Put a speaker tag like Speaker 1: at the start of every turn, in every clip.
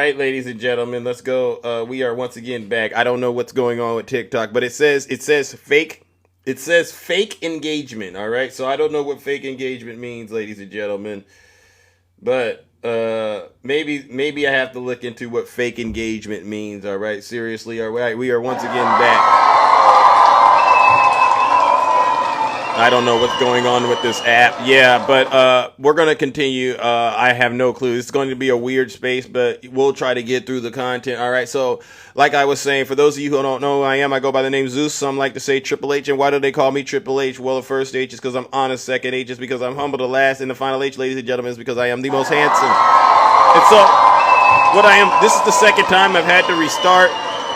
Speaker 1: right, ladies and gentlemen, let's go. We are once again back. I don't know what's going on with TikTok, but it says fake. It says fake engagement. All right, so I don't know what fake engagement means, ladies and gentlemen, but maybe I have to look into what fake engagement means. All right, seriously, all right, we are once again back. I don't know what's going on with this app. Yeah, but we're going to continue. I have no clue. It's going to be a weird space, but we'll try to get through the content. All right, so like I was saying, for those of you who don't know who I am, I go by the name Zeus. Some like to say Triple H. And why do they call me Triple H? Well, the first H is because I'm honest. Second H is because I'm humble. The last and the final H, ladies and gentlemen, is because I am the most handsome. And so what I am, this is the second time I've had to restart.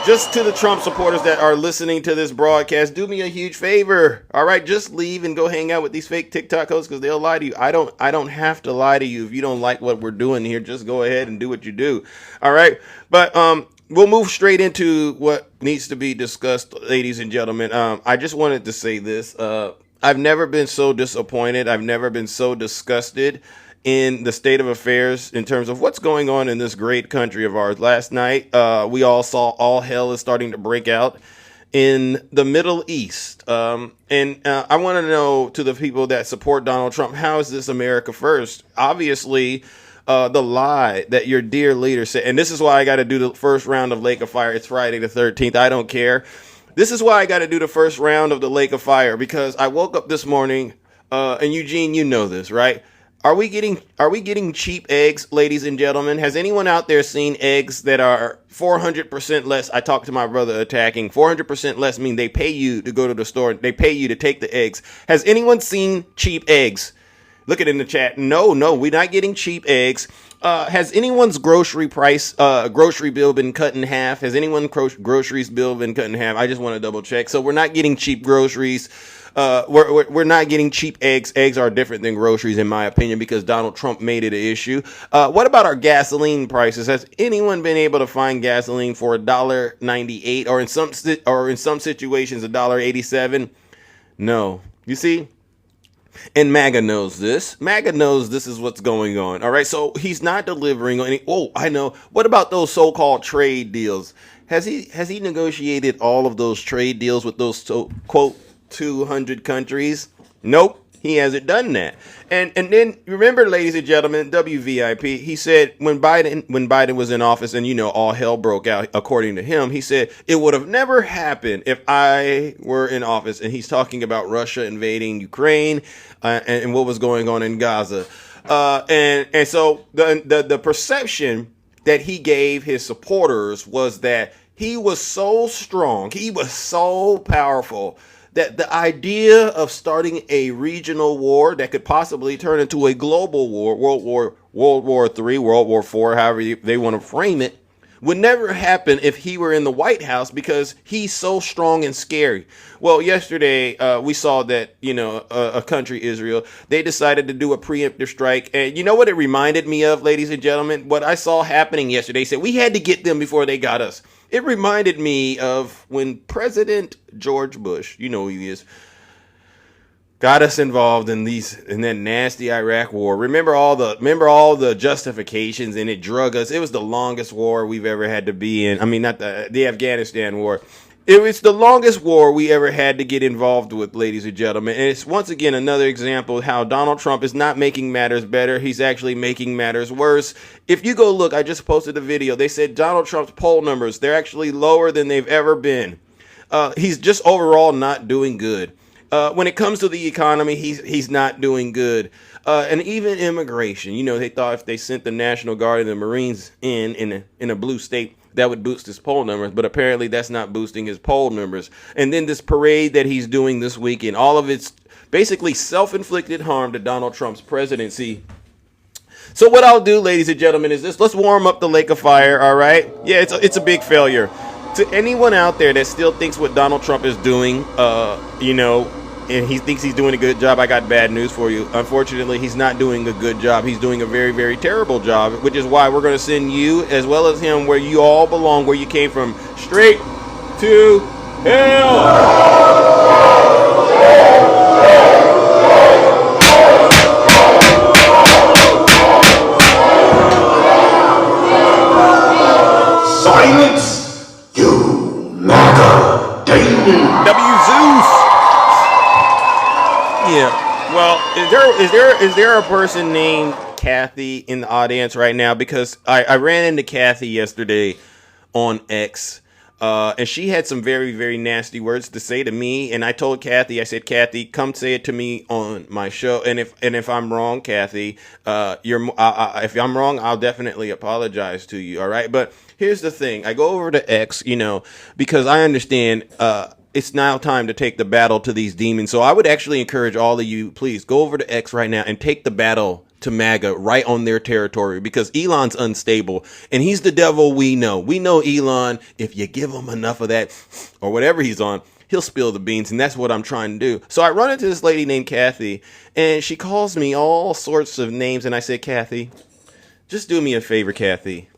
Speaker 1: Just to the Trump supporters that are listening to this broadcast, do me a huge favor. All right, just leave and go hang out with these fake TikTok hosts because they'll lie to you. I don't have to lie to you. If you don't like what we're doing here, just go ahead and do what you do. All right, but we'll move straight into what needs to be discussed, ladies and gentlemen. I just wanted to say this. I've never been so disappointed. I've never been so disgusted in the state of affairs in terms of what's going on in this great country of ours. Last night, we all saw all hell is starting to break out in the Middle East. And I want to know, to the people that support Donald Trump, how is this America first? Obviously, the lie that your dear leader said, and this is why I got to do the first round of Lake of Fire. It's Friday the 13th. I don't care. This is why I got to do the first round of the Lake of Fire, because I woke up this morning, and Eugene, you know this, right? Are we getting cheap eggs, ladies and gentlemen? Has anyone out there seen eggs that are 400% less? I talked to my brother attacking. 400% less mean they pay you to go to the store. They pay you to take the eggs. Has anyone seen cheap eggs? Look it in the chat. No, we're not getting cheap eggs. Has anyone's grocery bill been cut in half? Has anyone's groceries bill been cut in half? I just want to double check. So we're not getting cheap groceries. We're not getting cheap eggs. Eggs are different than groceries, in my opinion, because Donald Trump made it an issue. What about our gasoline prices? Has anyone been able to find gasoline for $1.98 or in some situations $1.87? No. You see? And MAGA knows this. MAGA knows this is what's going on. All right. So he's not delivering any. Oh, I know. What about those so-called trade deals? Has he negotiated all of those trade deals with those quote 200 countries? Nope, he hasn't done that. And then remember, ladies and gentlemen, WVIP, he said when Biden was in office and all hell broke out, according to him, he said it would have never happened if I were in office. And he's talking about Russia invading Ukraine and what was going on in Gaza. And so the perception that he gave his supporters was that he was so strong, he was so powerful, that the idea of starting a regional war that could possibly turn into a global war, World War III, World War IV, however they want to frame it, would never happen if he were in the White House, because he's so strong and scary. Well, yesterday we saw that, a country, Israel, they decided to do a preemptive strike. And you know what it reminded me of, ladies and gentlemen? What I saw happening yesterday, said we had to get them before they got us. It reminded me of when President George Bush, you know who he is, got us involved in that nasty Iraq war. Remember all the justifications, and it drug us. It was the longest war we've ever had to be in. I mean, not the Afghanistan war. It was the longest war we ever had to get involved with, ladies and gentlemen. And it's once again another example of how Donald Trump is not making matters better. He's actually making matters worse. If you go look, I just posted a video. They said Donald Trump's poll numbers, they're actually lower than they've ever been. He's just overall not doing good. When it comes to the economy, he's not doing good. And even immigration, they thought if they sent the National Guard and the Marines in a blue state, that would boost his poll numbers, but apparently that's not boosting his poll numbers. And then this parade that he's doing this weekend, all of it's basically self-inflicted harm to Donald Trump's presidency. So what I'll do, ladies and gentlemen, is this. Let's warm up the Lake of Fire, all right? Yeah, it's a big failure. To anyone out there that still thinks what Donald Trump is doing, and he thinks he's doing a good job, I got bad news for you. Unfortunately, he's not doing a good job. He's doing a very, very terrible job, which is why we're going to send you, as well as him, where you all belong, where you came from, straight to hell. Yeah. Well, is there a person named Kathy in the audience right now? Because I ran into Kathy yesterday on X. And she had some very, very nasty words to say to me. And I told Kathy, I said, Kathy, come say it to me on my show. And if I'm wrong, Kathy, if I'm wrong, I'll definitely apologize to you. All right. But here's the thing. I go over to X, because I understand it's now time to take the battle to these demons. So I would actually encourage all of you, please go over to X right now and take the battle to MAGA right on their territory, because Elon's unstable and he's the devil. We know Elon, if you give him enough of that or whatever he's on, he'll spill the beans. And that's what I'm trying to do. So I run into this lady named Kathy and she calls me all sorts of names. And I said, Kathy, just do me a favor, Kathy.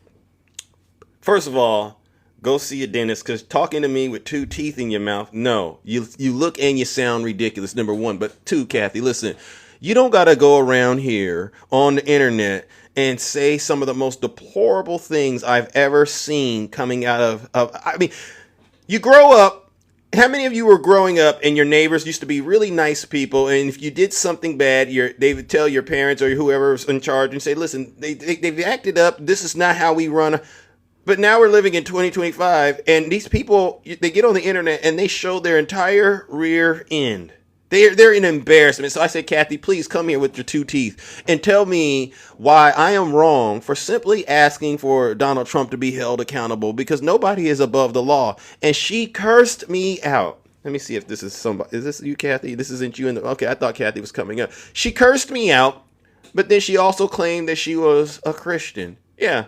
Speaker 1: First of all, go see a dentist, because talking to me with two teeth in your mouth, no, you look and you sound ridiculous, number one. But two, Kathy, listen, you don't got to go around here on the internet and say some of the most deplorable things I've ever seen coming out of I mean, you grow up. How many of you were growing up and your neighbors used to be really nice people, and if you did something bad, they would tell your parents or whoever's in charge and say, listen, they've acted up. This is not how we run. But now we're living in 2025, and these people, they get on the internet and they show their entire rear end. They're an embarrassment. So I said, Kathy, please come here with your two teeth and tell me why I am wrong for simply asking for Donald Trump to be held accountable, because nobody is above the law. And she cursed me out. Let me see if this is somebody. Is this you, Kathy? This isn't you. Okay, I thought Kathy was coming up. She cursed me out, but then she also claimed that she was a Christian. Yeah.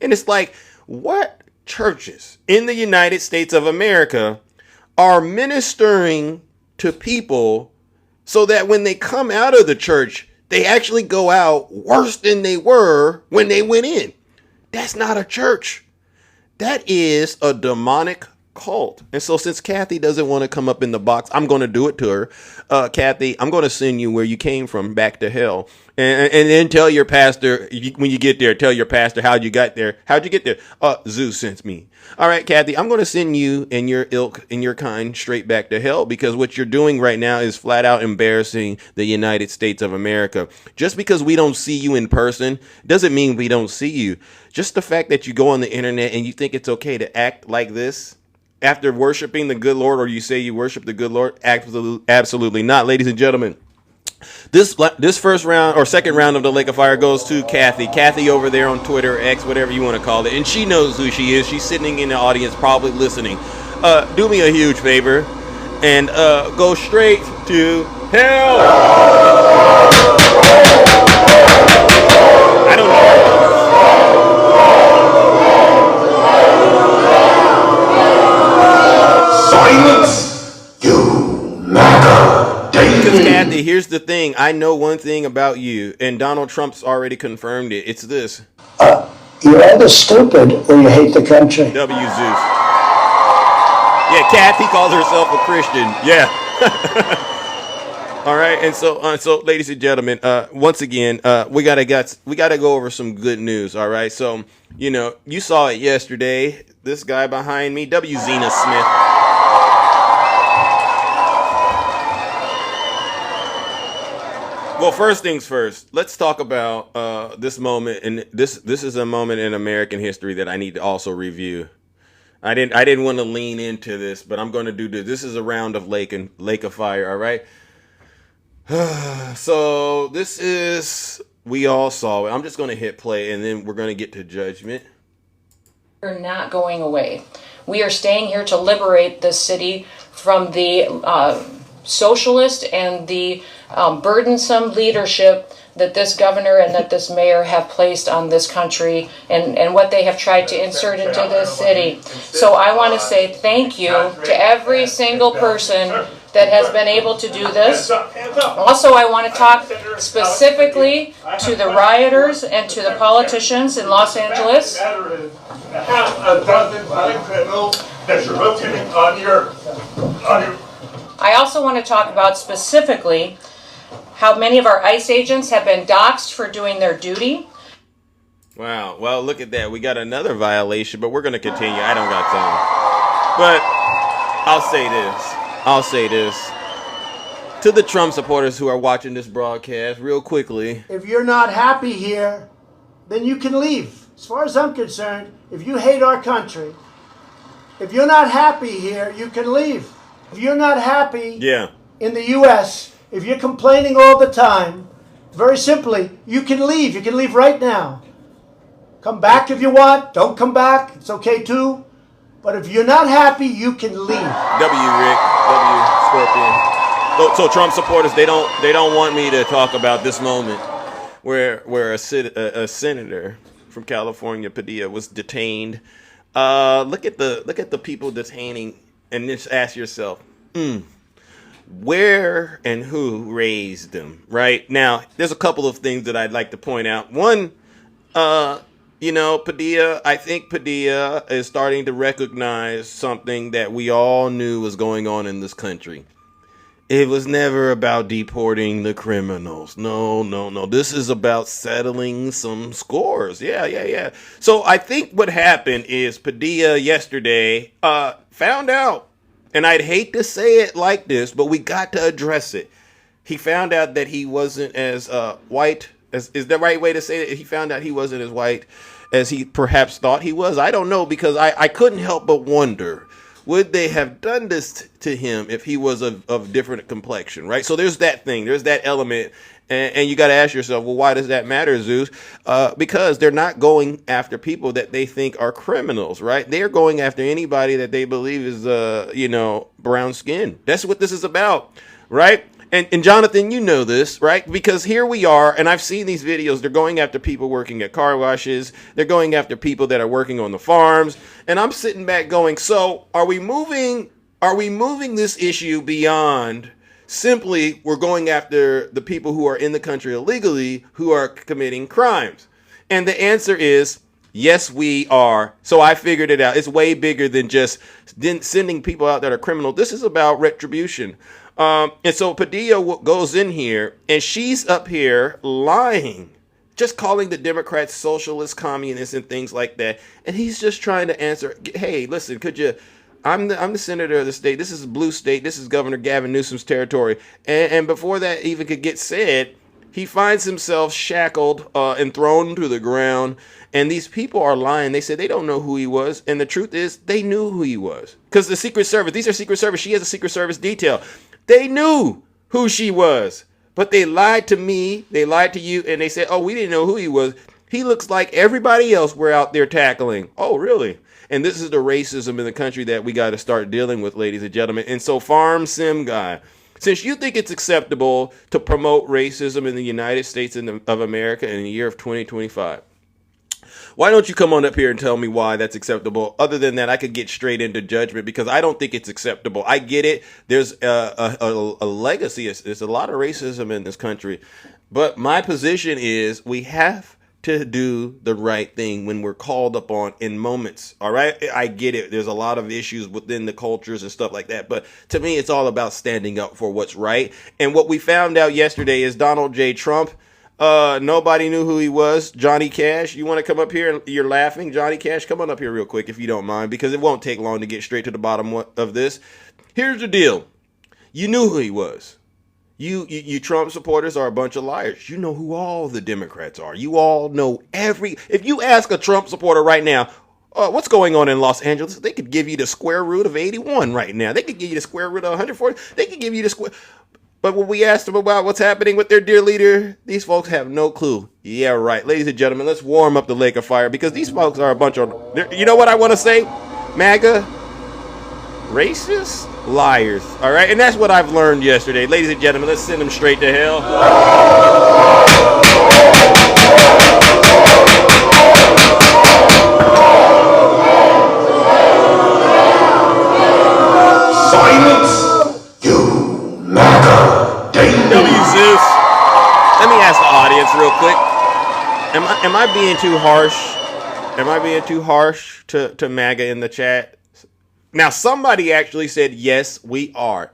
Speaker 1: And it's like, what churches in the United States of America are ministering to people so that when they come out of the church, they actually go out worse than they were when they went in? That's not a church. That is a demonic cult. And so since Kathy doesn't want to come up in the box, I'm going to do it to her. Kathy, I'm going to send you where you came from, back to hell. And then tell your pastor, when you get there, tell your pastor how'd you get there. How'd you get there? Zeus sent me. All right, Kathy, I'm going to send you and your ilk and your kind straight back to hell, because what you're doing right now is flat out embarrassing the United States of America. Just because we don't see you in person doesn't mean we don't see you. Just the fact that you go on the internet and you think it's okay to act like this after worshiping the good Lord, or you say you worship the good Lord, absolutely not. Ladies and gentlemen, this first round or second round of the Lake of Fire goes to Kathy. Kathy over there on Twitter, X, whatever you want to call it. And she knows who she is. She's sitting in the audience, probably listening. Do me a huge favor and go straight to hell. I don't know.
Speaker 2: Silence, you MAGA daily.
Speaker 1: Because Kathy, here's the thing. I know one thing about you, and Donald Trump's already confirmed it. It's this.
Speaker 2: You're either stupid or you hate the country.
Speaker 1: W. Zeus. Yeah, Kathy calls herself a Christian. Yeah. All right, and so, ladies and gentlemen, once again, we gotta go over some good news. All right, so you saw it yesterday. This guy behind me, W. Zena Smith. Well, first things first, let's talk about this moment, and this is a moment in American history that I need to also review. I didn't want to lean into this, but I'm going to do this. This is a round of Lake of Fire, all right? So this is, we all saw it. I'm just going to hit play, and then we're going to get to judgment.
Speaker 3: We're not going away. We are staying here to liberate this city from the socialist and the burdensome leadership that this governor and that this mayor have placed on this country and what they have tried to insert into this city. So I want to say thank you to every single person that has been able to do this. Also, I want to talk specifically to the rioters and to the politicians in Los Angeles. I also want to talk about specifically how many of our ICE agents have been doxxed for doing their duty.
Speaker 1: Wow. Well, look at that. We got another violation, but we're going to continue. I don't got time. But I'll say this. to the Trump supporters who are watching this broadcast, real quickly.
Speaker 4: If you're not happy here, then you can leave. As far as I'm concerned, if you hate our country, if you're not happy here, you can leave. If you're not happy in the U.S., if you're complaining all the time, very simply, you can leave. You can leave right now. Come back if you want. Don't come back. It's okay too. But if you're not happy, you can leave.
Speaker 1: Rick. Scorpion. So Trump supporters, they don't want me to talk about this moment where a senator from California, Padilla, was detained. Look at the people detaining, and just ask yourself, where and who raised them? Right now, there's a couple of things that I'd like to point out. One, Padilla, I think Padilla is starting to recognize something that we all knew was going on in this country. It was never about deporting the criminals. No. This is about settling some scores. Yeah. So I think what happened is Padilla yesterday found out, and I'd hate to say it like this, but we got to address it. He found out that he wasn't as white, as is the right way to say it. He found out he wasn't as white as he perhaps thought he was. I don't know, because I couldn't help but wonder, would they have done this to him if he was of different complexion, right? So there's that thing. There's that element. And you got to ask yourself, well, why does that matter, Zeus? Because they're not going after people that they think are criminals, right? They're going after anybody that they believe is, brown skin. That's what this is about, right? And Jonathan, you know this, right? Because here we are, and I've seen these videos. They're going after people working at car washes. They're going after people that are working on the farms. And I'm sitting back going, so are we moving this issue beyond simply we're going after the people who are in the country illegally who are committing crimes? And the answer is yes, we are. So I figured it out. It's way bigger than just sending people out that are criminal. This is about retribution. And so Padilla goes in here, and she's up here lying, just calling the Democrats socialists, communists, and things like that. And he's just trying to answer, hey, listen, could you, I'm the senator of the state. This is a blue state. This is Governor Gavin Newsom's territory. And before that even could get said, he finds himself shackled and thrown to the ground. And these people are lying. They said they don't know who he was. And the truth is, they knew who he was. Because the Secret Service, these are Secret Service. She has a Secret Service detail. They knew who she was. But they lied to me. They lied to you. And they said, oh, we didn't know who he was. He looks like everybody else we're out there tackling. Oh, really? And this is the racism in the country that we got to start dealing with, ladies and gentlemen. And so Farm Sim Guy, since you think it's acceptable to promote racism in the United States of America in the year of 2025, why don't you come on up here and tell me why that's acceptable? Other than that, I could get straight into judgment because I don't think it's acceptable. I get it. There's a legacy. There's a lot of racism in this country. But my position is we have to do the right thing when we're called upon in moments. All right. I get it. There's a lot of issues within the cultures and stuff like that. But to me, it's all about standing up for what's right. And what we found out yesterday is Donald J. Trump. Nobody knew who he was. Johnny Cash, you want to come up here? And you're laughing. Johnny Cash, come on up here real quick if you don't mind, because it won't take long to get straight to the bottom of this. Here's the deal. You knew who he was. You Trump supporters are a bunch of liars. You know who all the Democrats are. You all know if you ask a Trump supporter right now, what's going on in Los Angeles, they could give you the square root of 81 right now. They could give you the square root of 140. They could give you the square. But when we asked them about what's happening with their dear leader, these folks have no clue. Yeah, right. Ladies and gentlemen, let's warm up the lake of fire because these folks are a bunch of, you know what I want to say? MAGA, racist, liars. All right. And that's what I've learned yesterday. Ladies and gentlemen, let's send them straight to hell.
Speaker 2: Silence, you MAGA.
Speaker 1: Zeus. Let me ask the audience real quick. Am I being too harsh? Am I being too harsh to MAGA in the chat? Now somebody actually said yes, we are.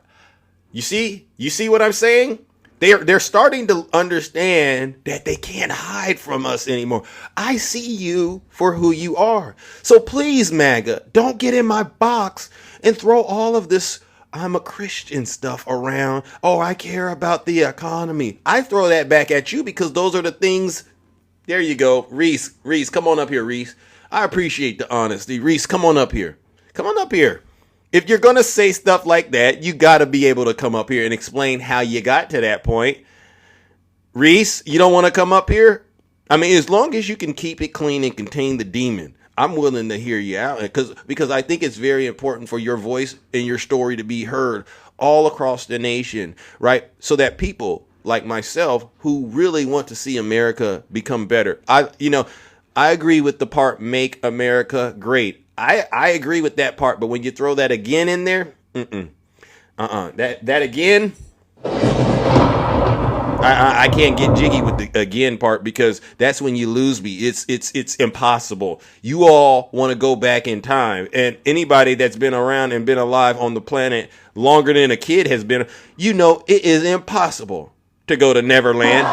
Speaker 1: You see what I'm saying? They're starting to understand that they can't hide from us anymore. I see you for who you are. So please, MAGA, don't get in my box and throw all of this I'm a Christian stuff around. Oh, I care about the economy. I throw that back at you because those are the things. There you go. Reese, come on up here, Reese. I appreciate the honesty. Reese, come on up here. Come on up here. If you're going to say stuff like that, you got to be able to come up here and explain how you got to that point. Reese, you don't want to come up here? I mean, as long as you can keep it clean and contain the demon, I'm willing to hear you out because I think it's very important for your voice and your story to be heard all across the nation, right? So that people like myself who really want to see America become better. I agree with the part, make America great. I agree with that part, but when you throw that again in there, that again, I can't get jiggy with the again part because that's when you lose me. It's impossible. You all want to go back in time, and anybody that's been around and been alive on the planet longer than a kid has been, it is impossible to go to Neverland.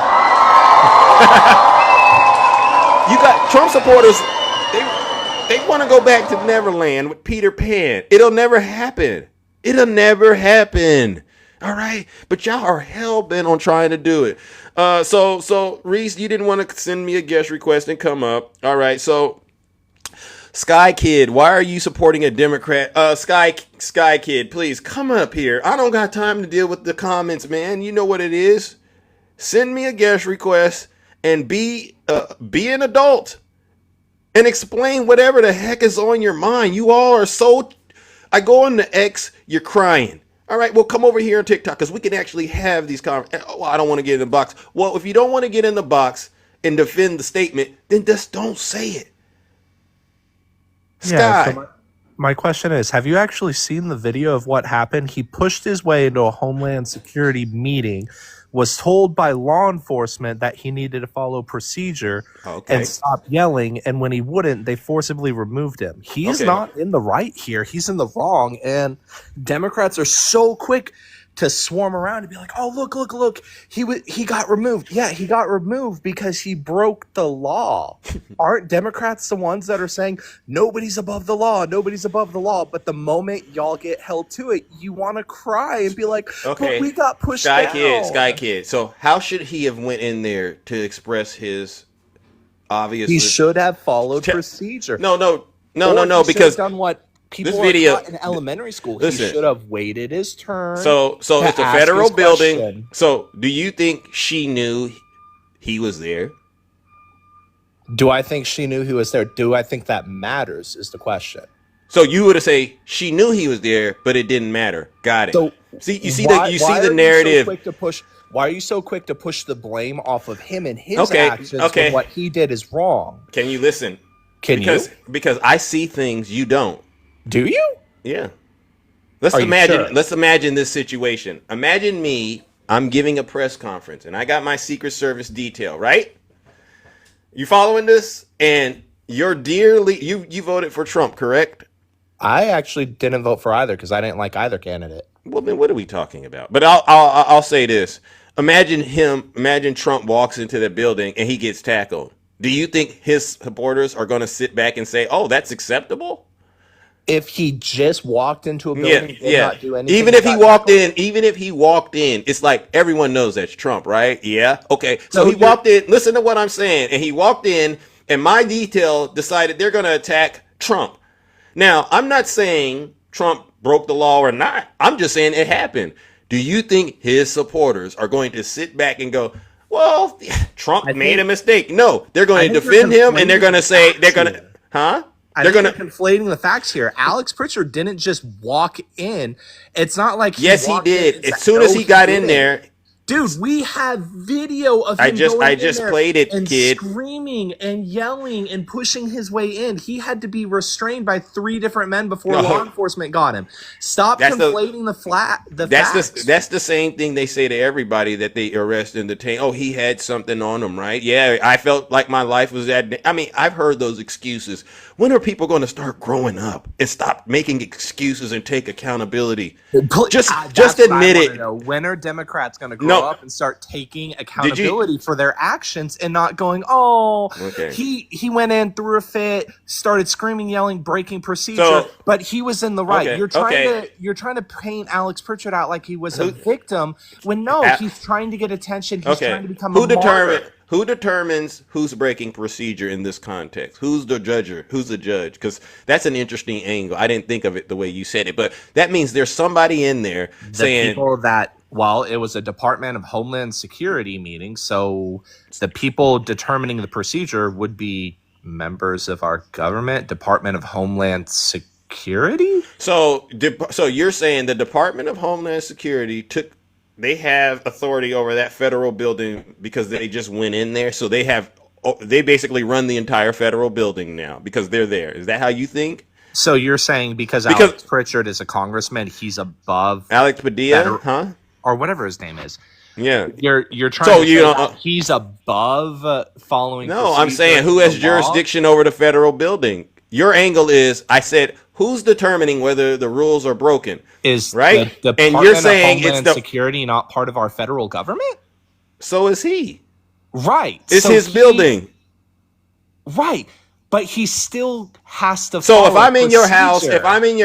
Speaker 1: You got Trump supporters. They want to go back to Neverland with Peter Pan. It'll never happen. It'll never happen. All right. But y'all are hell bent on trying to do it. So Reese, you didn't want to send me a guest request and come up. All right. So Sky Kid, why are you supporting a Democrat? Sky Kid, please come up here. I don't got time to deal with the comments, man. You know what it is. Send me a guest request and be an adult. And explain whatever the heck is on your mind. You all are so... I go on the X, you're crying. All right, well, come over here on TikTok because we can actually have these conversations. Oh, I don't want to get in the box. Well, if you don't want to get in the box and defend the statement, then just don't say it. Sky.
Speaker 5: Yeah, so my question is, have you actually seen the video of what happened? He pushed his way into a Homeland Security meeting, was told by law enforcement that he needed to follow procedure and stop yelling. And when he wouldn't, they forcibly removed him. He's not in the right here. He's in the wrong. And Democrats are so quick to swarm around and be like, oh, look. He got removed. Yeah, he got removed because he broke the law. Aren't Democrats the ones that are saying nobody's above the law? Nobody's above the law. But the moment y'all get held to it, you want to cry and be like, but we got pushed down.
Speaker 1: Sky Kid. So how should he have went in there to express his obvious...
Speaker 5: He should have followed procedure.
Speaker 1: No, because...
Speaker 5: done what people
Speaker 1: this video
Speaker 5: in elementary school.
Speaker 1: Listen,
Speaker 5: he should have waited his turn.
Speaker 1: So it's a federal building. Question. So do you think she knew he was there?
Speaker 5: Do I think she knew he was there? Do I think that matters is the question.
Speaker 1: So you would say she knew he was there, but it didn't matter. Got it. So you see the narrative.
Speaker 5: Why are you so quick to push the blame off of him and his actions when what he did is wrong?
Speaker 1: Can you listen? Because I see things you don't.
Speaker 5: Do you?
Speaker 1: Yeah. Let's imagine this situation. Imagine me, I'm giving a press conference and I got my Secret Service detail, right? You following this? And your dearly you voted for Trump, correct?
Speaker 5: I actually didn't vote for either because I didn't like either candidate.
Speaker 1: Well, then what are we talking about? But I'll say this. Imagine Trump walks into the building and he gets tackled. Do you think his supporters are going to sit back and say, "Oh, that's acceptable"?
Speaker 5: If he just walked into a building and did not do anything.
Speaker 1: Even if he walked in, it's like everyone knows that's Trump, right? Yeah. Okay. So he walked in. Listen to what I'm saying. And he walked in and my detail decided they're going to attack Trump. Now, I'm not saying Trump broke the law or not. I'm just saying it happened. Do you think his supporters are going to sit back and go, well, Trump made a mistake? No, they're going to defend him and they're going to say,
Speaker 5: They're going to conflating the facts here. Alex Pritchard didn't just walk in. It's not like
Speaker 1: he did. As soon as he got in there,
Speaker 5: dude, we have video of him
Speaker 1: I just played it,
Speaker 5: and
Speaker 1: kid.
Speaker 5: Screaming and yelling and pushing his way in. He had to be restrained by 3 different men before law enforcement got him. Stop conflating the facts.
Speaker 1: That's the same thing they say to everybody that they arrest and detain. Oh, he had something on him, right? Yeah, I felt like my life was that. I mean, I've heard those excuses. When are people going to start growing up and stop making excuses and take accountability? Just admit it.
Speaker 5: When are Democrats going to grow grow up and start taking accountability for their actions and not going, oh, he went in, threw a fit, started screaming, yelling, breaking procedure, but he was in the right. You're trying to paint Alex Pritchard out like he was a victim when he's trying to get attention. He's trying to become a martyr.
Speaker 1: Who determines who's breaking procedure in this context? Who's the judge? Who's the judge? Because that's an interesting angle. I didn't think of it the way you said it, but that means there's somebody in there saying
Speaker 5: people that, well, it was a Department of Homeland Security meeting, so the people determining the procedure would be members of our government, Department of Homeland Security. So
Speaker 1: you're saying the Department of Homeland Security they have authority over that federal building because they just went in there. So they basically run the entire federal building now because they're there. Is that how you think?
Speaker 5: So you're saying because Alex Pritchard is a congressman, he's above
Speaker 1: Alex Padilla,
Speaker 5: or whatever his name is.
Speaker 1: Yeah,
Speaker 5: you're trying to say that he's above following.
Speaker 1: No, I'm saying who has jurisdiction over the federal building. Your angle is, I said, who's determining whether the rules are broken?
Speaker 5: Is
Speaker 1: right?
Speaker 5: The
Speaker 1: and you're saying
Speaker 5: Homeland Security not part of our federal government?
Speaker 1: So is he.
Speaker 5: Right.
Speaker 1: It's his building.
Speaker 5: Right. But he still has to
Speaker 1: follow if I'm in your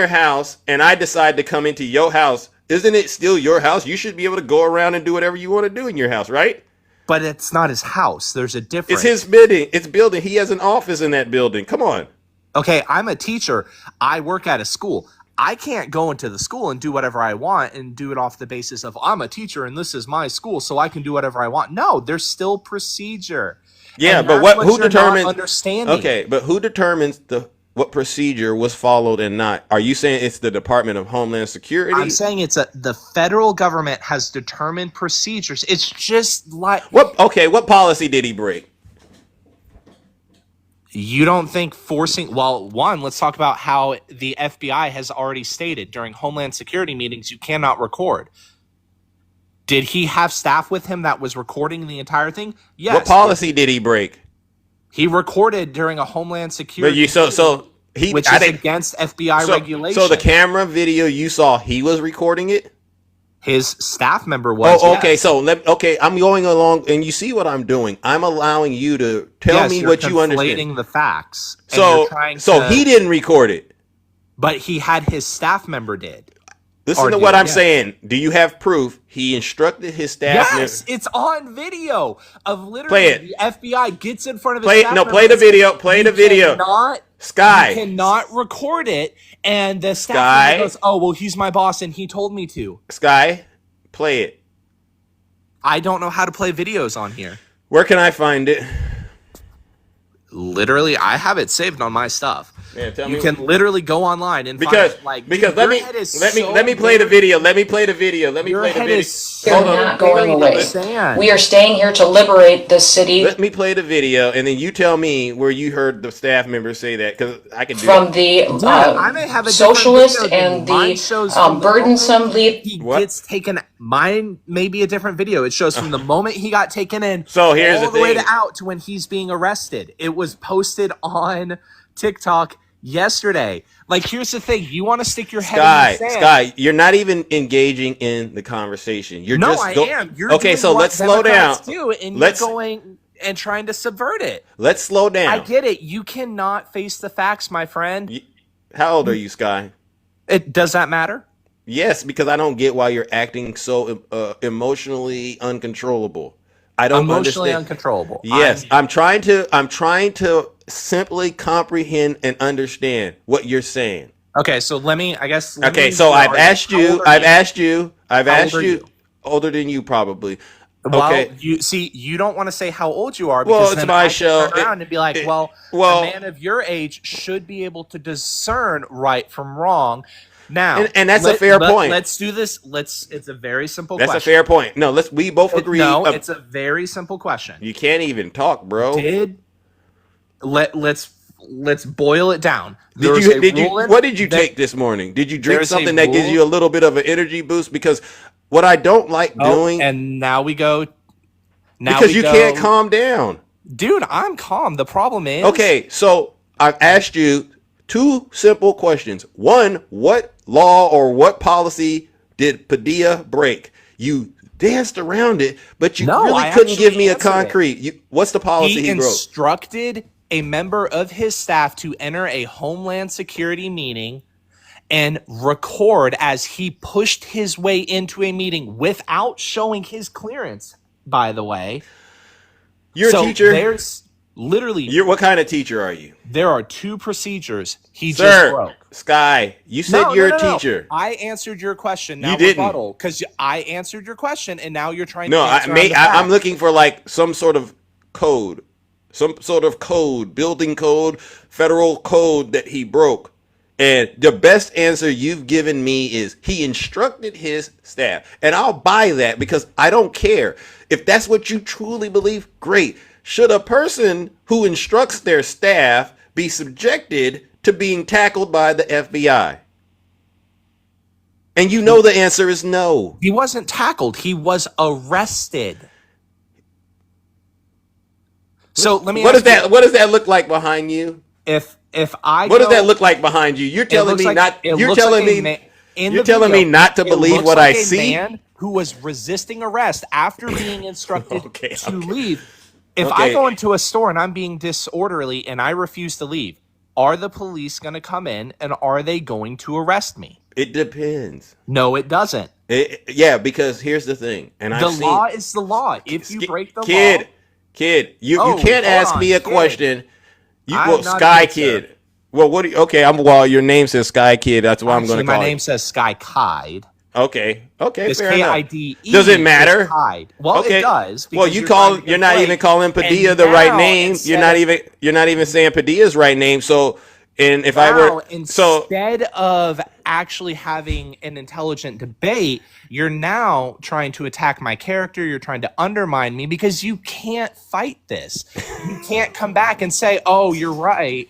Speaker 1: house and I decide to come into your house, isn't it still your house? You should be able to go around and do whatever you want to do in your house, right?
Speaker 5: But it's not his house. There's a difference.
Speaker 1: It's his building. It's building. He has an office in that building. Come on.
Speaker 5: Okay, I'm a teacher. I work at a school. I can't go into the school and do whatever I want and do it off the basis of I'm a teacher and this is my school, so I can do whatever I want. No, there's still procedure.
Speaker 1: Yeah, but who determines understanding? Okay, but who determines what procedure was followed and not? Are you saying it's the Department of Homeland Security?
Speaker 5: I'm saying the federal government has determined procedures. It's just like
Speaker 1: what policy did he break?
Speaker 5: You don't think forcing... Well, one, let's talk about how the FBI has already stated during Homeland Security meetings you cannot record. Did he have staff with him that was recording the entire thing? Yes.
Speaker 1: What policy did he break?
Speaker 5: He recorded during a Homeland Security
Speaker 1: which is
Speaker 5: against FBI regulation.
Speaker 1: So the camera video you saw, he was recording it?
Speaker 5: His staff member was.
Speaker 1: Oh, okay. Yes. I'm going along, and you see what I'm doing. I'm allowing you to tell me what you understand.
Speaker 5: Conflating the facts.
Speaker 1: So he didn't record it,
Speaker 5: but he had his staff member did.
Speaker 1: Listen to what I'm saying. Do you have proof? He instructed his staff.
Speaker 5: Yes, it's on video of literally the FBI gets in front of his staff.
Speaker 1: No, play the video. Play the video. Sky,
Speaker 5: you cannot record it, and the staff goes, "Oh, well, he's my boss, and he told me to."
Speaker 1: Sky, play it.
Speaker 5: I don't know how to play videos on here.
Speaker 1: Where can I find it?
Speaker 5: Literally, I have it saved on my stuff.
Speaker 1: Yeah,
Speaker 5: you can literally go online and
Speaker 1: find it. Let me play the video. Let me play the video.
Speaker 3: They're not going away. We are staying here to liberate this city.
Speaker 1: Let me play the video, and then you tell me where you heard the staff members say that, because I can do
Speaker 3: from the socialist and the burdensome lead.
Speaker 5: He gets taken. Mine may be a different video. It shows from the moment he got taken in,
Speaker 1: so here's
Speaker 5: all the way out to when he's being arrested. It was posted on TikTok yesterday. Like, here's the thing: you want to stick your head in the sand.
Speaker 1: Sky, you're not even engaging in the conversation. You're
Speaker 5: I am. You're
Speaker 1: okay, so let's slow down.
Speaker 5: You're going and trying to subvert it.
Speaker 1: Let's slow down.
Speaker 5: I get it. You cannot face the facts, my friend.
Speaker 1: How old are you, Sky?
Speaker 5: Does that matter?
Speaker 1: Yes, because I don't get why you're acting so emotionally uncontrollable. I don't
Speaker 5: emotionally
Speaker 1: understand.
Speaker 5: Uncontrollable.
Speaker 1: Yes, I'm trying to simply comprehend and understand what you're saying.
Speaker 5: Okay, so
Speaker 1: I've asked you. Older than you, probably.
Speaker 5: Well,
Speaker 1: okay.
Speaker 5: You don't want to say how old you are because
Speaker 1: it's my show.
Speaker 5: Turn around and be like, a man of your age should be able to discern right from wrong. Now,
Speaker 1: and that's a fair point.
Speaker 5: Let's do this. It's a very simple question.
Speaker 1: That's a fair point. No, we both agree.
Speaker 5: No, it's a very simple question.
Speaker 1: You can't even talk, bro.
Speaker 5: Let's boil it down.
Speaker 1: What did you take this morning? Did you drink something that gives you a little bit of an energy boost? Because what I don't like doing,
Speaker 5: and now we go.
Speaker 1: Because you can't calm down,
Speaker 5: dude. I'm calm. The problem is
Speaker 1: okay. So I've asked you two simple questions. One, what law or what policy did Padilla break? You danced around it, but you
Speaker 5: No,
Speaker 1: really
Speaker 5: I
Speaker 1: couldn't give
Speaker 5: actually
Speaker 1: me a
Speaker 5: answered it.
Speaker 1: concrete. What's the policy he broke?
Speaker 5: Instructed a member of his staff to enter a Homeland Security meeting and record as he pushed his way into a meeting without showing his clearance, by the way.
Speaker 1: You're a teacher?
Speaker 5: There's literally...
Speaker 1: What kind of teacher are you?
Speaker 5: There are two procedures he
Speaker 1: Sir,
Speaker 5: just broke.
Speaker 1: Sky, you said you're a teacher.
Speaker 5: I answered your question. Now
Speaker 1: you didn't.
Speaker 5: Rebuttal, because I answered your question, and now you're trying
Speaker 1: to
Speaker 5: I'm
Speaker 1: looking for like some sort of code. Some sort of code, building code, federal code that he broke. And the best answer you've given me is he instructed his staff. And I'll buy that because I don't care. If that's what you truly believe, great. Should a person who instructs their staff be subjected to being tackled by the FBI? And you know the answer is no.
Speaker 5: He wasn't tackled. He was arrested. So let me.
Speaker 1: What does that look like behind you?
Speaker 5: What
Speaker 1: does that look like behind you? You're telling me not. You're telling me not to believe what I see.
Speaker 5: Man who was resisting arrest after being instructed to leave. If I go into a store and I'm being disorderly and I refuse to leave, are the police going to come in and are they going to arrest me?
Speaker 1: It depends.
Speaker 5: No, it doesn't.
Speaker 1: Yeah, because here's the thing, and
Speaker 5: the law is the law. If you break the law,
Speaker 1: you can't ask me a question. Sky Kid.
Speaker 5: Sir.
Speaker 1: Well, what? Your name says Sky Kid. That's why I'm going to call
Speaker 5: my name
Speaker 1: you.
Speaker 5: says Sky Kide.
Speaker 1: Okay.
Speaker 5: It's
Speaker 1: Fair enough.
Speaker 5: K-I-D-E.
Speaker 1: Does it matter?
Speaker 5: Well, it does.
Speaker 1: Well, you're not even calling Padilla the right name. You're not even saying Padilla's right name. So, and if I were
Speaker 5: instead of actually having an intelligent debate, you're now trying to attack my character. You're trying to undermine me because you can't fight this. You can't come back and say, "Oh, you're right,"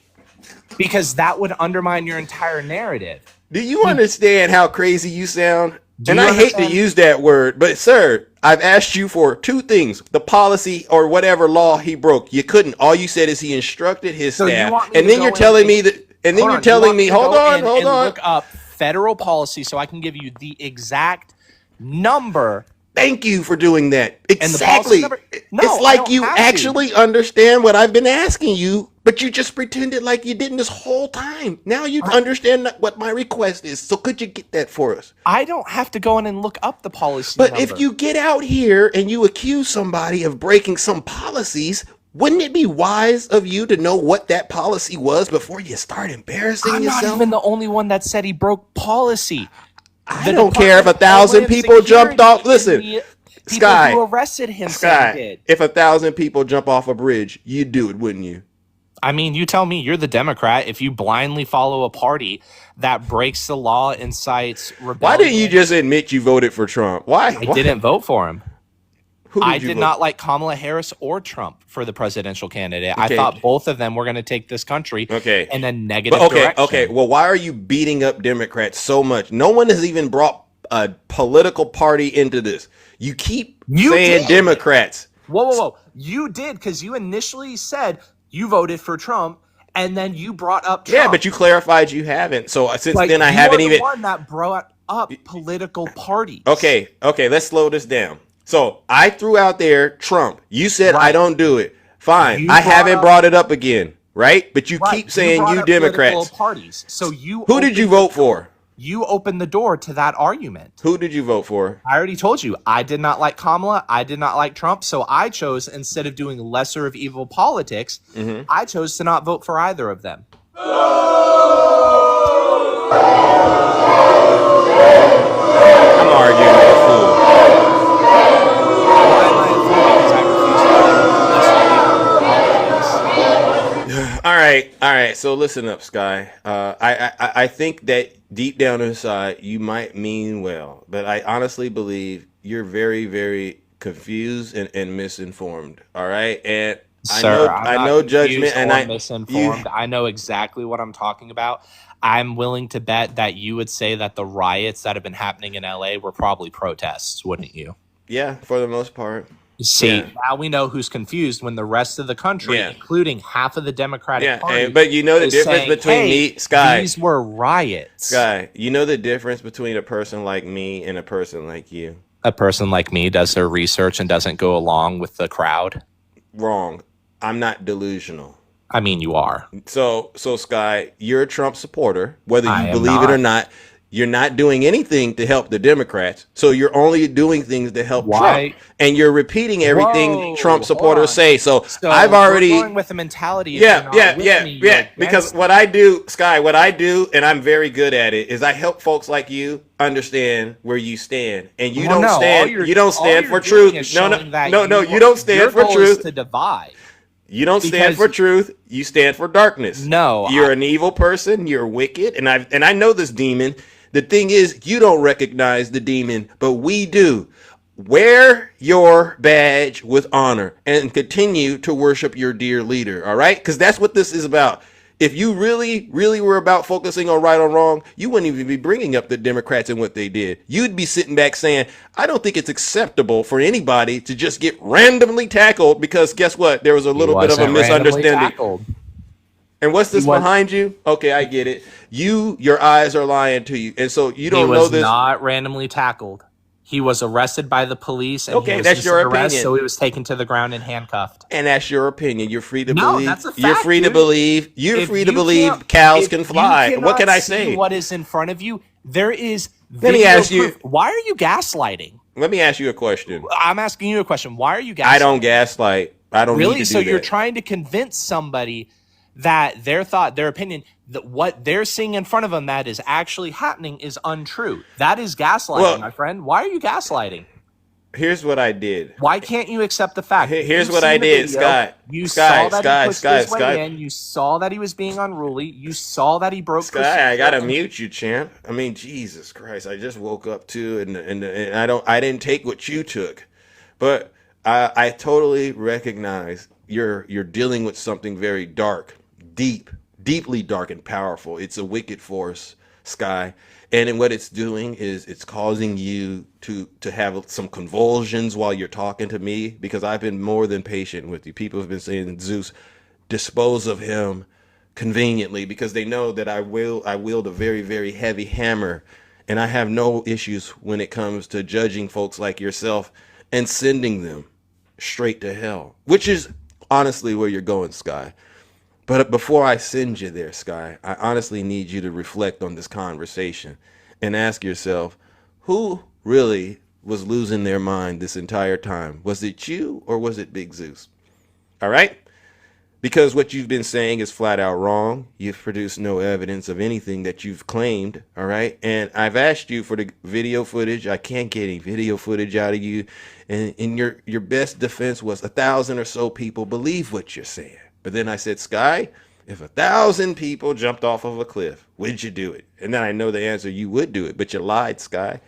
Speaker 5: because that would undermine your entire narrative.
Speaker 1: Do you understand how crazy you sound? I hate to use that word, but sir, I've asked you for two things: the policy or whatever law he broke. You couldn't. All you said is he instructed his staff, and then you're telling me that. And then you're telling me, hold on.
Speaker 5: Look up federal policy so I can give you the exact number.
Speaker 1: Thank you for doing that. Exactly.
Speaker 5: No,
Speaker 1: it's like you actually understand what I've been asking you, but you just pretended like you didn't this whole time. Now you understand what my request is. So could you get that for us?
Speaker 5: I don't have to go in and look up the policy
Speaker 1: But
Speaker 5: number.
Speaker 1: if you get out here and you accuse somebody of breaking some policies, wouldn't it be wise of you to know what that policy was before you start embarrassing yourself?
Speaker 5: I'm not even the only one that said he broke policy.
Speaker 1: I don't care if 1,000 people jumped off. Listen, Sky,
Speaker 5: who arrested him
Speaker 1: Sky, if 1,000 people jump off a bridge, you'd do it, wouldn't you?
Speaker 5: I mean, you tell me. You're the Democrat. If you blindly follow a party that breaks the law, incites rebellion.
Speaker 1: Why didn't you just admit you voted for Trump? Why?
Speaker 5: I didn't vote for him.
Speaker 1: I
Speaker 5: did not like Kamala Harris or Trump for the presidential candidate.
Speaker 1: Okay.
Speaker 5: I thought both of them were going to take this country in a negative direction.
Speaker 1: Okay. Well, why are you beating up Democrats so much? No one has even brought a political party into this. You keep saying Democrats.
Speaker 5: Whoa. You did, because you initially said you voted for Trump, and then you brought up Trump.
Speaker 1: Yeah, but you clarified you haven't. So since then, I haven't even.
Speaker 5: The one that brought up political parties.
Speaker 1: Okay. Let's slow this down. So I threw out there Trump. You said I don't do it. Fine. I haven't brought it up again, right? But you keep saying you Democrats.
Speaker 5: Parties. So
Speaker 1: who did you vote for?
Speaker 5: You opened the door to that argument.
Speaker 1: Who did you vote for?
Speaker 5: I already told you. I did not like Kamala. I did not like Trump. So I chose, instead of doing lesser of evil politics, I chose to not vote for either of them.
Speaker 1: I'm arguing with a fool. All right. So listen up, Sky. I think that deep down inside you might mean well, but I honestly believe you're very, very confused and misinformed. All right, and
Speaker 5: Sir,
Speaker 1: I know judgment, and I'm
Speaker 5: misinformed. I know exactly what I'm talking about. I'm willing to bet that you would say that the riots that have been happening in LA were probably protests, wouldn't you?
Speaker 1: Yeah, for the most part.
Speaker 5: See, now we know who's confused when the rest of the country, including half of the Democratic Party,
Speaker 1: but you know the difference between me, Sky.
Speaker 5: These were riots.
Speaker 1: Sky, you know the difference between a person like me and a person like you.
Speaker 5: A person like me does their research and doesn't go along with the crowd.
Speaker 1: Wrong. I'm not delusional.
Speaker 5: I mean, you are.
Speaker 1: So Sky, you're a Trump supporter, whether
Speaker 5: I
Speaker 1: you
Speaker 5: am
Speaker 1: believe it
Speaker 5: not.
Speaker 1: or not. You're not doing anything to help the Democrats. So you're only doing things to help
Speaker 5: Why?
Speaker 1: Trump. And you're repeating everything
Speaker 5: Whoa,
Speaker 1: Trump
Speaker 5: hold
Speaker 1: supporters
Speaker 5: on.
Speaker 1: say. So
Speaker 5: So
Speaker 1: I've already
Speaker 5: you're going with the mentality. If you're not with me, you're
Speaker 1: because
Speaker 5: against
Speaker 1: what I do, Sky, what I do, and I'm very good at it, is I help folks like you understand where you stand. And you
Speaker 5: Well,
Speaker 1: don't
Speaker 5: no,
Speaker 1: stand you don't stand for truth. No, you don't stand for
Speaker 5: your goal
Speaker 1: truth.
Speaker 5: is to divide.
Speaker 1: You don't stand
Speaker 5: Because-
Speaker 1: for truth. You stand for darkness.
Speaker 5: No,
Speaker 1: You're an evil person. You're wicked. And I know this demon. The thing is, you don't recognize the demon, but we do. Wear your badge with honor and continue to worship your dear leader. All right? Because that's what this is about. If you really, really were about focusing on right or wrong, you wouldn't even be bringing up the Democrats and what they did. You'd be sitting back saying, I don't think it's acceptable for anybody to just get randomly tackled because guess what? There was a little bit of a misunderstanding. And what's this behind you? Okay, I get it. Your eyes are lying to you. And so you don't know this.
Speaker 5: He was not randomly tackled. He was arrested by the police. And
Speaker 1: okay, that's your opinion.
Speaker 5: So he was taken to the ground and handcuffed.
Speaker 1: And that's your opinion. You're free to
Speaker 5: no,
Speaker 1: believe.
Speaker 5: That's a fact,
Speaker 1: you're free
Speaker 5: dude.
Speaker 1: to believe. You're free to believe cows can fly. What can I say?
Speaker 5: What is in front of you? There is.
Speaker 1: Let me ask you.
Speaker 5: Why are you gaslighting?
Speaker 1: Let me ask you a question.
Speaker 5: I'm asking you a question. Why are you gaslighting?
Speaker 1: I don't gaslight. I don't
Speaker 5: really.
Speaker 1: Need to
Speaker 5: So
Speaker 1: do
Speaker 5: you're
Speaker 1: that.
Speaker 5: trying to convince somebody that their opinion, that what they're seeing in front of them that is actually happening is untrue. That is gaslighting, my friend. Why are you gaslighting?
Speaker 1: Here's what I did.
Speaker 5: Why can't you accept the fact?
Speaker 1: Here's what I did, Scott.
Speaker 5: You saw that he pushed his way
Speaker 1: Scott.
Speaker 5: in. You saw that he was being unruly. You saw that he broke.
Speaker 1: Sky, I gotta mute you, champ. I mean, Jesus Christ! I just woke up too, and I didn't take what you took, but I totally recognize you're dealing with something very dark, deeply dark and powerful. It's a wicked force, Sky. And what it's doing is it's causing you to have some convulsions while you're talking to me because I've been more than patient with you. People have been saying, Zeus, dispose of him conveniently because they know that I wield a very, very heavy hammer. And I have no issues when it comes to judging folks like yourself and sending them straight to hell, which is honestly where you're going, Sky. But before I send you there, Sky, I honestly need you to reflect on this conversation and ask yourself, who really was losing their mind this entire time? Was it you or was it Big Zeus? All right? Because what you've been saying is flat out wrong. You've produced no evidence of anything that you've claimed. All right? And I've asked you for the video footage. I can't get any video footage out of you. And your best defense was 1,000 or so people believe what you're saying. But then I said, Sky, if 1,000 people jumped off of a cliff, would you do it? And then I know the answer, you would do it. But you lied, Sky.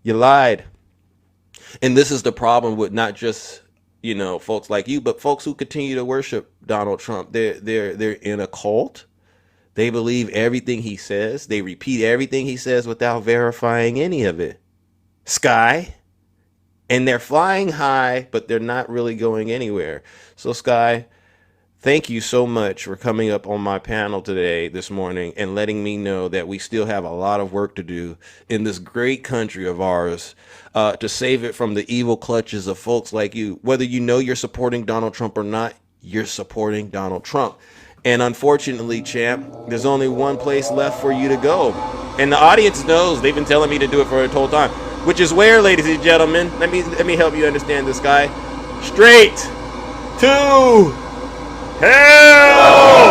Speaker 1: You lied. And this is the problem with not just, folks like you, but folks who continue to worship Donald Trump. They're in a cult. They believe everything he says. They repeat everything he says without verifying any of it. Sky. And they're flying high, but they're not really going anywhere. So, Sky, thank you so much for coming up on my panel this morning, and letting me know that we still have a lot of work to do in this great country of ours to save it from the evil clutches of folks like you. Whether you know you're supporting Donald Trump or not, you're supporting Donald Trump. And unfortunately, champ, there's only one place left for you to go. And the audience knows. They've been telling me to do it for a whole time. Which is where, ladies and gentlemen, let me help you understand this, guy. Straight to hell!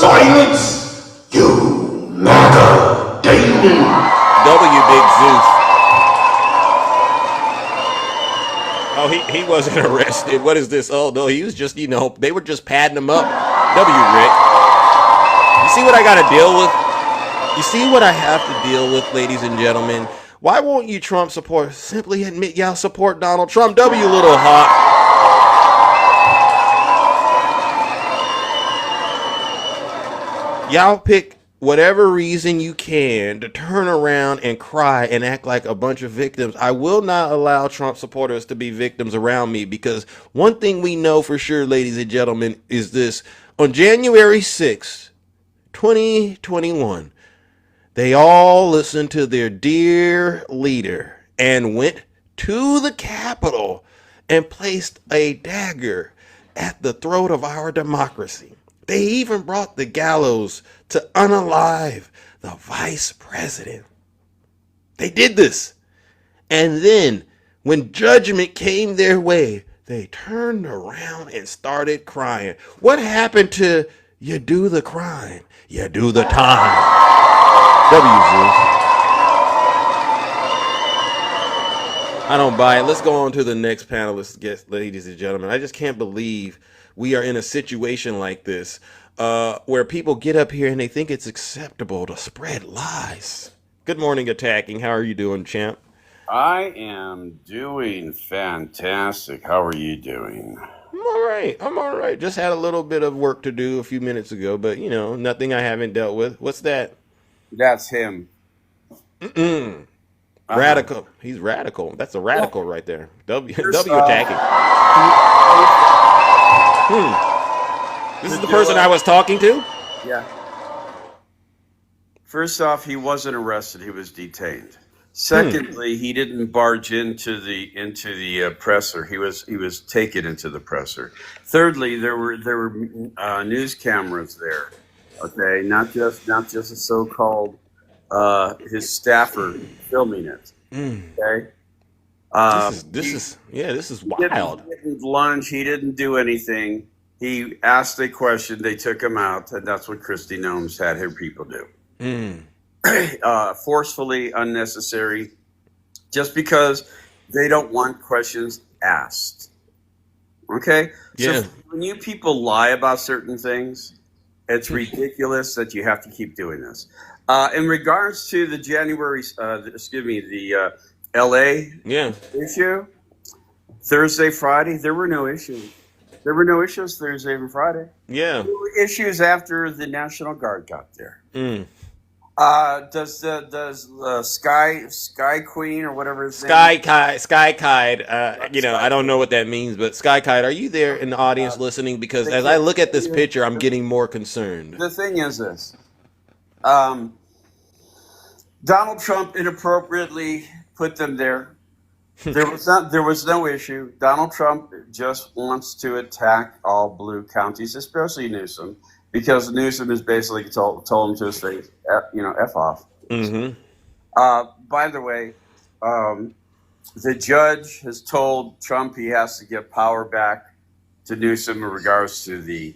Speaker 6: Silence, you MAGA demon!
Speaker 1: W Big Zeus. Oh, he wasn't arrested. What is this? Oh, no, he was just, they were just padding him up. W, Rick. You see what I got to deal with? You see what I have to deal with, ladies and gentlemen? Why won't you Trump support? Simply admit y'all support Donald Trump. W, little hawk. Y'all pick whatever reason you can to turn around and cry and act like a bunch of victims. I will not allow Trump supporters to be victims around me, because one thing we know for sure, ladies and gentlemen, is this. On January 6th, 2021, they all listened to their dear leader and went to the Capitol and placed a dagger at the throat of our democracy. They even brought the gallows to unalive the vice president. They did this. And then, when judgment came their way, they turned around and started crying. What happened to you do the crime, you do the time? WZ. I don't buy it. Let's go on to the next panelist guest, ladies and gentlemen. I just can't believe we are in a situation like this, where people get up here and they think it's acceptable to spread lies. Good morning, Attacking. How are you doing, champ?
Speaker 7: I am doing fantastic. How are you doing?
Speaker 1: I'm all right. Just had a little bit of work to do a few minutes ago, but nothing I haven't dealt with. What's that?
Speaker 7: That's him.
Speaker 1: Radical. He's radical. That's a radical right there. W
Speaker 7: First
Speaker 1: Attacking. This is the person I was talking to?
Speaker 7: Yeah. First off, he wasn't arrested. He was detained. Secondly, he didn't barge into the presser. He was taken into the presser. Thirdly, there were news cameras there. Okay, not just a so-called his staffer filming it. Okay.
Speaker 1: This is wild.
Speaker 7: He didn't lunge. He didn't do anything. He asked a question. They took him out, and that's what Kristi Noem's had her people do. Forcefully, unnecessary, just because they don't want questions asked. Okay?
Speaker 1: Yeah.
Speaker 7: So when you people lie about certain things, it's ridiculous that you have to keep doing this. In regards to the the LA issue, Thursday, Friday, there were no issues. There were no issues Thursday and Friday.
Speaker 1: Yeah.
Speaker 7: There were issues after the National Guard got there. Does Sky Queen or whatever his
Speaker 1: name is? Sky Kite. I don't know what that means, but Sky Kite, are you there in the audience listening? Because as I look at this picture, I'm getting more concerned.
Speaker 7: The thing is this. Donald Trump inappropriately put them there. There was no issue. Donald Trump just wants to attack all blue counties, especially Newsom, because Newsom has basically told him to his face, F off. By the way, the judge has told Trump he has to give power back to Newsom in regards to the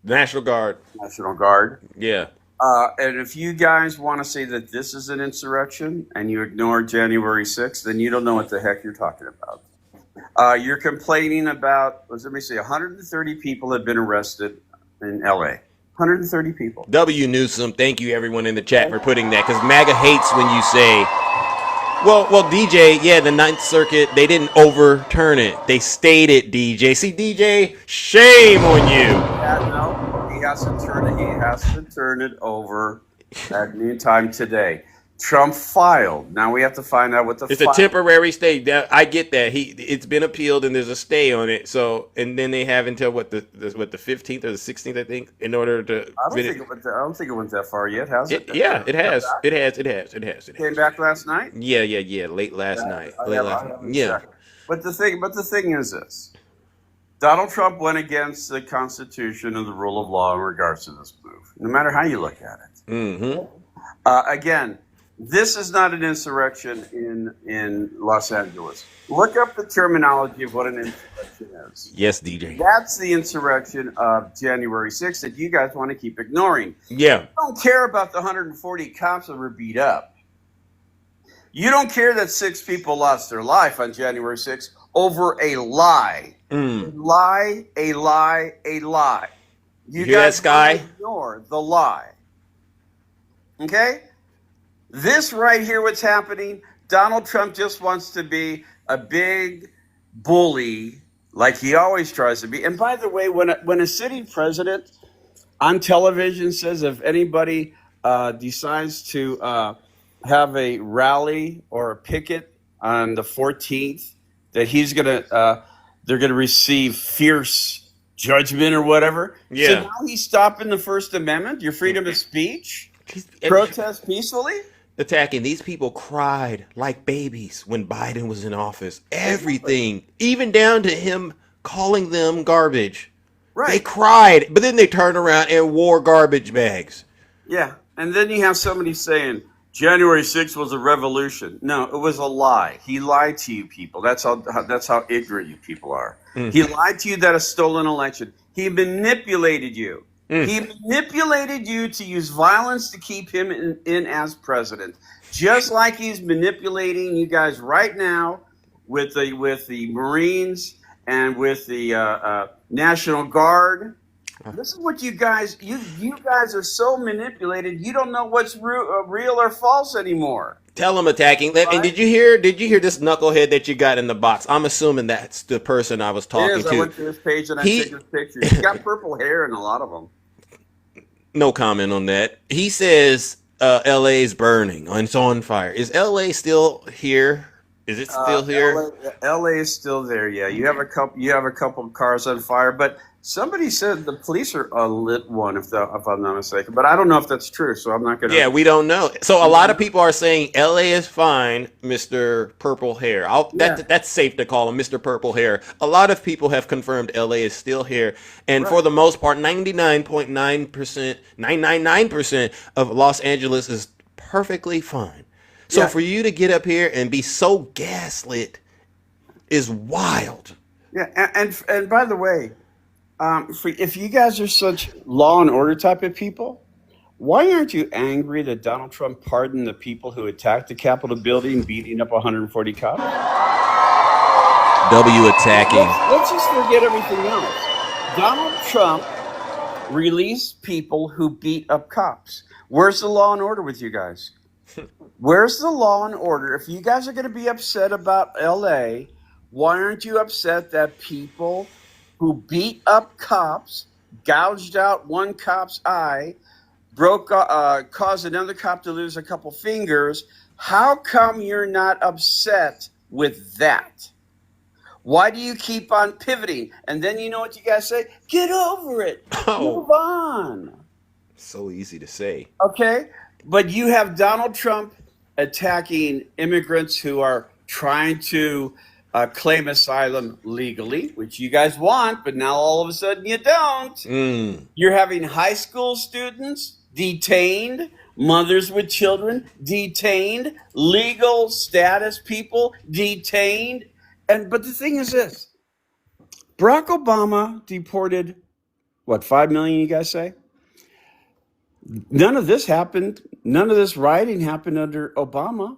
Speaker 1: National Guard.
Speaker 7: National Guard.
Speaker 1: Yeah.
Speaker 7: And if you guys want to say that this is an insurrection and you ignore January 6th, then you don't know what the heck you're talking about. You're complaining about, let me see, 130 people have been arrested in LA. 130 people.
Speaker 1: W. Newsom, thank you everyone in the chat for putting that, because MAGA hates when you say, well, DJ, yeah, the Ninth Circuit, they didn't overturn it. They stayed it, DJ. See, DJ, shame on you.
Speaker 7: Yeah, no, he has to turn it over at noontime today. Trump filed. Now we have to find out what
Speaker 1: it's a temporary stay. I get that. It's been appealed and there's a stay on it. So, and then they have until the 15th or the 16th, I think, in order to.
Speaker 7: I don't think it went that far yet, has it?
Speaker 1: Yeah, it has. It has.
Speaker 7: Came back last night?
Speaker 1: Yeah. Late last night. Yeah.
Speaker 7: But the thing is this. Donald Trump went against the Constitution and the rule of law in regards to this move, no matter how you look at it. Again, this is not an insurrection in Los Angeles. Look up the terminology of what an insurrection is.
Speaker 1: Yes, DJ.
Speaker 7: That's the insurrection of January 6th that you guys want to keep ignoring.
Speaker 1: Yeah.
Speaker 7: You don't care about the 140 cops that were beat up. You don't care that 6 people lost their life on January 6th over a lie. A lie. You guys want to ignore the lie. Okay? This right here, what's happening, Donald Trump just wants to be a big bully like he always tries to be. And by the way, when a sitting president on television says if anybody decides to have a rally or a picket on the 14th, that they're gonna receive fierce judgment or whatever.
Speaker 1: Yeah.
Speaker 7: So now he's stopping the First Amendment, your freedom of speech, protest peacefully.
Speaker 1: Attacking these people cried like babies when Biden was in office. Everything, even down to him calling them garbage.
Speaker 7: Right.
Speaker 1: They cried, but then they turned around and wore garbage bags.
Speaker 7: Yeah. And then you have somebody saying January 6th was a revolution. No, it was a lie. He lied to you people. That's how ignorant you people are. He lied to you that a stolen election. He manipulated you. He manipulated you to use violence to keep him in as president. Just like he's manipulating you guys right now with the Marines and with the National Guard. This is what you guys are so manipulated. You don't know what's real or false anymore.
Speaker 1: Tell him attacking. Right? And did you hear this knucklehead that you got in the box? I'm assuming that's the person I was talking to.
Speaker 7: I went to his page and I took his picture. He's got purple hair in a lot of them.
Speaker 1: No comment on that. He says LA's burning. It's on fire. Is LA still here? Is it still here?
Speaker 7: LA is still there. Yeah, you have a couple of cars on fire, but somebody said the police are lit one, if I'm not mistaken. But I don't know if that's true, so I'm not going to.
Speaker 1: Yeah, we don't know. So a lot of people are saying LA is fine, Mr. Purple Hair. That's safe to call him Mr. Purple Hair. A lot of people have confirmed LA is still here, and for the most part, 99.9%, 999% of Los Angeles is perfectly fine. So for you to get up here and be so gaslit is wild.
Speaker 7: Yeah, and by the way, if you guys are such law and order type of people, why aren't you angry that Donald Trump pardoned the people who attacked the Capitol building, beating up 140 cops?
Speaker 1: W attacking.
Speaker 7: Let's just forget everything else. Donald Trump released people who beat up cops. Where's the law and order with you guys? Where's the law and order? If you guys are going to be upset about LA, why aren't you upset that people who beat up cops, gouged out one cop's eye, caused another cop to lose a couple fingers? How come you're not upset with that? Why do you keep on pivoting? And then you know what you guys say? Get over it. Move on.
Speaker 1: So easy to say.
Speaker 7: Okay? But you have Donald Trump attacking immigrants who are trying to claim asylum legally, which you guys want, but now all of a sudden you don't. You're having high school students detained, mothers with children detained, legal status people detained. But the thing is this, Barack Obama deported, 5 million, you guys say? None of this happened. None of this rioting happened under Obama.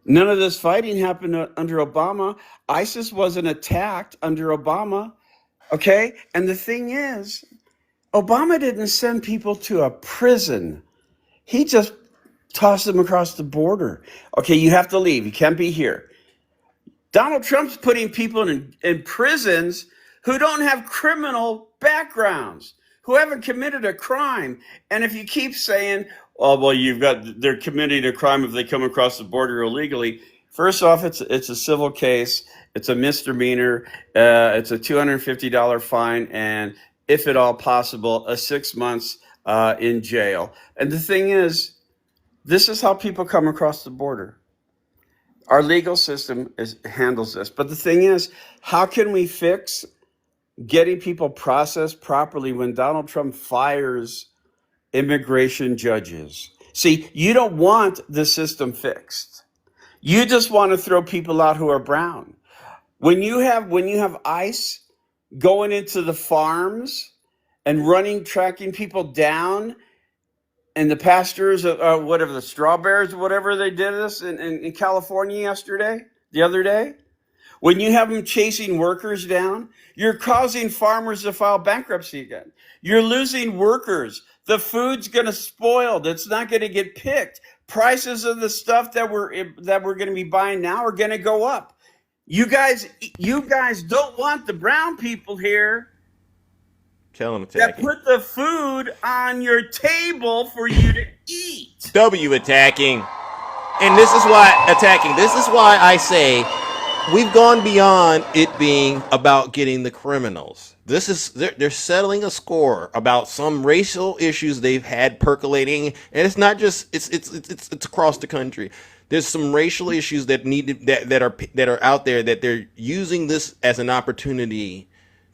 Speaker 7: None of this fighting happened under Obama. ISIS wasn't attacked under Obama. Okay? And the thing is, Obama didn't send people to a prison. He just tossed them across the border. Okay, you have to leave. You can't be here. Donald Trump's putting people in prisons who don't have criminal backgrounds, who haven't committed a crime. And if you keep saying, oh, well, they're committing a crime if they come across the border illegally. First off, it's a civil case. It's a misdemeanor. It's a $250 fine. And if at all possible, a 6 months in jail. And the thing is, this is how people come across the border. Our legal system handles this. But the thing is, how can we fix getting people processed properly when Donald Trump fires immigration judges? See, you don't want the system fixed. You just want to throw people out who are brown. When you have ICE going into the farms and tracking people down in the pastures, whatever, the strawberries, whatever they did this in California the other day, when you have them chasing workers down, you're causing farmers to file bankruptcy again. You're losing workers. The food's going to spoil. It's not going to get picked. Prices of the stuff that we're going to be buying now are going to go up. You guys don't want the brown people here
Speaker 1: Tell them
Speaker 7: that
Speaker 1: attacking.
Speaker 7: put the food on your table for you to eat.
Speaker 1: W attacking. And this is why attacking. This is why I say we've gone beyond it being about getting the criminals. This is they're settling a score about some racial issues they've had percolating, and it's not just it's across the country. There's some racial issues that that are out there that they're using this as an opportunity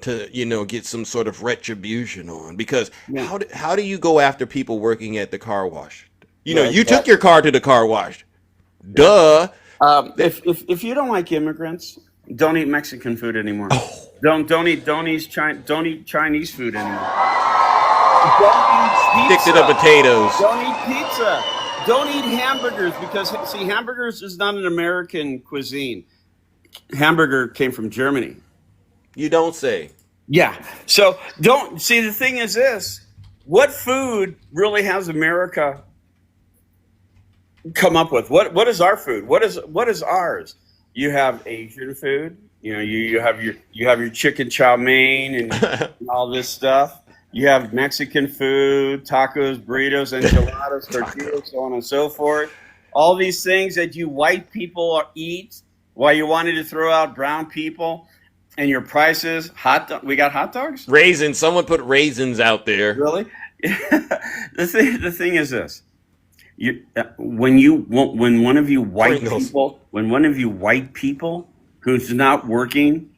Speaker 1: to get some sort of retribution on. Because
Speaker 7: Yeah.
Speaker 1: how do you go after people working at the car wash?
Speaker 7: Yeah,
Speaker 1: You took your car to the car wash. Duh.
Speaker 7: If you don't like immigrants, don't eat Mexican food anymore. Don't eat Chinese food anymore. Don't eat
Speaker 1: Stick to the
Speaker 7: pizza.
Speaker 1: potatoes.
Speaker 7: Don't eat pizza. Don't eat hamburgers because see, hamburgers is not an American cuisine. Hamburger came from Germany.
Speaker 1: You don't say.
Speaker 7: Yeah. So don't see the thing is this. What food really has America come up with? What is our food? What is ours? You have Asian food. You have your chicken chow mein and all this stuff. You have Mexican food, tacos, burritos, enchiladas, tortillas, so on and so forth. All these things that you white people eat while you wanted to throw out brown people. And your prices, we got hot dogs?
Speaker 1: Raisins. Someone put raisins out there.
Speaker 7: Really? The thing is this. When one of you white people who's not working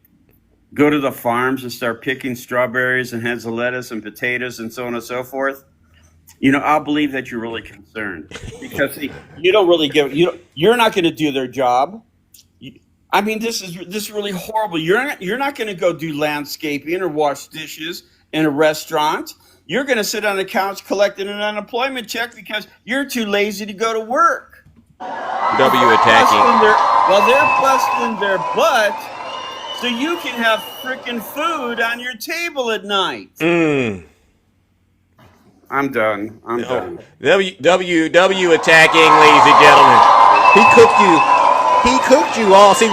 Speaker 7: go to the farms and start picking strawberries and heads of lettuce and potatoes and so on and so forth, I'll believe that you're really concerned because see, you don't really you're not going to do their job. I mean, this is really horrible. You're not going to go do landscaping or wash dishes in a restaurant. You're going to sit on the couch collecting an unemployment check because you're too lazy to go to work.
Speaker 1: W attacking.
Speaker 7: They're busting their butt so you can have freaking food on your table at night. I'm done.
Speaker 1: W attacking, ladies and gentlemen. He cooked you all. See,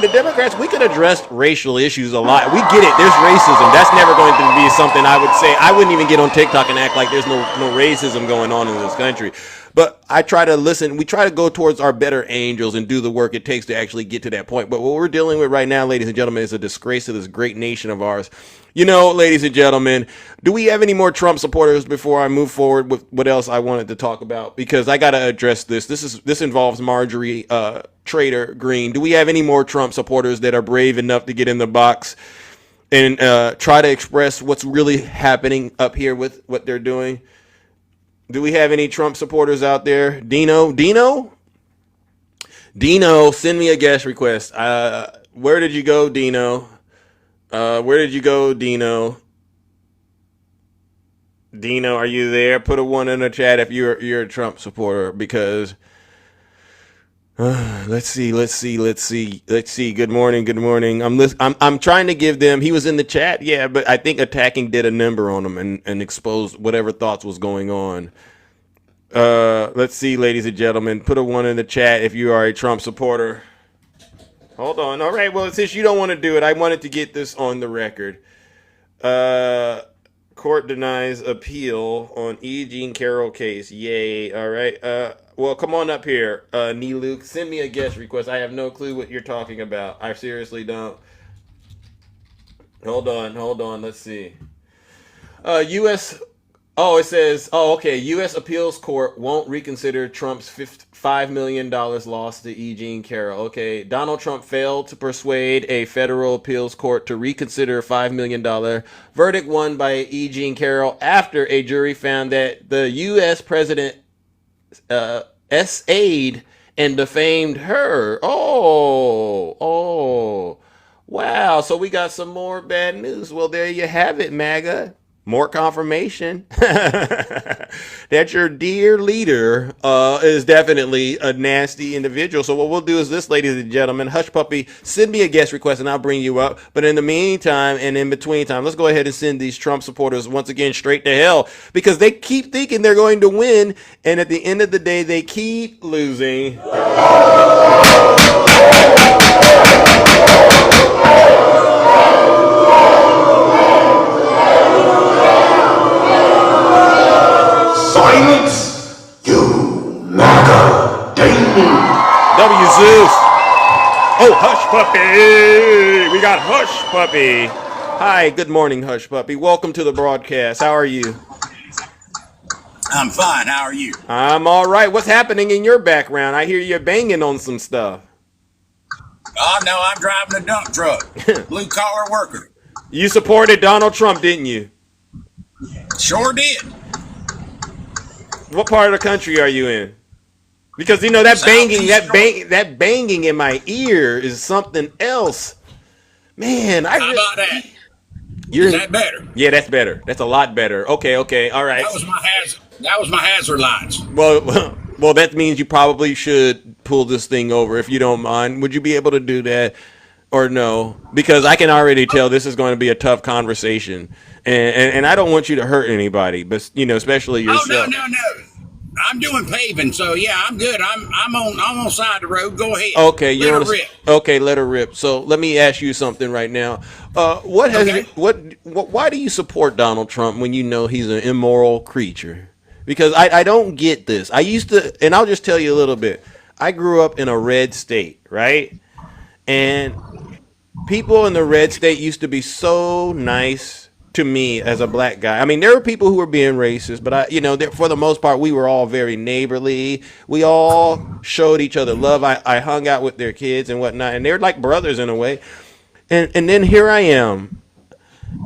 Speaker 1: the Democrats, we could address racial issues a lot. We get it. There's racism. That's never going to be something I would say. I wouldn't even get on TikTok and act like there's no racism going on in this country. But I try to listen. We try to go towards our better angels and do the work it takes to actually get to that point. But what we're dealing with right now, ladies and gentlemen, is a disgrace to this great nation of ours. Ladies and gentlemen, do we have any more Trump supporters before I move forward with what else I wanted to talk about? Because I got to address this. This involves Marjorie Trader Green. Do we have any more Trump supporters that are brave enough to get in the box and try to express what's really happening up here with what they're doing? Do we have any Trump supporters out there? Dino, send me a guest request. Where did you go, Dino? Dino, are you there? Put a 1 in the chat if you're a Trump supporter, because let's see. Good morning. I'm trying to give them. He was in the chat, yeah, but I think attacking did a number on him and exposed whatever thoughts was going on. Let's see, ladies and gentlemen. Put a 1 in the chat if you are a Trump supporter. Hold on. All right. Well, since you don't want to do it, I wanted to get this on the record. Court denies appeal on E. Jean Carroll case. Yay. All right. Well, come on up here, Luke. Send me a guest request. I have no clue what you're talking about. I seriously don't. Hold on. Let's see. U.S. Oh, it says, okay. U.S. Appeals Court won't reconsider Trump's $5 million loss to E. Jean Carroll. Okay. Donald Trump failed to persuade a federal appeals court to reconsider a $5 million verdict won by E. Jean Carroll after a jury found that the U.S. president essayed and defamed her. Oh. Wow. So we got some more bad news. Well, there you have it, MAGA. more confirmation that your dear leader is definitely a nasty individual. So what we'll do is this, ladies and gentlemen, Hush Puppy, send me a guest request and I'll bring you up. But in the meantime and in between time, let's go ahead and send these Trump supporters once again straight to hell, because they keep thinking they're going to win, and at the end of the day, they keep losing.
Speaker 6: Silence, you MAGA demon.
Speaker 1: W. Zeus. Oh, Hush Puppy. We got Hush Puppy. Hi, good morning, Hush Puppy. Welcome to the broadcast. How are you?
Speaker 8: I'm fine. How are you?
Speaker 1: I'm all right. What's happening in your background? I hear you're banging on some stuff.
Speaker 8: Oh, no, I'm driving a dump truck. Blue collar worker.
Speaker 1: You supported Donald Trump, didn't you?
Speaker 8: Sure did.
Speaker 1: What part of the country are you in? Because you know that that banging in my ear is something else. Man,
Speaker 8: how about that?
Speaker 1: Is
Speaker 8: that better?
Speaker 1: Yeah, that's better. That's a lot better. Okay, all right.
Speaker 8: That was my hazard lights.
Speaker 1: Well, that means you probably should pull this thing over if you don't mind. Would you be able to do that? Or no? Because I can already tell this is going to be a tough conversation, and I don't want you to hurt anybody, but especially yourself.
Speaker 8: Oh no. I'm doing paving, so yeah, I'm good. I'm on side of the road. Go ahead.
Speaker 1: Okay,
Speaker 8: let her rip.
Speaker 1: Okay, let her rip. So let me ask you something right now. Why do you support Donald Trump when you know he's an immoral creature? Because I don't get this. I used to, and I'll just tell you a little bit. I grew up in a red state, right? And people in the red state used to be so nice to me as a black guy. I mean, there were people who were being racist, but for the most part, we were all very neighborly. We all showed each other love. I hung out with their kids and whatnot, and they're like brothers in a way. And then here I am,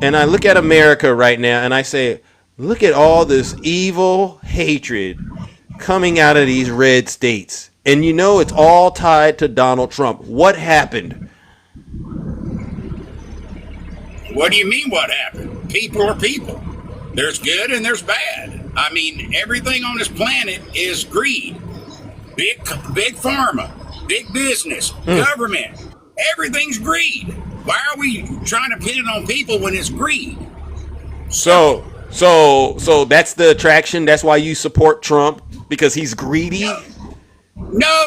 Speaker 1: and I look at America right now, and I say, look at all this evil hatred coming out of these red states. And it's all tied to Donald Trump. What happened?
Speaker 8: What do you mean what happened? People are people. There's good and there's bad. I mean, everything on this planet is greed. Big pharma, big business, government. Everything's greed. Why are we trying to pin it on people when it's greed?
Speaker 1: So that's the attraction. That's why you support Trump, because he's greedy.
Speaker 8: No.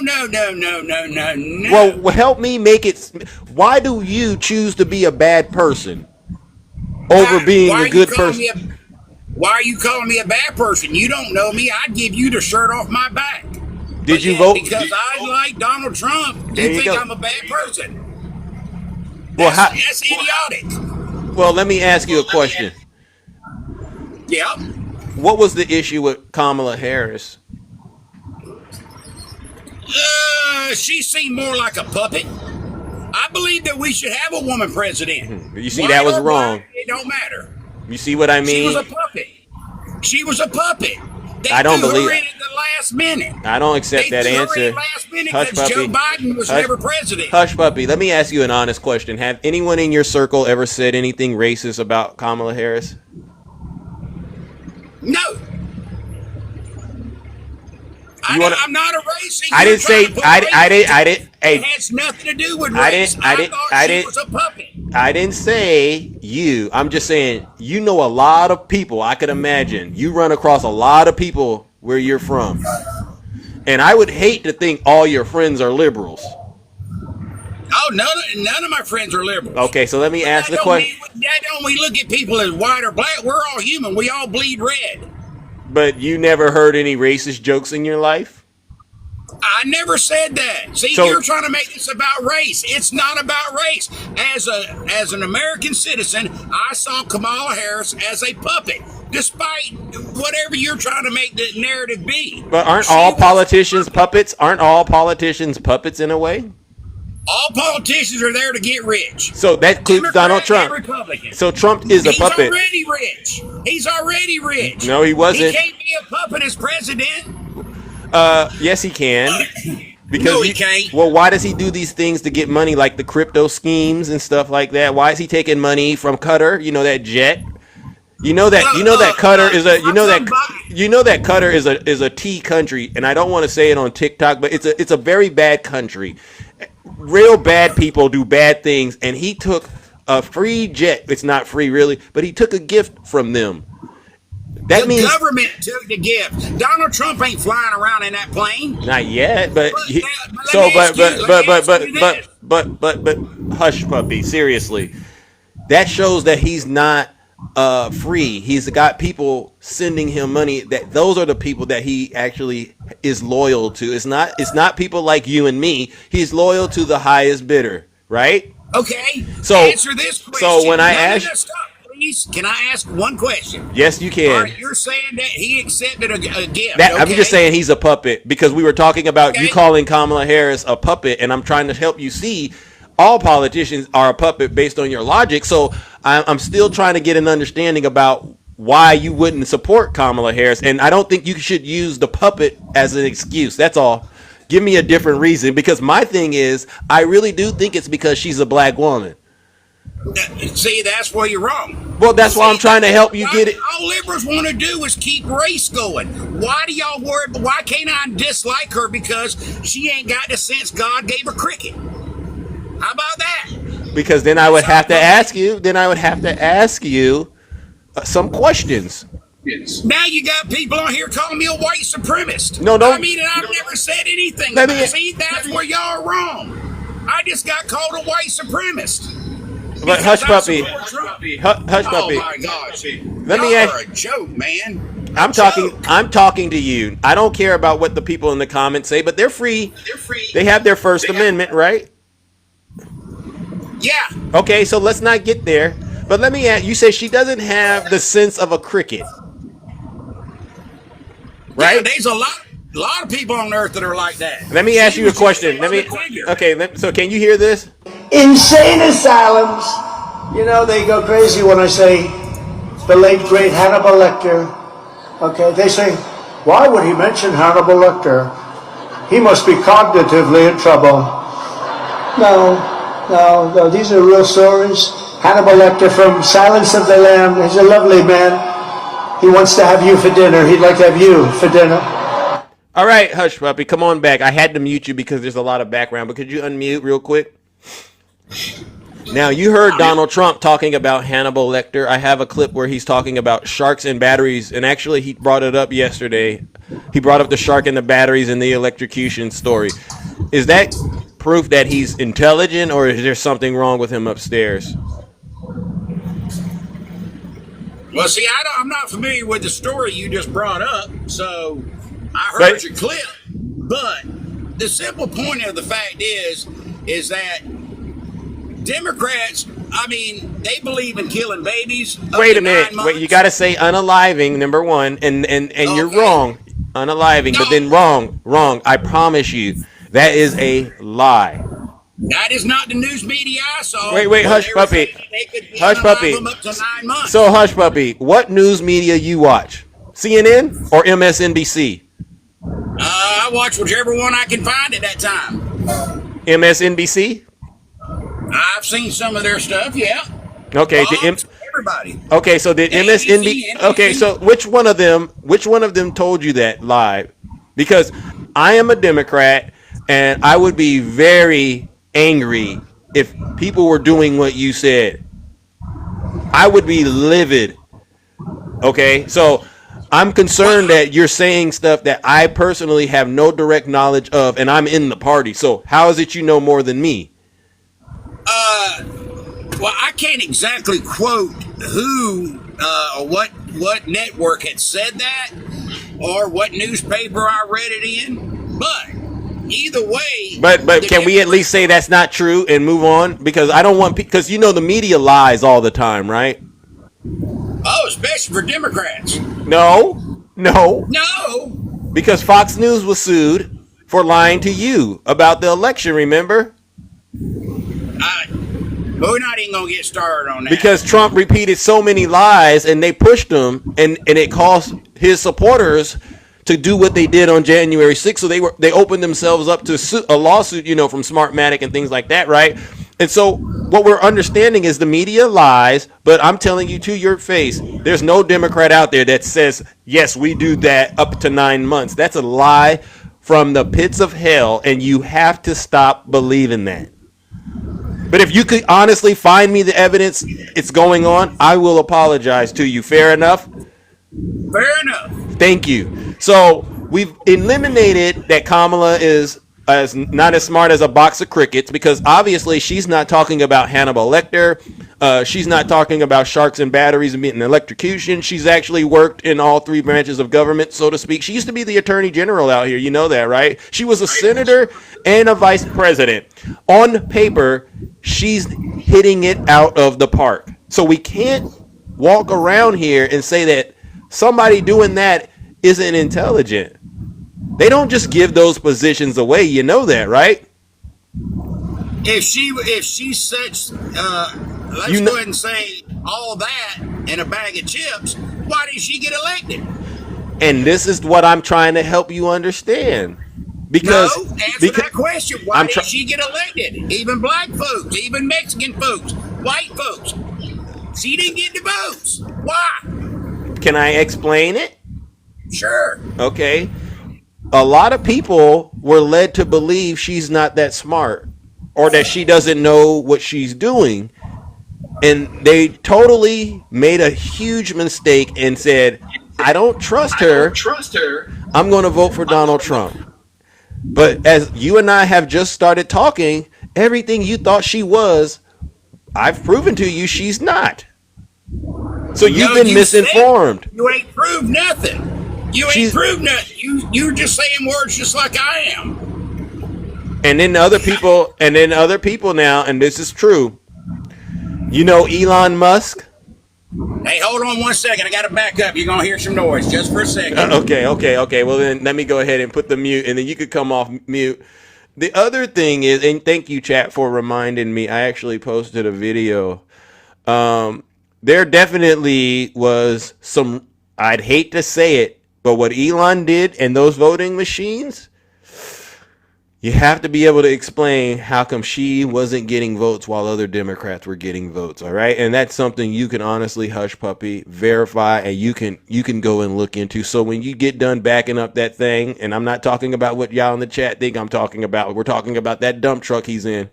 Speaker 1: Well, help me make it. Why do you choose to be a bad person over being a good person?
Speaker 8: Why are you calling me a bad person? You don't know me. I'd give you the shirt off my back.
Speaker 1: Did you vote?
Speaker 8: Because I like Donald Trump. You think I'm a bad person? That's idiotic.
Speaker 1: Well, let me ask you a question.
Speaker 8: Yeah.
Speaker 1: What was the issue with Kamala Harris?
Speaker 8: She seemed more like a puppet. I believe that we should have a woman president.
Speaker 1: You see, that was wrong.
Speaker 8: It don't matter.
Speaker 1: You see what I mean?
Speaker 8: She was a puppet.
Speaker 1: I don't believe it.
Speaker 8: At the last minute.
Speaker 1: I don't accept that answer.
Speaker 8: Hush Puppy. Joe Biden was never president.
Speaker 1: Hush Puppy. Let me ask you an honest question. Have anyone in your circle ever said anything racist about Kamala Harris?
Speaker 8: No. I'm not a racist.
Speaker 1: I didn't say. I didn't.
Speaker 8: It has nothing to do with race. I thought she was a puppet.
Speaker 1: I didn't say you. I'm just saying you know a lot of people. I could imagine you run across a lot of people where you're from, and I would hate to think all your friends are liberals.
Speaker 8: Oh, none of my friends are liberals.
Speaker 1: Okay, so let me ask the question.
Speaker 8: Don't we look at people as white or black? We're all human. We all bleed red.
Speaker 1: But you never heard any racist jokes in your life?
Speaker 8: I never said that. See, you're trying to make this about race. It's not about race. As an American citizen, I saw Kamala Harris as a puppet, despite whatever you're trying to make the narrative be.
Speaker 1: But aren't all politicians puppets? Aren't all politicians puppets in a way?
Speaker 8: All politicians are there to get rich.
Speaker 1: So that includes Donald Trump.
Speaker 8: Republican.
Speaker 1: So Trump is a puppet.
Speaker 8: He's already rich.
Speaker 1: No, he wasn't.
Speaker 8: He can't be a puppet as president.
Speaker 1: Yes, he can. Because
Speaker 8: no, he can't.
Speaker 1: Well, why does he do these things to get money, like the crypto schemes and stuff like that? Why is he taking money from Qatar? That jet. You know that Qatar is a is a tea country, and I don't want to say it on TikTok, but it's a very bad country. Real bad people do bad things, and he took a free jet. It's not free really, but he took a gift from them. That means
Speaker 8: the government took the gift. Donald Trump ain't flying around in that plane.
Speaker 1: Not yet, but hush, puppy. Seriously, that shows that he's not free. He's got people sending him money. Those are the people that he actually is loyal to. It's not people like you and me. He's loyal to the highest bidder, right?
Speaker 8: Okay.
Speaker 1: So
Speaker 8: answer this question.
Speaker 1: So when I ask,
Speaker 8: stop, please. Can I ask one question?
Speaker 1: Yes, you can.
Speaker 8: All right, you're saying that he accepted a gift.
Speaker 1: I'm just saying he's a puppet because we were talking about you calling Kamala Harris a puppet, and I'm trying to help you see all politicians are a puppet based on your logic. So I'm still trying to get an understanding about why you wouldn't support Kamala Harris, and I don't think you should use the puppet as an excuse. That's all. Give me a different reason, because my thing is I really do think it's because she's a black woman.
Speaker 8: See, that's where you're wrong.
Speaker 1: Well, that's why I'm trying to help you get it.
Speaker 8: All liberals want to do is keep race going. Why do y'all worry? Why can't I dislike her because she ain't got the sense God gave her cricket? How about that?
Speaker 1: Because then I would have to ask you. Some questions.
Speaker 8: Now you got people on here calling me a white supremacist.
Speaker 1: No, don't.
Speaker 8: I mean, and I've never said anything. See, that's where y'all are wrong. I just got called a white supremacist.
Speaker 1: But hush, puppy. Hush, puppy.
Speaker 8: Oh my God! See,
Speaker 1: let me ask.
Speaker 8: Are a joke, man.
Speaker 1: I'm talking to you. I don't care about what the people in the comments say, but they're free. They have their First Amendment, right?
Speaker 8: Yeah.
Speaker 1: Okay, so let's not get there. But let me ask. You say she doesn't have the sense of a cricket, right?
Speaker 8: Yeah, there's a lot of people on Earth that are like that.
Speaker 1: Let me ask you a question. So can you hear this?
Speaker 4: Insane asylums. You know, they go crazy when I say the late, great Hannibal Lecter. Okay, they say, why would he mention Hannibal Lecter? He must be cognitively in trouble. No, these are real stories. Hannibal Lecter from Silence of the Lamb. He's a lovely man. He wants to have you for dinner. He'd like to have you for dinner.
Speaker 1: All right, hush, puppy. Come on back. I had to mute you because there's a lot of background, but could you unmute real quick? Now, you heard Donald Trump talking about Hannibal Lecter. I have a clip where he's talking about sharks and batteries, and actually he brought it up yesterday. He brought up the shark and the batteries and the electrocution story. Is that proof that he's intelligent, or is there something wrong with him upstairs?
Speaker 8: Well, see, I'm not familiar with the story you just brought up, so I heard your clip. But the simple point of the fact is that Democrats, I mean, they believe in killing babies.
Speaker 1: Wait a minute. Wait, you got to say unaliving, number one, and okay. You're wrong. Unaliving, no. But then wrong. I promise you, that is a lie.
Speaker 8: That is not the news media I saw.
Speaker 1: Wait, hush, puppy. Hush, puppy.
Speaker 8: Up to 9 months.
Speaker 1: So, hush, puppy. What news media you watch? CNN or MSNBC?
Speaker 8: I watch whichever one I can find at that time.
Speaker 1: MSNBC?
Speaker 8: I've seen some of their stuff, yeah.
Speaker 1: Okay,
Speaker 8: everybody.
Speaker 1: Okay, so did MSNBC? Okay, so which one of them told you that live? Because I am a Democrat, and I would be very angry if people were doing what you said. I would be livid. Okay, so I'm concerned that you're saying stuff that I personally have no direct knowledge of, and I'm in the party. So how is it you know more than me?
Speaker 8: Well, I can't exactly quote who or what network had said that or what newspaper I read it in, but either way.
Speaker 1: But can we at least say that's not true and move on? Because I don't want, because you know the media lies all the time, right?
Speaker 8: Oh, especially for Democrats.
Speaker 1: No. Because Fox News was sued for lying to you about the election, remember?
Speaker 8: We're not even going to get started on that.
Speaker 1: Because Trump repeated so many lies and they pushed him, and it caused his supporters to do what they did on January 6th. So they opened themselves up to a lawsuit, from Smartmatic and things like that, right? And so what we're understanding is the media lies, but I'm telling you to your face, there's no Democrat out there that says, yes, we do that up to 9 months. That's a lie from the pits of hell, and you have to stop believing that. But if you could honestly find me the evidence it's going on, I will apologize to you. Fair enough?
Speaker 8: Fair enough.
Speaker 1: Thank you. So we've eliminated that Kamala is as not as smart as a box of crickets, because obviously she's not talking about Hannibal Lecter. She's not talking about sharks and batteries and electrocution. She's actually worked in all three branches of government, so to speak. She used to be the attorney general out here. You know that, right? She was a senator and a vice president. On paper, she's hitting it out of the park. So we can't walk around here and say that somebody doing that isn't intelligent. They don't just give those positions away. You know that, right?
Speaker 8: If she's such, let's go ahead and say all that and a bag of chips, why did she get elected?
Speaker 1: And this is what I'm trying to help you understand. Because
Speaker 8: no, answer that question. Why did she get elected? Even black folks, even Mexican folks, white folks. She didn't get the votes. Why?
Speaker 1: Can I explain it?
Speaker 8: Sure.
Speaker 1: Okay. A lot of people were led to believe she's not that smart, or that she doesn't know what she's doing. And they totally made a huge mistake and said, I don't trust her. I'm going to vote for Donald Trump. But as you and I have just started talking, everything you thought she was, I've proven to you she's not. So you've been misinformed.
Speaker 8: You ain't proved nothing. You ain't proved nothing. You're just saying words just like I am.
Speaker 1: And then other people now, and this is true. You know Elon Musk?
Speaker 8: Hey, hold on 1 second. I got to back up. You're going to hear some noise just for a second.
Speaker 1: Okay. Well, then let me go ahead and put the mute, and then you could come off mute. The other thing is, and thank you, chat, for reminding me, I actually posted a video. There definitely was some, I'd hate to say it, but what Elon did and those voting machines, you have to be able to explain how come she wasn't getting votes while other Democrats were getting votes, all right? And that's something you can honestly, hush puppy, verify, and you can go and look into. So when you get done backing up that thing, and I'm not talking about what y'all in the chat think I'm talking about, we're talking about that dump truck he's in.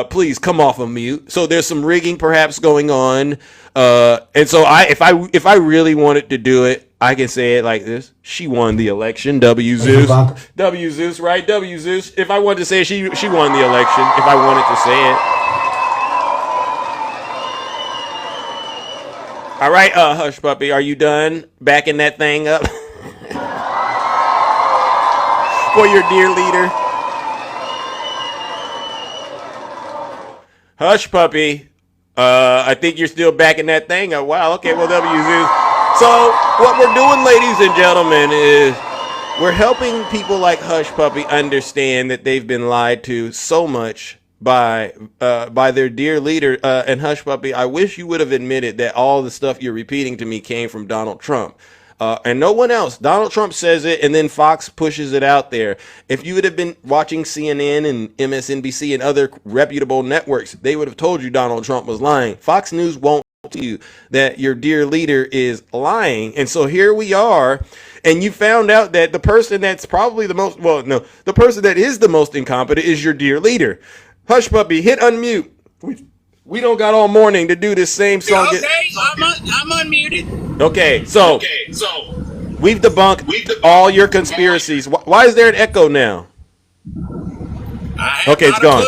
Speaker 1: Please come off of mute. So there's some rigging perhaps going on, and so if I really wanted to do it, I can say it like this: she won the election. W Zeus, W Zeus, right? W Zeus. If I wanted to say it, she won the election. If I wanted to say it. All right, hush puppy, are you done backing that thing up for your dear leader? Hush puppy, I think you're still backing that thing up. Wow, okay, well, W Zeus. So what we're doing, ladies and gentlemen, is we're helping people like Hush Puppy understand that they've been lied to so much by their dear leader. And Hush Puppy, I wish you would have admitted that all the stuff you're repeating to me came from Donald Trump. And no one else. Donald Trump says it, and then Fox pushes it out there. If you would have been watching CNN and MSNBC and other reputable networks, they would have told you Donald Trump was lying. Fox News won't tell you that your dear leader is lying. And so here we are, and you found out that the person that's probably the person that is the most incompetent is your dear leader. Hush Puppy, hit unmute. We don't got all morning to do this same song.
Speaker 8: Okay, I'm unmuted.
Speaker 1: Okay, so we've debunked all your conspiracies. Why is there an echo now? Okay, it's gone.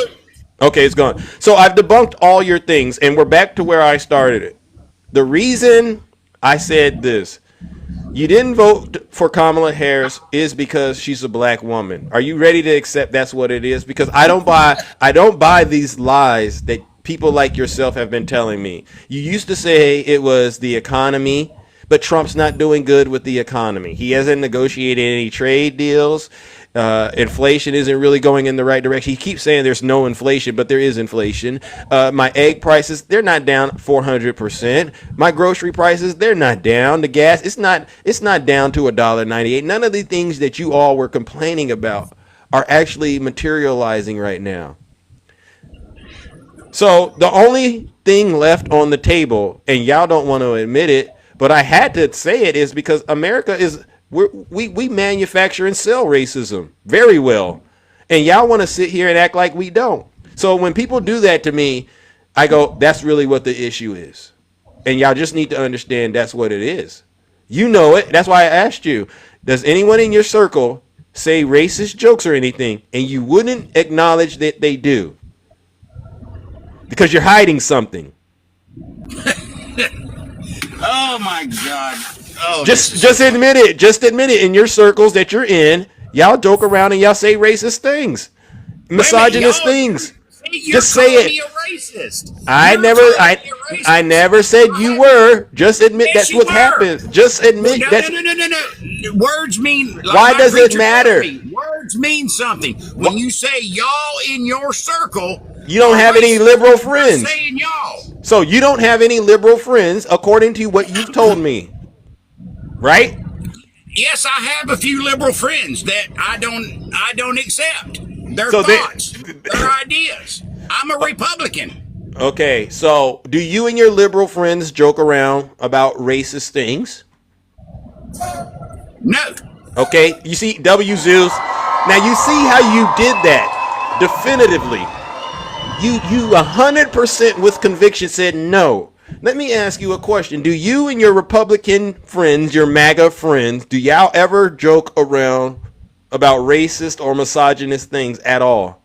Speaker 1: Okay, it's gone. So I've debunked all your things, and we're back to where I started it. The reason I said this, you didn't vote for Kamala Harris, is because she's a black woman. Are you ready to accept that's what it is? Because I don't buy these lies that people like yourself have been telling me. You used to say it was the economy, but Trump's not doing good with the economy. He hasn't negotiated any trade deals. Inflation isn't really going in the right direction. He keeps saying there's no inflation, but there is inflation. My egg prices, they're not down 400%. My grocery prices, they're not down. The gas, it's not down to $1.98. None of the things that you all were complaining about are actually materializing right now. So the only thing left on the table, and y'all don't want to admit it, but I had to say it, is because America is we manufacture and sell racism very well, and y'all want to sit here and act like we don't. So when people do that to me, I go, that's really what the issue is, and y'all just need to understand that's what it is. You know it. That's why I asked you. Does anyone in your circle say racist jokes or anything, and you wouldn't acknowledge that they do? Because you're hiding something.
Speaker 8: Oh my God! Oh,
Speaker 1: just admit it. Just admit it. In your circles that you're in, y'all joke around and y'all say racist things, misogynist things. Just say it.
Speaker 8: Me a racist.
Speaker 1: I never said you were. Just admit
Speaker 8: Yes,
Speaker 1: that's what happens. Just admit that.
Speaker 8: No. Words mean. Like
Speaker 1: why does it matter?
Speaker 8: Words mean something. When you say y'all in your circle,
Speaker 1: you don't have any liberal friends.
Speaker 8: Saying y'all.
Speaker 1: So you don't have any liberal friends, according to what you've told me, right?
Speaker 8: Yes, I have a few liberal friends that I don't accept their thoughts, their ideas. I'm a Republican.
Speaker 1: Okay, so do you and your liberal friends joke around about racist things?
Speaker 8: No.
Speaker 1: Okay, you see, W. Zeus. Now you see how you did that definitively. You 100% with conviction said no. Let me ask you a question. Do you and your Republican friends, your MAGA friends, do y'all ever joke around about racist or misogynist things at all?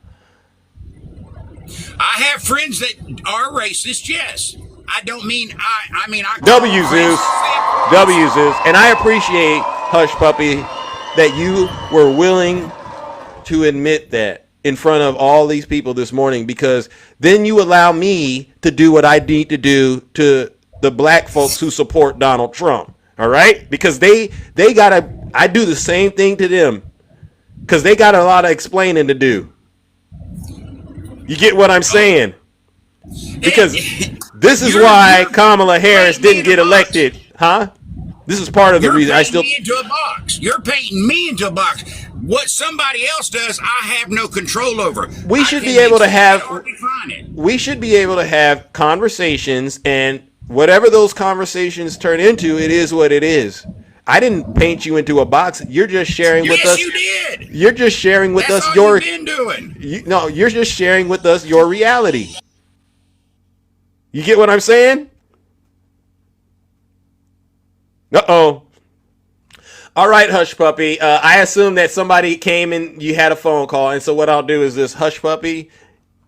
Speaker 8: I have friends that are racist, yes. I don't mean I mean I
Speaker 1: W. Zeus. And I appreciate, Hush Puppy, that you were willing to admit that in front of all these people this morning, because then you allow me to do what I need to do to the black folks who support Donald Trump. All right? Because they gotta, I do the same thing to them because they got a lot of explaining to do. You get what I'm saying? Because this is why Kamala Harris didn't get elected, huh? This is part of the reason I still.
Speaker 8: You're painting me into a box. You're painting me into a box. What somebody else does, I have no control over.
Speaker 1: We should be able to have. We should be able to have conversations, and whatever those conversations turn into, it is what it is. I didn't paint you into a box. You're just sharing with us.
Speaker 8: Yes, you did.
Speaker 1: You're just sharing with us your. You've been doing. No, you're just sharing with us your reality. You get what I'm saying? Uh-oh. All right, Hush Puppy. I assume that somebody came and you had a phone call. And so what I'll do is this. Hush Puppy,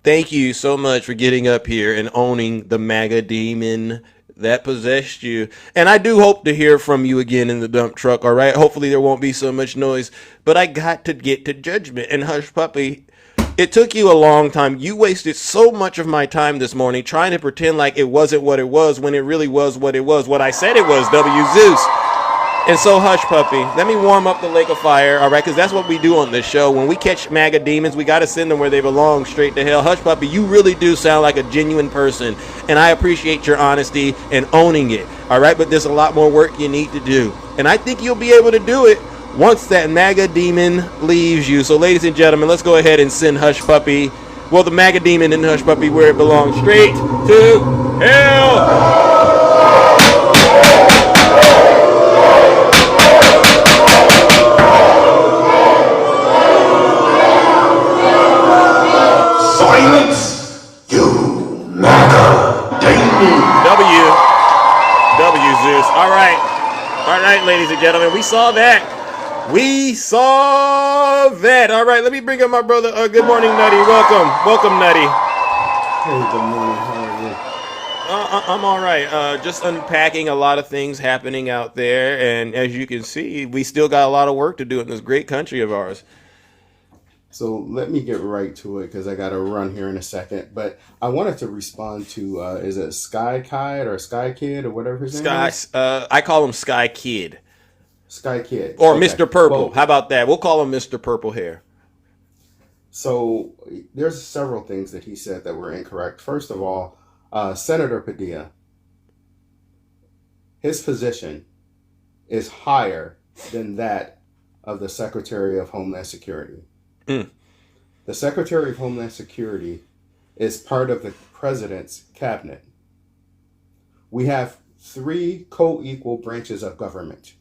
Speaker 1: thank you so much for getting up here and owning the MAGA demon that possessed you. And I do hope to hear from you again in the dump truck, all right? Hopefully there won't be so much noise. But I got to get to judgment. And Hush Puppy, it took you a long time. You wasted so much of my time this morning trying to pretend like it wasn't what it was when it really was what it was. What I said it was, W. Zeus. And so, Hush Puppy, let me warm up the lake of fire, all right? Because that's what we do on this show. When we catch MAGA demons, we got to send them where they belong, straight to hell. Hush Puppy, you really do sound like a genuine person, and I appreciate your honesty and owning it, all right? But there's a lot more work you need to do, and I think you'll be able to do it once that MAGA demon leaves you. So, ladies and gentlemen, let's go ahead and send Hush Puppy, well, the MAGA demon and Hush Puppy, where it belongs, straight to hell.
Speaker 6: Silence, you MAGA demon.
Speaker 1: W. Zeus. All right, ladies and gentlemen, we saw that. All right, let me bring up my brother. Good morning, Nutty. Welcome, Nutty.
Speaker 9: Hey, good morning. How are you?
Speaker 1: I'm all right. Just unpacking a lot of things happening out there, and as you can see, we still got a lot of work to do in this great country of ours.
Speaker 9: So let me get right to it because I got to run here in a second. But I wanted to respond to, is it Sky Kid or Sky Kid or whatever his name is?
Speaker 1: I call him Sky Kid.
Speaker 9: Sky Kid.
Speaker 1: Or okay. Mr. Purple. Well, how about that? We'll call him Mr. Purple Hair.
Speaker 9: So there's several things that he said that were incorrect. First of all, Senator Padilla, his position is higher than that of the Secretary of Homeland Security. The Secretary of Homeland Security is part of the president's cabinet. We have 3 co-equal branches of government.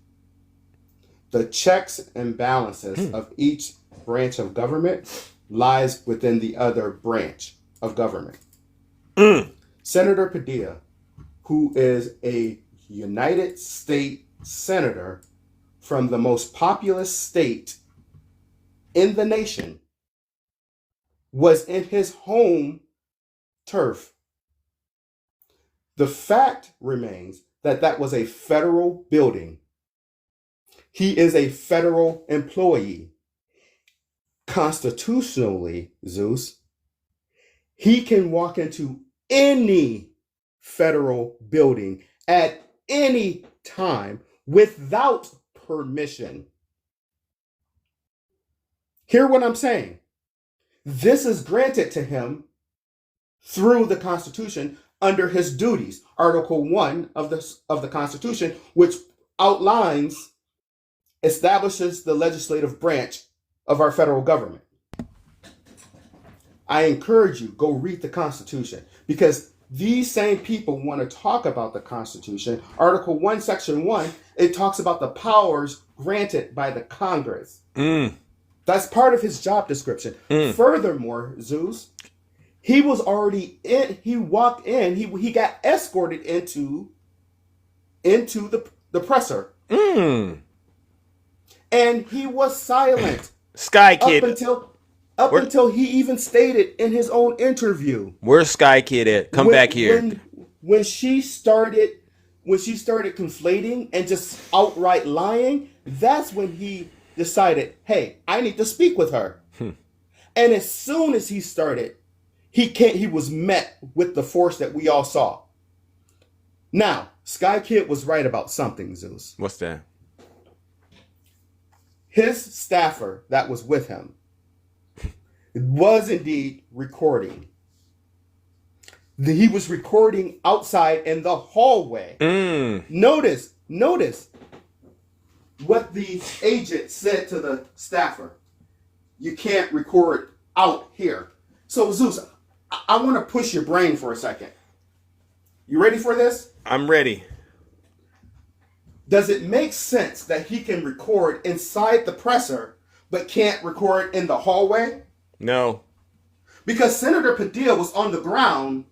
Speaker 9: The checks and balances of each branch of government lies within the other branch of government. Senator Padilla, who is a United States senator from the most populous state in the nation, was in his home turf. The fact remains that that was a federal building. He is a federal employee. Constitutionally, Zeus, he can walk into any federal building at any time without permission. Hear what I'm saying? This is granted to him through the Constitution under his duties. Article 1 of the Constitution, which establishes the legislative branch of our federal government. I encourage you, go read the Constitution, because these same people want to talk about the Constitution. Article 1, Section 1, it talks about the powers granted by the Congress. That's part of his job description. Furthermore, Zeus, he was already in, he walked in, he got escorted into the presser. And he was silent.
Speaker 1: Sky Kid.
Speaker 9: Up until he even stated in his own interview.
Speaker 1: Where's Sky Kid at? Come back here.
Speaker 9: When she started conflating and just outright lying, that's when he decided, hey, I need to speak with her. And as soon as he started, he was met with the force that we all saw. Now, Sky Kid was right about something, Zeus.
Speaker 1: What's that?
Speaker 9: His staffer that was with him was indeed recording. He was recording outside in the hallway. Notice what the agent said to the staffer. You can't record out here. So Zeus, I want to push your brain for a second. You ready for this?
Speaker 1: I'm ready.
Speaker 9: Does it make sense that he can record inside the presser but can't record in the hallway?
Speaker 1: No.
Speaker 9: Because Senator Padilla was on the ground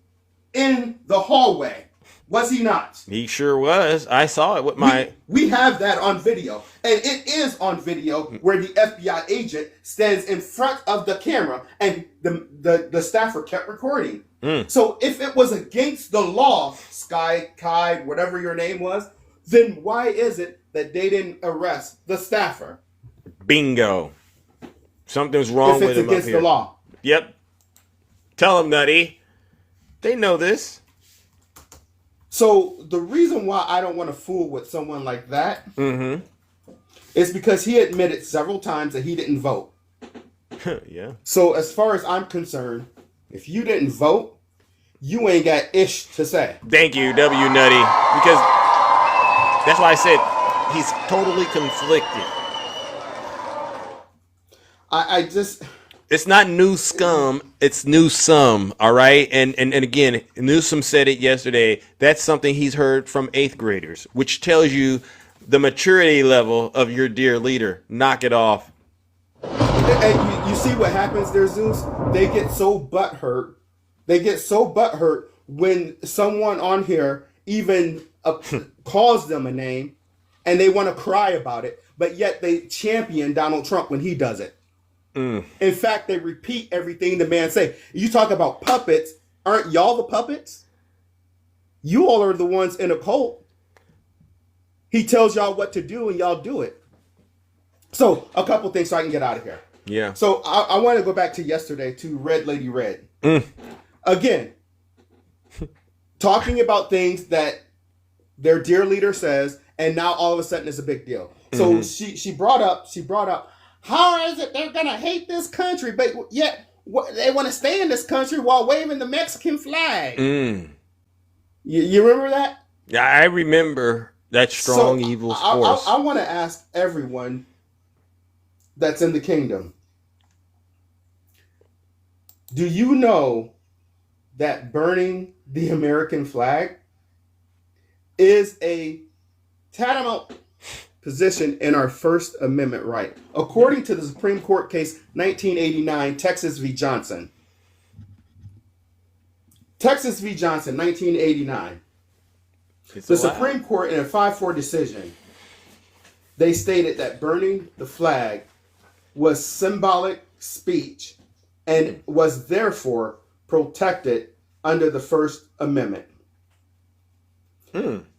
Speaker 9: in the hallway. Was he not?
Speaker 1: He sure was. I saw it with my...
Speaker 9: We have that on video. And it is on video where the FBI agent stands in front of the camera and the staffer kept recording. So if it was against the law, Sky Kai, whatever your name was, then why is it that they didn't arrest the staffer?
Speaker 1: Bingo. Something's wrong with him up here. If it's against
Speaker 9: the law.
Speaker 1: Yep. Tell them, Nutty. They know this.
Speaker 9: So the reason why I don't want to fool with someone like that is because he admitted several times that he didn't vote.
Speaker 1: Yeah. So
Speaker 9: as far as I'm concerned, if you didn't vote, you ain't got ish to say.
Speaker 1: Thank you, W Nutty. Because that's why I said he's totally conflicted.
Speaker 9: I just...
Speaker 1: It's not new scum, it's Newsom, all right? And again, Newsom said it yesterday. That's something he's heard from 8th graders, which tells you the maturity level of your dear leader. Knock it off.
Speaker 9: And you see what happens there, Zeus? They get so butthurt. When someone on here even calls them a name and they want to cry about it, but yet they champion Donald Trump when he does it. In fact, they repeat everything the man say. You talk about puppets. Aren't y'all the puppets? You all are the ones in a cult. He tells y'all what to do and y'all do it. So a couple things so I can get out of here.
Speaker 1: Yeah.
Speaker 9: So I want to go back to yesterday to Red Lady Red. Again, talking about things that their dear leader says, and now all of a sudden it's a big deal. So she brought up, how is it they're gonna hate this country, but yet they want to stay in this country while waving the Mexican flag? You remember that?
Speaker 1: Yeah, I remember that strong evil force.
Speaker 9: I want to ask everyone that's in the kingdom, do you know that burning the American flag is a tantamount position in our First Amendment right, according to the Supreme Court case 1989, Texas v. Johnson. Texas v. Johnson, 1989. The Supreme Court, in a 5-4 decision, they stated that burning the flag was symbolic speech and was therefore protected under the First Amendment.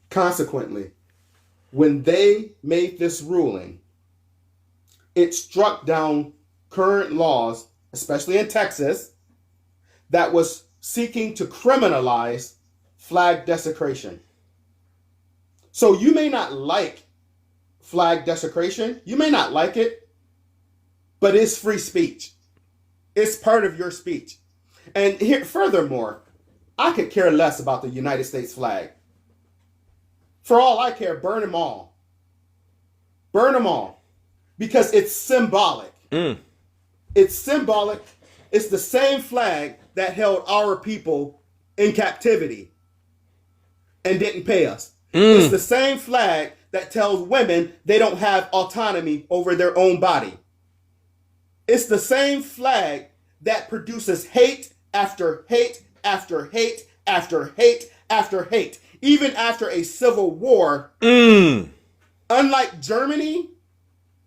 Speaker 9: Consequently, when they made this ruling, it struck down current laws, especially in Texas, that was seeking to criminalize flag desecration. So you may not like flag desecration, you may not like it, but it's free speech. It's part of your speech. And here, furthermore, I could care less about the United States flag. For all I care, burn them all. Burn them all. Because it's symbolic. It's symbolic. It's the same flag that held our people in captivity and didn't pay us. It's the same flag that tells women they don't have autonomy over their own body. It's the same flag that produces hate after hate after hate after hate after hate. Even after a civil war, unlike Germany,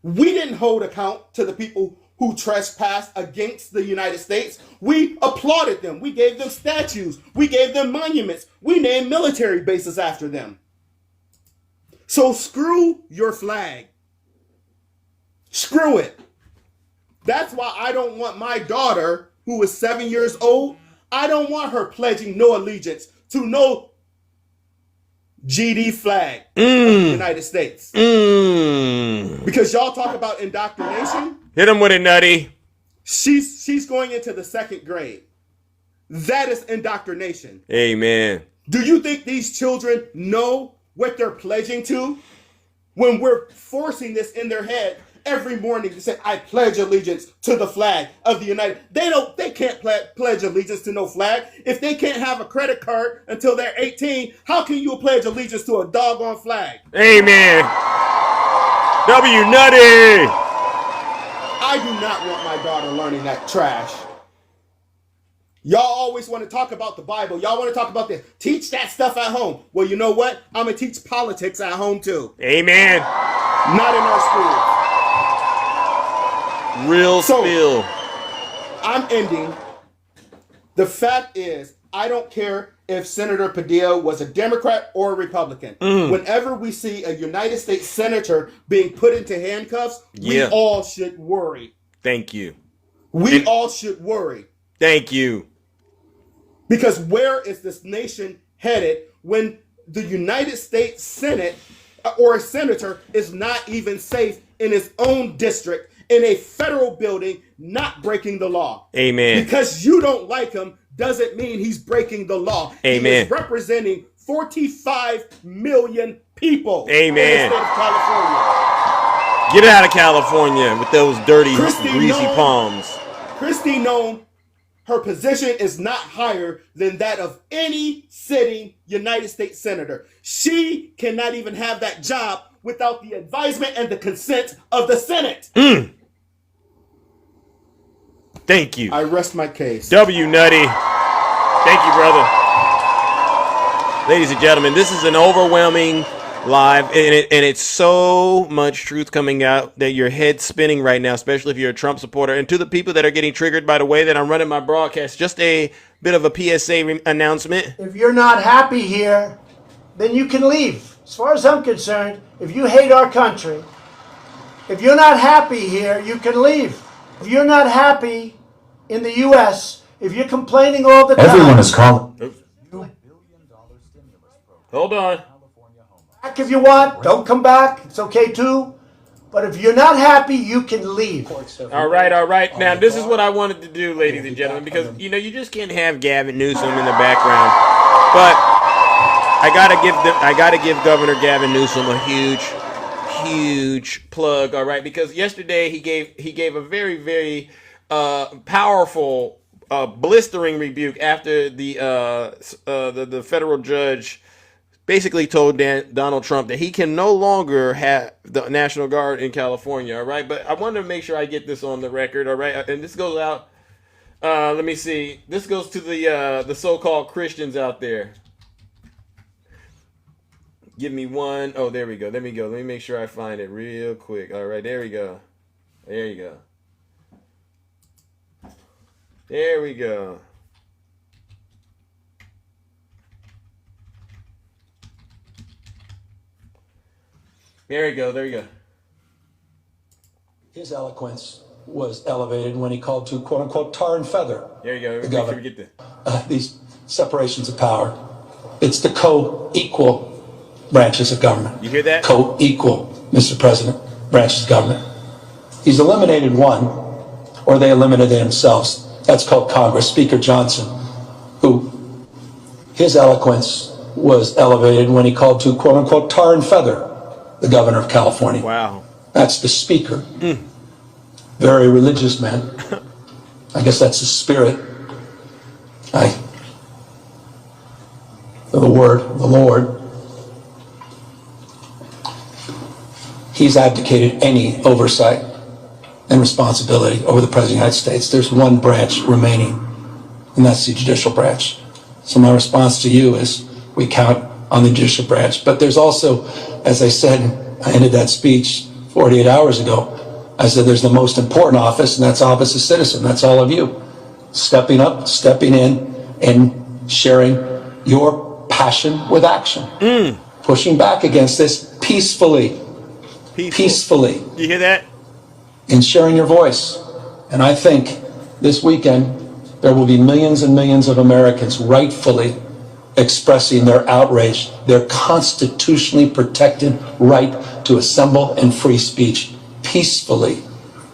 Speaker 9: we didn't hold account to the people who trespassed against the United States. We applauded them. We gave them statues. We gave them monuments. We named military bases after them. So screw your flag. Screw it. That's why I don't want my daughter, who is 7 years old, I don't want her pledging no allegiance to no GD flag of the United States. Because y'all talk about indoctrination.
Speaker 1: Hit him with it, Nutty.
Speaker 9: She's going into the 2nd grade. That is indoctrination.
Speaker 1: Amen.
Speaker 9: Do you think these children know what they're pledging to? When we're forcing this in their head every morning to say, I pledge allegiance to the flag of the United. They can't pledge allegiance to no flag. If they can't have a credit card until they're 18, how can you pledge allegiance to a doggone flag?
Speaker 1: Amen. W Nutty.
Speaker 9: I do not want my daughter learning that trash. Y'all always want to talk about the Bible. Y'all want to talk about this. Teach that stuff at home. Well, you know what? I'm going to teach politics at home too.
Speaker 1: Amen.
Speaker 9: Not in our schools.
Speaker 1: Real spill.
Speaker 9: I'm ending. The fact is, I don't care if Senator Padilla was a Democrat or a Republican. Whenever we see a United States senator being put into handcuffs, we all should worry.
Speaker 1: Thank you.
Speaker 9: We all should worry.
Speaker 1: Thank you.
Speaker 9: Because where is this nation headed when the United States Senate or a senator is not even safe in his own district, in a federal building, not breaking the law?
Speaker 1: Amen.
Speaker 9: Because you don't like him doesn't mean he's breaking the law.
Speaker 1: Amen.
Speaker 9: He is representing 45 million people.
Speaker 1: Amen.
Speaker 9: In the state of California.
Speaker 1: Get out of California with those dirty, greasy palms.
Speaker 9: Kristi Noem, her position is not higher than that of any sitting United States senator. She cannot even have that job without the advisement and the consent of the Senate.
Speaker 1: Thank you.
Speaker 9: I rest my case.
Speaker 1: W Nutty. Thank you, brother. Ladies and gentlemen, this is an overwhelming live, and it's so much truth coming out that your head's spinning right now, especially if you're a Trump supporter. And to the people that are getting triggered by the way that I'm running my broadcast, just a bit of a PSA announcement.
Speaker 4: If you're not happy here, then you can leave. As far as I'm concerned, if you hate our country, if you're not happy here, you can leave. If you're not happy in the U.S., if you're complaining all the time...
Speaker 2: Everyone is calling.
Speaker 1: Hold on.
Speaker 4: Back if you want. Don't come back. It's okay too. But if you're not happy, you can leave.
Speaker 1: All right. Now, this is what I wanted to do, ladies and gentlemen, because, you just can't have Gavin Newsom in the background. But I gotta give Governor Gavin Newsom a huge plug, all right? Because yesterday he gave a very, very powerful blistering rebuke after the federal judge basically told Donald Trump that he can no longer have the National Guard in California. All right, but I want to make sure I get this on the record. All right, and this goes out. Let me see. This goes to the so-called Christians out there. Give me one. Oh, there we go. Let me go. Let me make sure I find it real quick. All right, there we go. There you go. There we go. There we go. There you go.
Speaker 10: His eloquence was elevated when he called to quote unquote tar and feather.
Speaker 1: There you go.
Speaker 10: The
Speaker 1: Make
Speaker 10: governor.
Speaker 1: sure we get this.
Speaker 10: These separations of power. It's the co-equal branches of government.
Speaker 1: You hear that?
Speaker 10: Co-equal, Mr. President, branches of government. He's eliminated one, or they eliminated themselves. That's called Congress. Speaker Johnson, who his eloquence was elevated when he called to quote unquote tar and feather the governor of California.
Speaker 1: Wow.
Speaker 10: That's the speaker. Very religious man. I guess that's the spirit. The word, the Lord. He's abdicated any oversight and responsibility over the President of the United States. There's one branch remaining, and that's the judicial branch. So my response to you is we count on the judicial branch. But there's also, as I said, I ended that speech 48 hours ago. I said there's the most important office, and that's office of citizen. That's all of you. Stepping up, stepping in, and sharing your passion with action. Pushing back against this peacefully. Peacefully.
Speaker 1: You hear that?
Speaker 10: And sharing your voice. And I think this weekend there will be millions and millions of Americans rightfully expressing their outrage, their constitutionally protected right to assemble and free speech, peacefully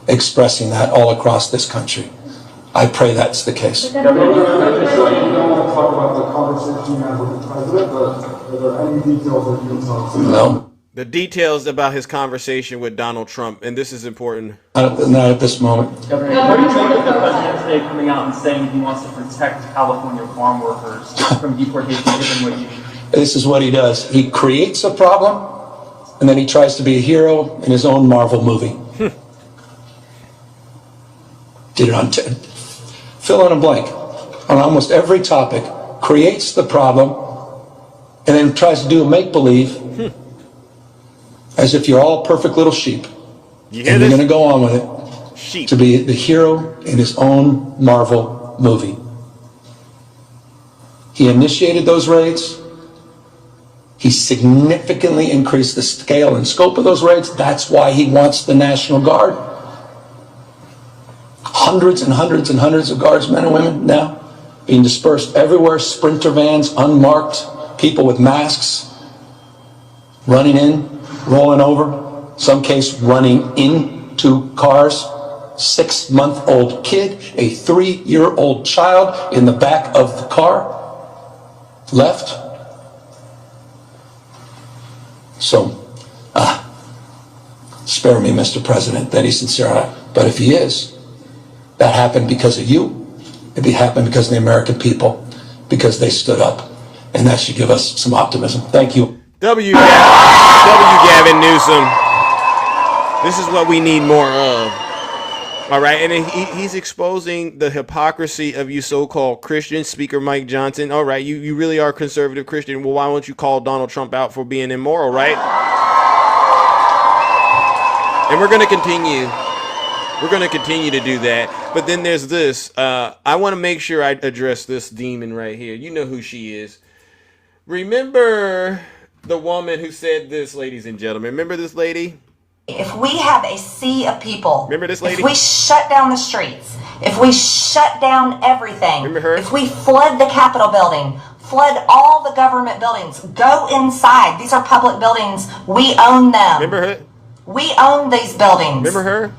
Speaker 10: expressing that all across this country. I pray that's the case.
Speaker 11: You don't want to talk about the conversation you had with the president, but are there any details that you can tell us?
Speaker 10: No.
Speaker 1: The details about his conversation with Donald Trump, and this is important.
Speaker 10: Not at this moment.
Speaker 12: Governor, what do you think of the president today coming out and saying he wants to protect California farm workers from deportation, given what you...
Speaker 10: This is what he does. He creates a problem, and then he tries to be a hero in his own Marvel movie. Did it on... fill in a blank. On almost every topic. Creates the problem, and then tries to do a make-believe, as if you're all perfect little sheep.
Speaker 1: You hear
Speaker 10: and
Speaker 1: this?
Speaker 10: You're going to go on with it.
Speaker 1: Sheep.
Speaker 10: To be the hero in his own Marvel movie. He initiated those raids. He significantly increased the scale and scope of those raids. That's why he wants the National Guard. Hundreds and hundreds and hundreds of guardsmen and women now being dispersed everywhere. Sprinter vans, unmarked, people with masks, running in, rolling over, some case running into cars. 6-month-old kid, a 3-year-old child in the back of the car, left. So, spare me, Mr. President, that he's sincere. But if he is, that happened because of you. It happened because of the American people, because they stood up. And that should give us some optimism. Thank you.
Speaker 1: W. Gavin Newsom. This is what we need more of. All right, and he's exposing the hypocrisy of you so-called Christians, Speaker Mike Johnson. All right, you really are conservative Christian. Well, why won't you call Donald Trump out for being immoral, right? And we're going to continue. We're going to continue to do that. But then there's this. I want to make sure I address this demon right here. You know who she is. Remember the woman who said this, ladies and gentlemen. Remember this lady?
Speaker 13: If we have a sea of people,
Speaker 1: remember this lady?
Speaker 13: If we shut down the streets, if we shut down everything,
Speaker 1: remember her?
Speaker 13: If we flood the Capitol building, flood all the government buildings, go inside. These are public buildings. We own them.
Speaker 1: Remember her?
Speaker 13: We own these buildings.
Speaker 1: Remember her?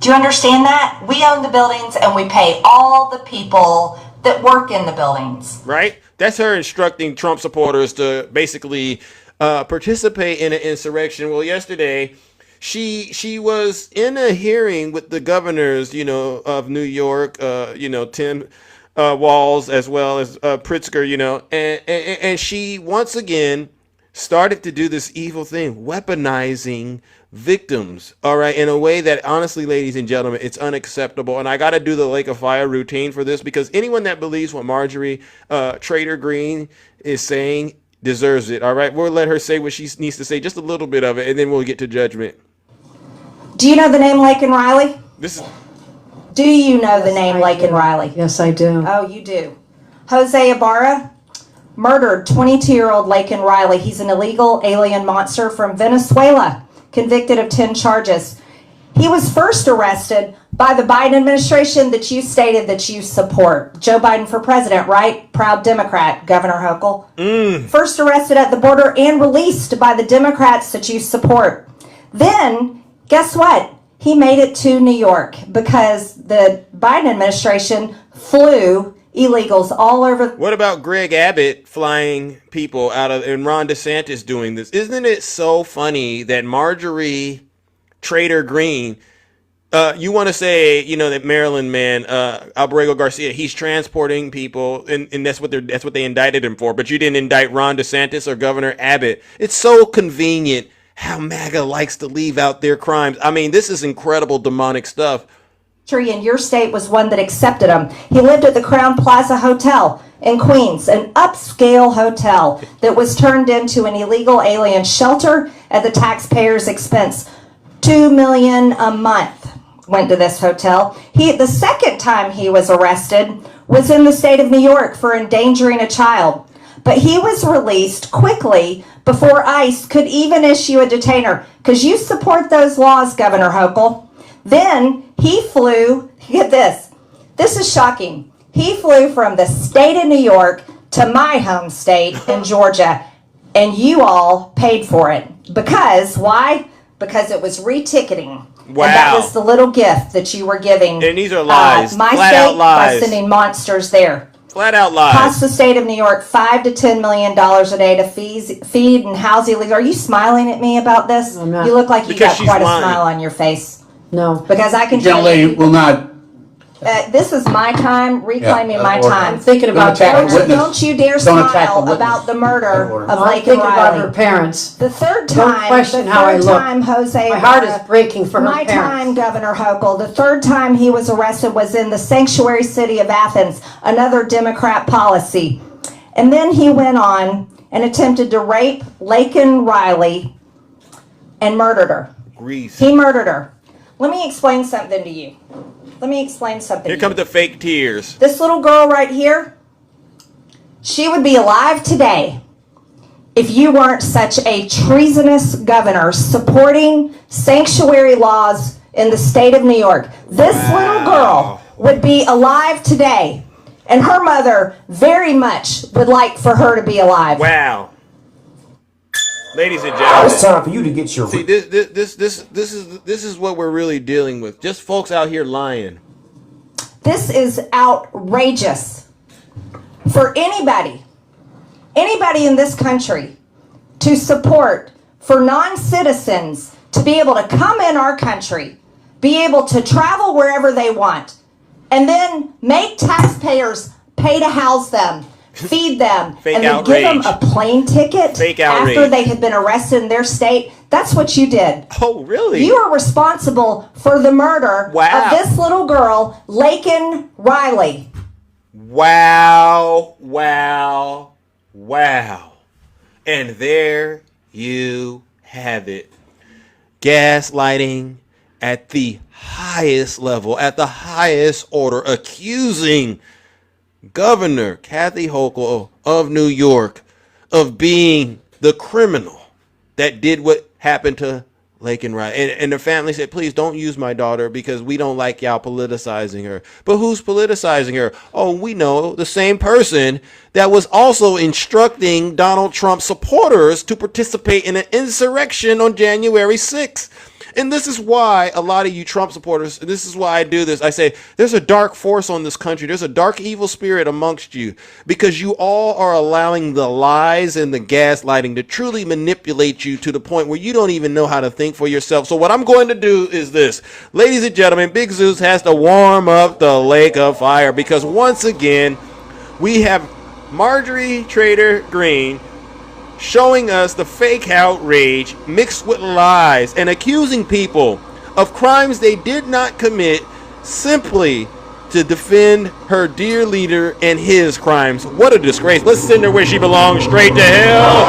Speaker 13: Do you understand that? We own the buildings and we pay all the people that work in the buildings.
Speaker 1: Right? That's her instructing Trump supporters to basically participate in an insurrection. Well, yesterday she was in a hearing with the governors, of New York, Tim Walz as well as Pritzker, and she once again started to do this evil thing, weaponizing victims, all right, in a way that honestly, ladies and gentlemen, it's unacceptable. And I got to do the Lake of Fire routine for this, because anyone that believes what Marjorie Trader Green is saying deserves it, all right? We'll let her say what she needs to say, just a little bit of it, and then we'll get to judgment.
Speaker 13: Do you know the name Laken Riley? Do you know the name Laken Riley?
Speaker 14: Yes, I do.
Speaker 13: Oh, you do. Jose Ibarra murdered 22-year-old Laken Riley. He's an illegal alien monster from Venezuela, convicted of 10 charges. He was first arrested by the Biden administration that you stated that you support. Joe Biden for president, right? Proud Democrat, Governor Hochul. First arrested at the border and released by the Democrats that you support. Then, guess what? He made it to New York because the Biden administration flew illegals all over.
Speaker 1: What about Greg Abbott flying people out of, and Ron DeSantis doing this? Isn't it so funny that Marjorie Trader Green, you want to say, that Maryland man, Alberego Garcia, he's transporting people, and that's what they indicted him for. But you didn't indict Ron DeSantis or Governor Abbott. It's so convenient how MAGA likes to leave out their crimes. I mean, this is incredible demonic stuff.
Speaker 13: In your state was one that accepted him. He lived at the Crown Plaza Hotel in Queens, an upscale hotel that was turned into an illegal alien shelter at the taxpayers' expense. $2 million a month went to this hotel. The second time he was arrested was in the state of New York for endangering a child. But he was released quickly before ICE could even issue a detainer, because you support those laws, Governor Hochul. Then he flew, get this is shocking. He flew from the state of New York to my home state in Georgia, and you all paid for it. Because, why? Because it was reticketing.
Speaker 1: Wow.
Speaker 13: And that was the little gift that you were giving.
Speaker 1: And these are lies.
Speaker 13: My
Speaker 1: Flat
Speaker 13: state
Speaker 1: out lies.
Speaker 13: by sending monsters there.
Speaker 1: Flat out lies.
Speaker 13: Cost the state of New York $5 to $10 million a day to feed and house illegals. Are you smiling at me about this?
Speaker 14: I'm not.
Speaker 13: You look like you
Speaker 1: Because
Speaker 13: got
Speaker 1: she's
Speaker 13: quite
Speaker 1: lying.
Speaker 13: a smile on your face.
Speaker 14: No.
Speaker 13: Because I can tell
Speaker 10: Gentlelady
Speaker 13: you,
Speaker 10: will not.
Speaker 13: this is my time, reclaiming my
Speaker 10: order.
Speaker 13: time.
Speaker 14: I'm thinking about
Speaker 10: attack
Speaker 14: that.
Speaker 10: the witness.
Speaker 13: Don't you dare
Speaker 10: Don't attack the
Speaker 13: smile
Speaker 10: witness.
Speaker 13: about the murder
Speaker 10: Order.
Speaker 13: of
Speaker 14: I'm
Speaker 13: Laken
Speaker 14: thinking about her
Speaker 13: Riley.
Speaker 14: parents.
Speaker 13: The third
Speaker 14: Don't
Speaker 13: time,
Speaker 14: question
Speaker 13: the
Speaker 14: how I
Speaker 13: third
Speaker 14: look.
Speaker 13: time, Jose
Speaker 14: My heart
Speaker 13: Ibarra-
Speaker 14: is breaking for her
Speaker 13: my
Speaker 14: parents.
Speaker 13: time, Governor Hochul. The third time he was arrested was in the sanctuary city of Athens, another Democrat policy. And then he went on and attempted to rape Laken Riley and murdered her.
Speaker 1: Grease.
Speaker 13: He murdered her. Let me explain something to you.
Speaker 1: Here comes the fake tears.
Speaker 13: This little girl right here, she would be alive today if you weren't such a treasonous governor supporting sanctuary laws in the state of New York. This little girl would be alive today, and her mother very much would like for her to be alive.
Speaker 1: Wow. Ladies and
Speaker 15: It's
Speaker 1: gentlemen,
Speaker 15: time for you to get your.
Speaker 1: see this is what we're really dealing with. Just folks out here lying.
Speaker 13: This is outrageous for anybody in this country to support for non-citizens to be able to come in our country, be able to travel wherever they want, and then make taxpayers pay to house them, feed them,
Speaker 1: Fake
Speaker 13: and then
Speaker 1: outrage.
Speaker 13: give them a plane ticket
Speaker 1: Fake
Speaker 13: after
Speaker 1: outrage.
Speaker 13: they had been arrested in their state. That's what you did.
Speaker 1: Oh, really?
Speaker 13: You are responsible for the murder
Speaker 1: Wow.
Speaker 13: of this little girl, Laken Riley.
Speaker 1: Wow. And there you have it. Gaslighting at the highest level, at the highest order, accusing Governor Kathy Hochul of New York of being the criminal that did what happened to Laken Riley. And the family said, please don't use my daughter because we don't like y'all politicizing her. But who's politicizing her? Oh, we know, the same person that was also instructing Donald Trump supporters to participate in an insurrection on January 6th. And this is why a lot of you Trump supporters, and this is why I do this, I say there's a dark force on this country. There's a dark evil spirit amongst you because you all are allowing the lies and the gaslighting to truly manipulate you to the point where you don't even know how to think for yourself. So what I'm going to do is this. Ladies and gentlemen, Big Zeus has to warm up the lake of fire because once again, we have Marjorie Trader Green showing us the fake outrage mixed with lies and accusing people of crimes they did not commit simply to defend her dear leader and his crimes. What a disgrace. Let's send her where she belongs, straight to hell.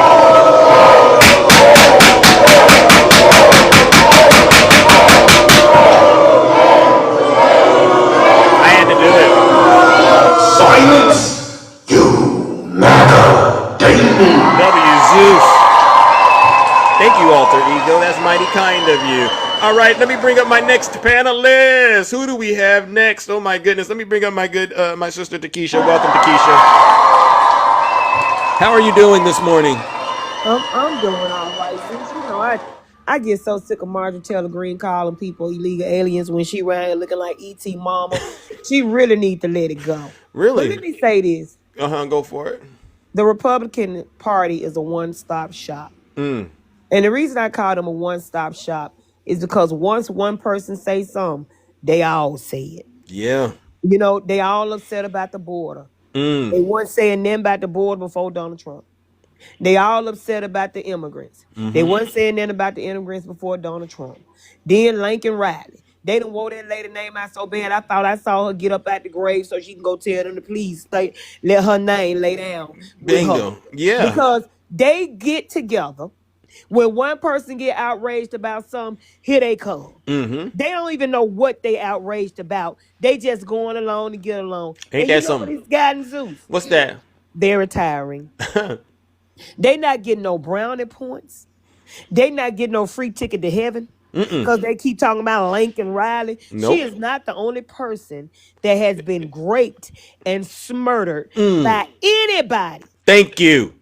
Speaker 1: I had to do it.
Speaker 6: Silence, you MAGA daemon.
Speaker 1: Zeus. Thank you, Alter Ego. That's mighty kind of you. All right, let me bring up my next panelist. Who do we have next? Oh my goodness. Let me bring up my my sister Takesha. Welcome, Takesha. How are you doing this morning?
Speaker 14: I'm doing all right. Since, you know, I get so sick of Marjorie Taylor Greene calling people illegal aliens when she ran here looking like E.T. Mama. She really need to let it go.
Speaker 1: Really?
Speaker 14: But let me say this.
Speaker 1: Go for it.
Speaker 14: The Republican Party is a one-stop shop. And the reason I call them a one-stop shop is because once one person says something, they all say it.
Speaker 1: Yeah.
Speaker 14: You know, they all upset about the border. They weren't saying nothing about the border before Donald Trump. They all upset about the immigrants. They weren't saying nothing about the immigrants before Donald Trump. Then Lincoln Riley. They done wore that lady name out so bad, I thought I saw her get up at the grave so she can go tell them to please let her name lay down.
Speaker 1: Bingo. Yeah.
Speaker 14: Because they get together. When one person get outraged about something, here they come. They don't even know what they outraged about. They just going along to get along.
Speaker 1: Ain't that something?
Speaker 14: What it's gotten, Zeus?
Speaker 1: What's that?
Speaker 14: They're retiring. They not getting no brownie points. They not getting no free ticket to heaven. Because they keep talking about Lincoln Riley.
Speaker 1: Nope.
Speaker 14: She is not the only person that has been raped and smurdered by anybody.
Speaker 1: Thank you.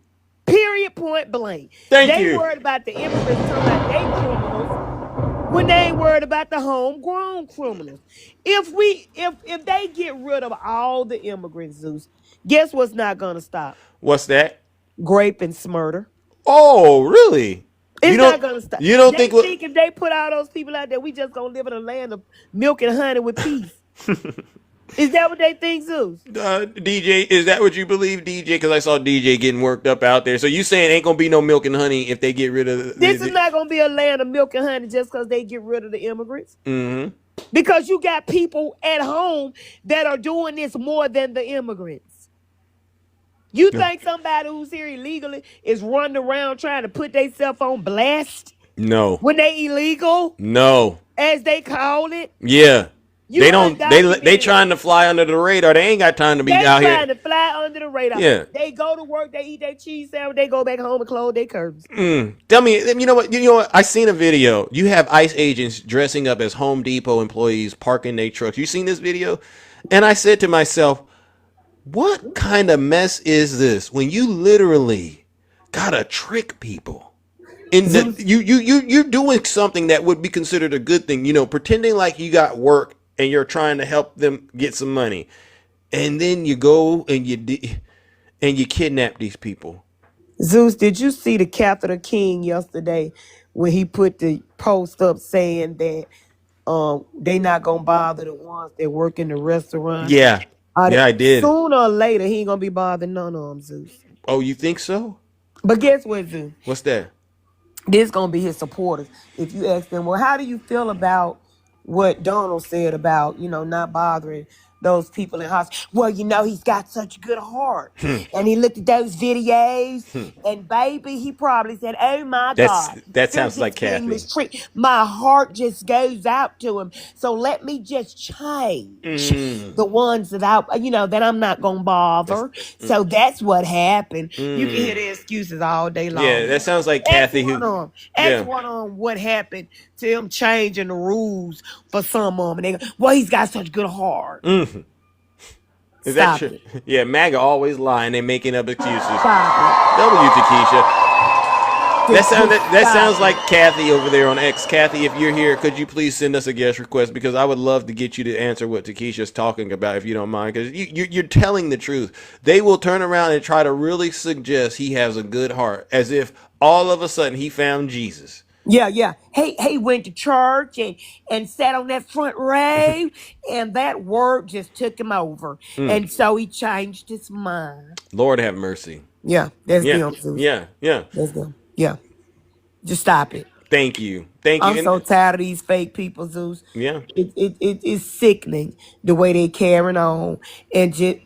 Speaker 14: Period, point blank. They worried about the immigrants talking about they criminals when they ain't worried about the homegrown criminals. If they get rid of all the immigrants, Zeus, guess what's not gonna stop?
Speaker 1: What's that?
Speaker 14: Grape and smurder.
Speaker 1: Oh, really?
Speaker 14: It's not gonna stop.
Speaker 1: You don't
Speaker 14: think if they put all those people out there, we just gonna live in a land of milk and honey with peace? Is that what they think, Zeus?
Speaker 1: DJ, is that what you believe, DJ? Because I saw DJ getting worked up out there. So you saying ain't gonna be no milk and honey if they get rid of
Speaker 14: this is not gonna be a land of milk and honey just because they get rid of the immigrants. Because you got people at home that are doing this more than the immigrants. You think somebody who's here illegally is running around trying to put themselves on blast?
Speaker 1: No.
Speaker 14: When they illegal?
Speaker 1: No.
Speaker 14: As they call it?
Speaker 1: Yeah. They trying to fly under the radar. They ain't got time to be out here.
Speaker 14: They trying to fly under the radar.
Speaker 1: Yeah.
Speaker 14: They go to work, they eat their cheese sandwich, they go back home and close their curtains.
Speaker 1: Tell me, you know what? I seen a video. You have ICE agents dressing up as Home Depot employees parking their trucks. You seen this video? And I said to myself, what kind of mess is this when you literally gotta trick people? You're doing something that would be considered a good thing, pretending like you got work and you're trying to help them get some money, and then you go and you kidnap these people.
Speaker 14: Zeus, did you see the Capitol King yesterday when he put the post up saying that they not gonna bother the ones that work in the restaurant?
Speaker 1: Yeah. I did.
Speaker 14: Sooner or later, he ain't gonna be bothering none of them, Zeus.
Speaker 1: Oh, you think so?
Speaker 14: But guess what, Zeus?
Speaker 1: What's that?
Speaker 14: This gonna be his supporters. If you ask them, well, how do you feel about what Donald said about, not bothering those people in hospital? Well, he's got such a good heart. And he looked at those videos, and baby, he probably said, oh my God.
Speaker 1: That sounds like Kathy.
Speaker 14: My heart just goes out to him. So let me just change the ones that that I'm not gonna bother. So that's what happened. You can hear the excuses all day long.
Speaker 1: Yeah, that sounds like Kathy.
Speaker 14: Ask one on what happened to him changing the rules for some of them. And they go, well, he's got such a good heart.
Speaker 1: Is that true? Yeah, MAGA always lying. They're making up excuses.
Speaker 14: Stop it.
Speaker 1: W, Takesha. That sounds
Speaker 14: Stop
Speaker 1: like
Speaker 14: it.
Speaker 1: Kathy over there on X. Kathy, if you're here, could you please send us a guest request, because I would love to get you to answer what Takesha's talking about, if you don't mind, because you're telling the truth. They will turn around and try to really suggest he has a good heart, as if all of a sudden he found Jesus.
Speaker 14: Yeah, yeah. He went to church and sat on that front row, and that word just took him over, and so he changed his mind.
Speaker 1: Lord have mercy.
Speaker 14: Yeah, that's
Speaker 1: Yeah,
Speaker 14: them, Zeus.
Speaker 1: yeah.
Speaker 14: That's them. Yeah, just stop it.
Speaker 1: Thank you,
Speaker 14: I'm so
Speaker 1: and
Speaker 14: tired of these fake people, Zeus.
Speaker 1: yeah.
Speaker 14: It is sickening the way they carrying on, and just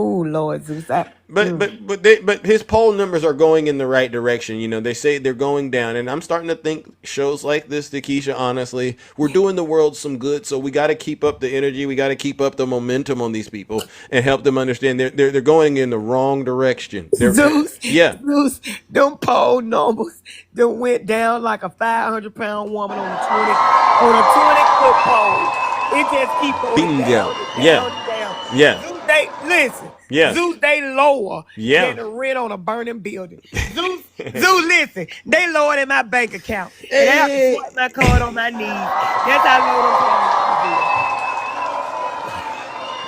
Speaker 14: oh Lord, Zeus.
Speaker 1: But his poll numbers are going in the right direction. You know, they say they're going down, and I'm starting to think shows like this, Keisha, honestly, we're doing the world some good. So we got to keep up the energy. We got to keep up the momentum on these people and help them understand they're going in the wrong direction.
Speaker 14: Zeus,
Speaker 1: Yeah.
Speaker 14: Zeus, them poll numbers that went down like a 500-pound woman on a 20-foot pole. It just keep going
Speaker 1: Bingo.
Speaker 14: down and down
Speaker 1: Yeah.
Speaker 14: and down.
Speaker 1: Yeah.
Speaker 14: Zeus, they listen.
Speaker 1: Yeah.
Speaker 14: Zeus, they lower
Speaker 1: Yeah.
Speaker 14: than the rent on a burning building. Zeus, listen, they lower than my bank account. And I have to swipe my card on my knees. That's how low them poll numbers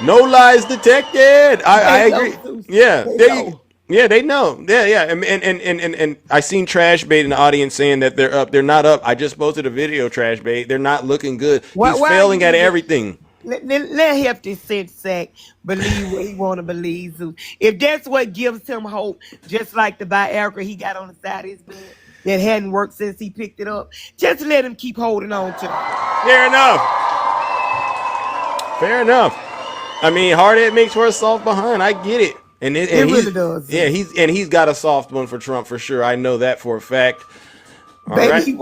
Speaker 14: is.
Speaker 1: No lies detected. I
Speaker 14: They know,
Speaker 1: agree.
Speaker 14: Zeus.
Speaker 1: Yeah.
Speaker 14: They
Speaker 1: There you.
Speaker 14: know.
Speaker 1: Yeah, they know. Yeah. And I seen Trash Bait in the audience saying that they're up. They're not up. I just posted a video, Trash Bait. They're not looking good.
Speaker 14: Why
Speaker 1: He's
Speaker 14: are
Speaker 1: failing
Speaker 14: you
Speaker 1: at
Speaker 14: even
Speaker 1: everything.
Speaker 14: let Hefty Sit Sack believe what he want to believe. Zeus. If that's what gives him hope, just like the Viagra he got on the side of his bed that hadn't worked since he picked it up, just let him keep holding on to it.
Speaker 1: Fair enough. Fair enough. I mean, hard head makes for a soft behind. I get it. And
Speaker 14: It
Speaker 1: he's
Speaker 14: really does.
Speaker 1: yeah,
Speaker 14: Zeus.
Speaker 1: he's got a soft one for Trump for sure. I know that for a fact. All
Speaker 14: Baby,
Speaker 1: right.
Speaker 14: he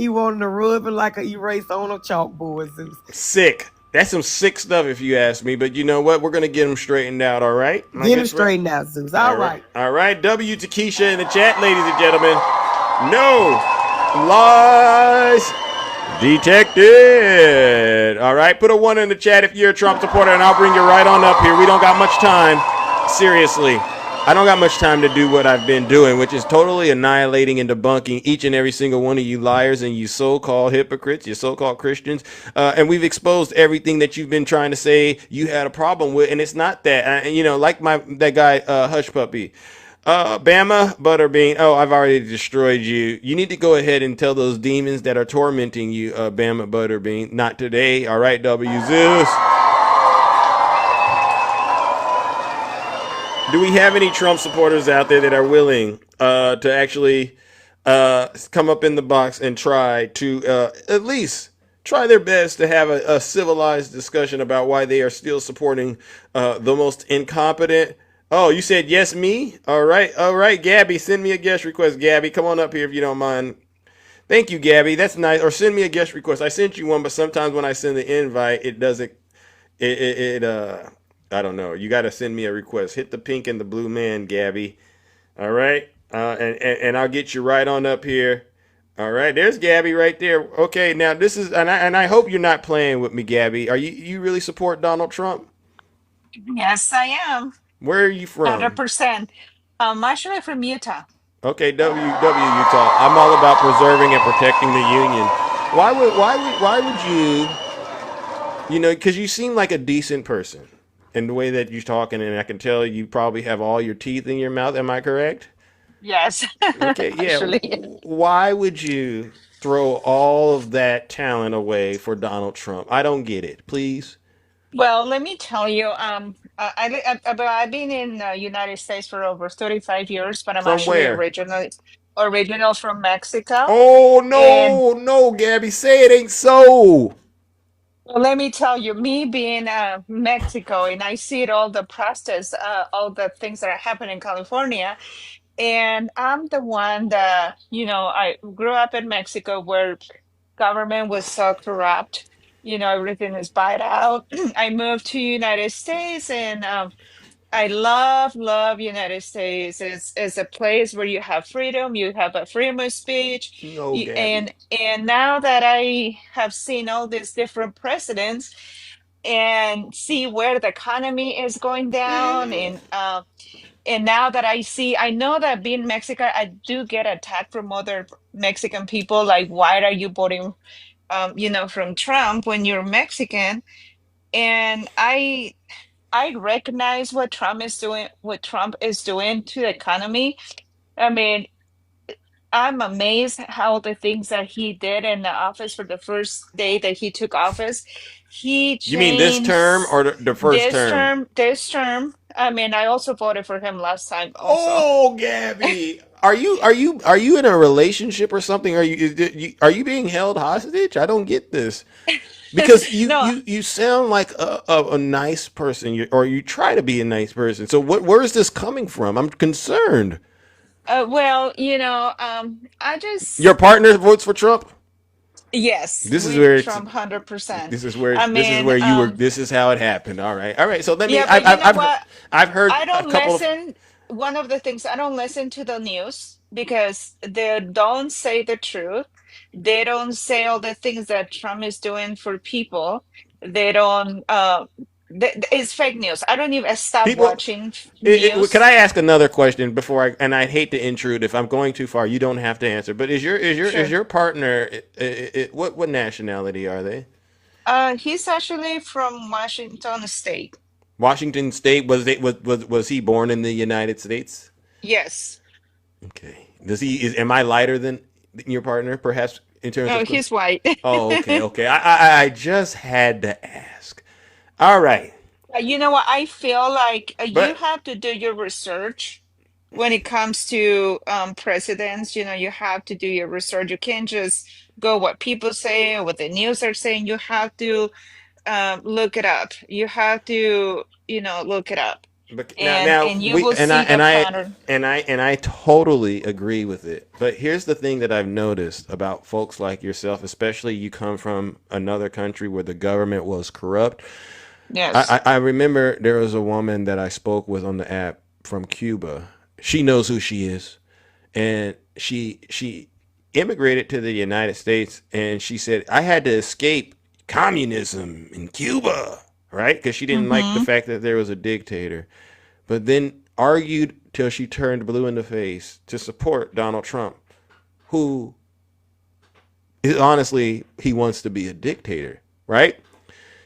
Speaker 14: wanted to rub it like an eraser on a chalkboard, Zeus.
Speaker 1: Sick. That's some sick stuff if you ask me. But you know what? We're gonna get him straightened out. All right.
Speaker 14: Get him straightened out, Zeus. All right.
Speaker 1: All right. W to Keisha in the chat, ladies and gentlemen. No lies detected. All right. Put a 1 in the chat if you're a Trump supporter, and I'll bring you right on up here. We don't got much time. Seriously. I don't got much time to do what I've been doing, which is totally annihilating and debunking each and every single one of you liars and you so-called hypocrites, you so-called Christians. And we've exposed everything that you've been trying to say you had a problem with, and it's not that. Like that guy, Hush Puppy. Bama Butterbean. Oh, I've already destroyed you. You need to go ahead and tell those demons that are tormenting you, Bama Butterbean. Not today. All right, W. Zeus. Do we have any Trump supporters out there that are willing to actually come up in the box and try to at least try their best to have a civilized discussion about why they are still supporting the most incompetent? Oh, you said yes, me? All right, Gabby, send me a guest request. Gabby, come on up here if you don't mind. Thank you, Gabby. That's nice. Or send me a guest request. I sent you one, but sometimes when I send the invite, it doesn't. I don't know. You got to send me a request. Hit the pink and the blue man, Gabby. All right, and I'll get you right on up here. All right, there's Gabby right there. Okay, now this is, and I hope you're not playing with me, Gabby. Are you really support Donald Trump?
Speaker 15: Yes, I am.
Speaker 1: Where are you from?
Speaker 15: 100%. I'm actually from Utah.
Speaker 1: Okay, Utah. I'm all about preserving and protecting the union. Why would you? Because you seem like a decent person in the way that you're talking, and I can tell you probably have all your teeth in your mouth. Am I correct?
Speaker 15: Yes,
Speaker 1: Okay, yeah.
Speaker 15: actually.
Speaker 1: Why would you throw all of that talent away for Donald Trump? I don't get it. Please.
Speaker 15: Well, let me tell you, I've been in the United States for over 35 years, but I'm
Speaker 1: From
Speaker 15: actually
Speaker 1: where?
Speaker 15: original from Mexico.
Speaker 1: Oh
Speaker 15: And
Speaker 1: no, Gabby, say it ain't so.
Speaker 15: well, let me tell you, me being Mexico, and I see it all the process, all the things that are happening in California. And I'm the one that, I grew up in Mexico where government was so corrupt. Everything is bought out. I moved to United States, and I love United States. It's a place where you have freedom, you have a freedom of speech.
Speaker 1: No, Gabby.
Speaker 15: And now that I have seen all these different presidents and see where the economy is going down, and And now that I know that being Mexican, I do get attacked from other Mexican people. Like, why are you voting, from Trump when you're Mexican? And I recognize what Trump is doing to the economy. I mean, I'm amazed how the things that he did in the office for the first day that he took office, he
Speaker 1: You mean this term
Speaker 15: changed
Speaker 1: or the first term?
Speaker 15: this term. I mean, I also voted for him last time also.
Speaker 1: Oh, Gabby, are you in a relationship or something? Are you being held hostage? I don't get this because you
Speaker 15: No,
Speaker 1: you you sound like a nice person, or you try to be a nice person. So where is this coming from? I'm concerned.
Speaker 15: well, I
Speaker 1: Your
Speaker 15: just
Speaker 1: partner votes for Trump.
Speaker 15: yes,
Speaker 1: This is
Speaker 15: we
Speaker 1: where it's.
Speaker 15: Trump 100%.
Speaker 1: This is where
Speaker 15: I
Speaker 1: this is
Speaker 15: mean,
Speaker 1: where you were. This is how it happened. All right, all right. So let me.
Speaker 15: yeah, but you know what?
Speaker 1: I've heard
Speaker 15: I
Speaker 1: a
Speaker 15: don't
Speaker 1: couple of
Speaker 15: listen. One of the things I don't listen to the news because they don't say the truth. They don't say all the things that Trump is doing for people. They don't. It's fake news. I don't even stop
Speaker 1: people.
Speaker 15: watching
Speaker 1: Can
Speaker 15: news.
Speaker 1: I ask another question before I? And I hate to intrude. If I'm going too far, you don't have to answer. But is
Speaker 15: Sure.
Speaker 1: your partner? What nationality are they?
Speaker 15: He's actually from Washington State.
Speaker 1: Washington State. Was he born in the United States?
Speaker 15: Yes.
Speaker 1: Okay. Does he? Am I lighter than your partner? Perhaps in terms
Speaker 15: Oh,
Speaker 1: of.
Speaker 15: he's white.
Speaker 1: Oh, okay, okay. I just had to ask. All right,
Speaker 15: You know what? I feel like you
Speaker 1: but
Speaker 15: have to do your research when it comes to presidents. You have to do your research. You can't just go what people say or what the news are saying. You have to look it up. You have to, look it up,
Speaker 1: But now
Speaker 15: and you
Speaker 1: we
Speaker 15: will see the pattern.
Speaker 1: and I totally agree with it. But here's the thing that I've noticed about folks like yourself, especially you come from another country where the government was corrupt.
Speaker 15: Yes.
Speaker 1: I remember there was a woman that I spoke with on the app from Cuba. She knows who she is, and she immigrated to the United States, and she said I had to escape communism in Cuba, right? Because she didn't like the
Speaker 15: Mm-hmm.
Speaker 1: fact that there was a dictator, but then argued till she turned blue in the face to support Donald Trump, who is honestly he wants to be a dictator, right?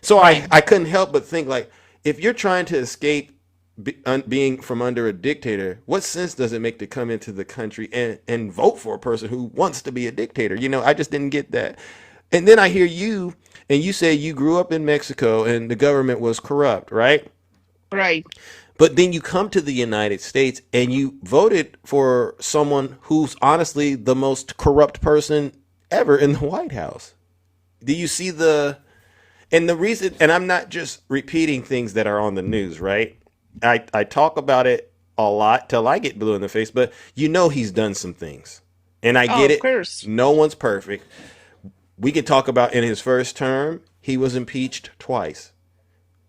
Speaker 1: So
Speaker 15: Right.
Speaker 1: I couldn't help but think like if you're trying to escape being from under a dictator, what sense does it make to come into the country and vote for a person who wants to be a dictator? I just didn't get that. And then I hear you and you say you grew up in Mexico and the government was corrupt, right?
Speaker 15: Right.
Speaker 1: But then you come to the United States and you voted for someone who's honestly the most corrupt person ever in the White House. Do you see the reason, and I'm not just repeating things that are on the news, right? I talk about it a lot till I get blue in the face, but he's done some things. And I
Speaker 15: Oh,
Speaker 1: get
Speaker 15: of
Speaker 1: it.
Speaker 15: course.
Speaker 1: No one's perfect. We can talk about in his first term, he was impeached twice.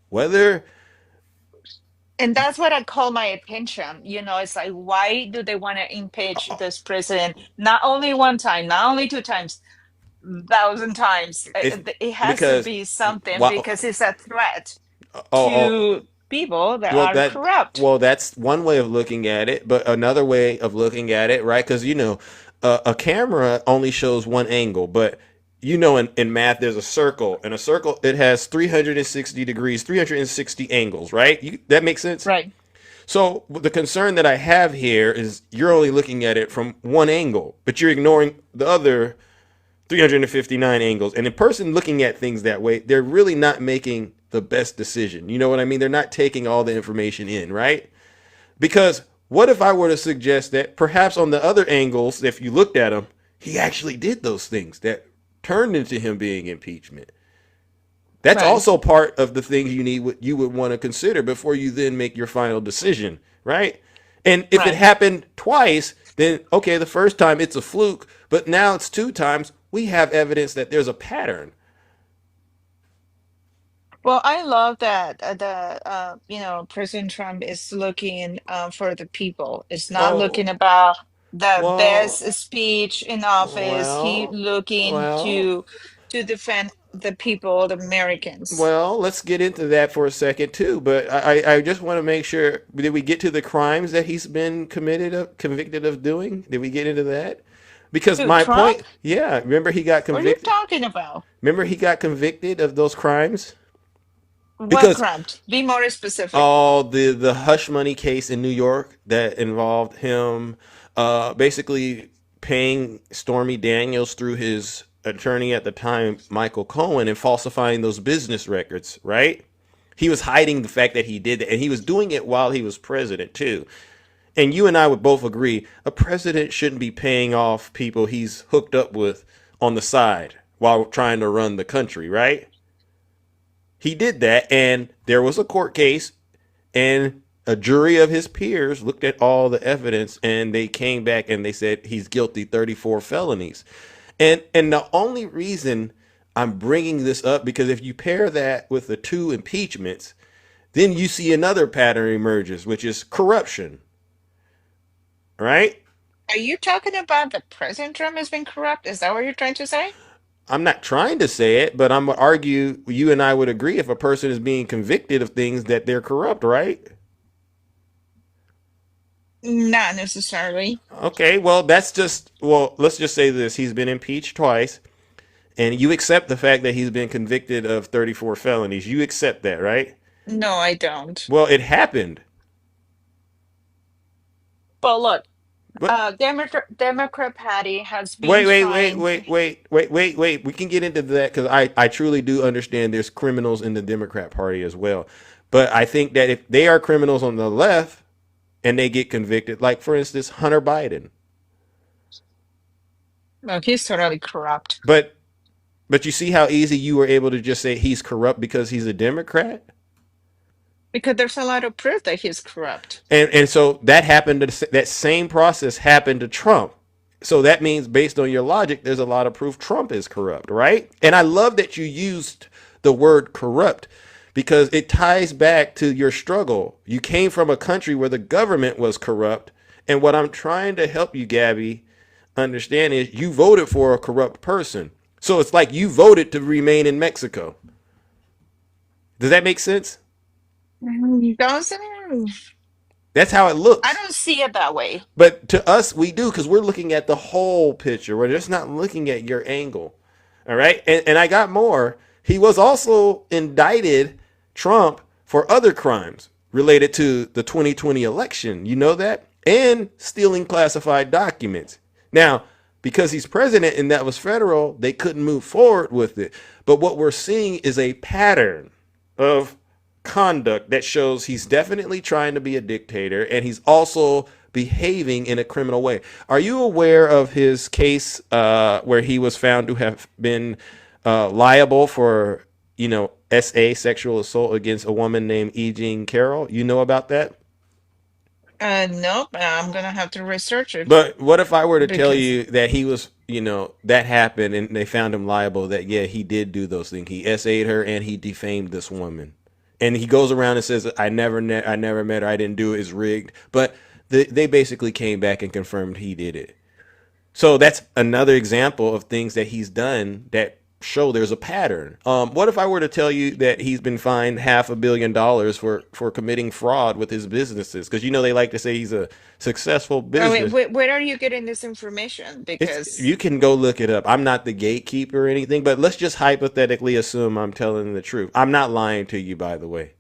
Speaker 1: Whether
Speaker 15: And that's what I call my attention. It's like, why do they want to impeach this president? Not only one time, not only two times, thousand times.
Speaker 1: it's
Speaker 15: It has to
Speaker 1: because
Speaker 15: be something
Speaker 1: wow,
Speaker 15: because it's a threat
Speaker 1: oh,
Speaker 15: to people that
Speaker 1: well,
Speaker 15: are corrupt.
Speaker 1: that's one way of looking at it, but another way of looking at it, right? Because a camera only shows one angle, but in math there's a circle, and a circle it has 360 degrees, 360 angles, right? That makes sense.
Speaker 15: Right.
Speaker 1: So the concern that I have here is you're only looking at it from one angle, but you're ignoring the other 359 angles. And a person looking at things that way, they're really not making the best decision. You know what I mean? They're not taking all the information in, right? Because what if I were to suggest that perhaps on the other angles, if you looked at him, he actually did those things that turned into him being impeachment? That's
Speaker 15: Right.
Speaker 1: also part of the things you would want to consider before you then make your final decision, right? And if it
Speaker 15: Right.
Speaker 1: happened twice, then okay, the first time it's a fluke, but now it's two times. We have evidence that there's a pattern.
Speaker 15: Well, I love that President Trump is looking for the people. It's not
Speaker 1: Oh,
Speaker 15: looking about the best
Speaker 1: well,
Speaker 15: speech in office. He
Speaker 1: well,
Speaker 15: looking
Speaker 1: well.
Speaker 15: to to defend the people, the Americans.
Speaker 1: Well, let's get into that for a second too. But I just want to make sure. Did we get to the crimes that he's been convicted of doing? Did we get into that? Because
Speaker 15: Who,
Speaker 1: my
Speaker 15: Trump?
Speaker 1: point, yeah. Remember he got
Speaker 15: What are you
Speaker 1: convicted.
Speaker 15: talking about?
Speaker 1: Remember he got convicted of those crimes
Speaker 15: What
Speaker 1: because
Speaker 15: crime? Be more specific.
Speaker 1: all the hush money case in New York that involved him basically paying Stormy Daniels through his attorney at the time, Michael Cohen, and falsifying those business records, right? He was hiding the fact that he did that, and he was doing it while he was president too. And you and I would both agree a president shouldn't be paying off people he's hooked up with on the side while trying to run the country, right? He did that, and there was a court case, and a jury of his peers looked at all the evidence, and they came back and they said he's guilty 34 felonies. And the only reason I'm bringing this up because if you pair that with the 2 impeachments, then you see another pattern emerges, which is corruption, right?
Speaker 15: Are you talking about the President Trump has been corrupt? Is that what you're trying to say?
Speaker 1: I'm not trying to say it, but I'm gonna argue you and I would agree if a person is being convicted of things that they're corrupt, right?
Speaker 15: Not necessarily.
Speaker 1: Okay, well, let's just say this. He's been impeached twice, and you accept the fact that he's been convicted of 34 felonies. You accept that, right?
Speaker 15: No, I don't.
Speaker 1: Well, it happened.
Speaker 15: But look,
Speaker 1: But
Speaker 15: Democrat Party has been
Speaker 1: wait,
Speaker 15: trying.
Speaker 1: wait. We can get into that because I truly do understand there's criminals in the Democrat Party as well. But I think that if they are criminals on the left and they get convicted, like for instance, Hunter Biden.
Speaker 15: No, he's totally corrupt.
Speaker 1: But you see how easy you were able to just say he's corrupt because he's a Democrat?
Speaker 15: Because there's a lot of proof that he's corrupt.
Speaker 1: And so that happened that same process happened to Trump. So that means based on your logic, there's a lot of proof Trump is corrupt, right? And I love that you used the word corrupt because it ties back to your struggle. You came from a country where the government was corrupt. And what I'm trying to help you, Gabby, understand is you voted for a corrupt person. So it's like you voted to remain in Mexico. Does that make sense?
Speaker 15: Doesn't.
Speaker 1: That's how it looks.
Speaker 15: I don't see it that way.
Speaker 1: But to us, we do because we're looking at the whole picture. We're just not looking at your angle. All right. And I got more. He was also indicted, Trump, for other crimes related to the 2020 election. You know that? And stealing classified documents. Now, because he's president and that was federal, they couldn't move forward with it. But what we're seeing is a pattern of conduct that shows he's definitely trying to be a dictator and he's also behaving in a criminal way. Are you aware of his case where he was found to have been liable for, SA sexual assault against a woman named E. Jean Carroll? You know about that?
Speaker 15: Nope. I'm gonna have to research it
Speaker 1: But what if I were to tell
Speaker 15: because
Speaker 1: you that he was, that happened and they found him liable that, yeah, he did do those things. He SA'd her and he defamed this woman. And he goes around and says, I never met her. I didn't do it. It's rigged. But they basically came back and confirmed he did it. So that's another example of things that he's done that show there's a pattern. What if I were to tell you that he's been fined $500 million for committing fraud with his businesses? Because they like to say he's a successful business.
Speaker 15: where are you getting this information? Because
Speaker 1: You can go look it up. I'm not the gatekeeper or anything, but let's just hypothetically assume I'm telling the truth. I'm not lying to you, by the way.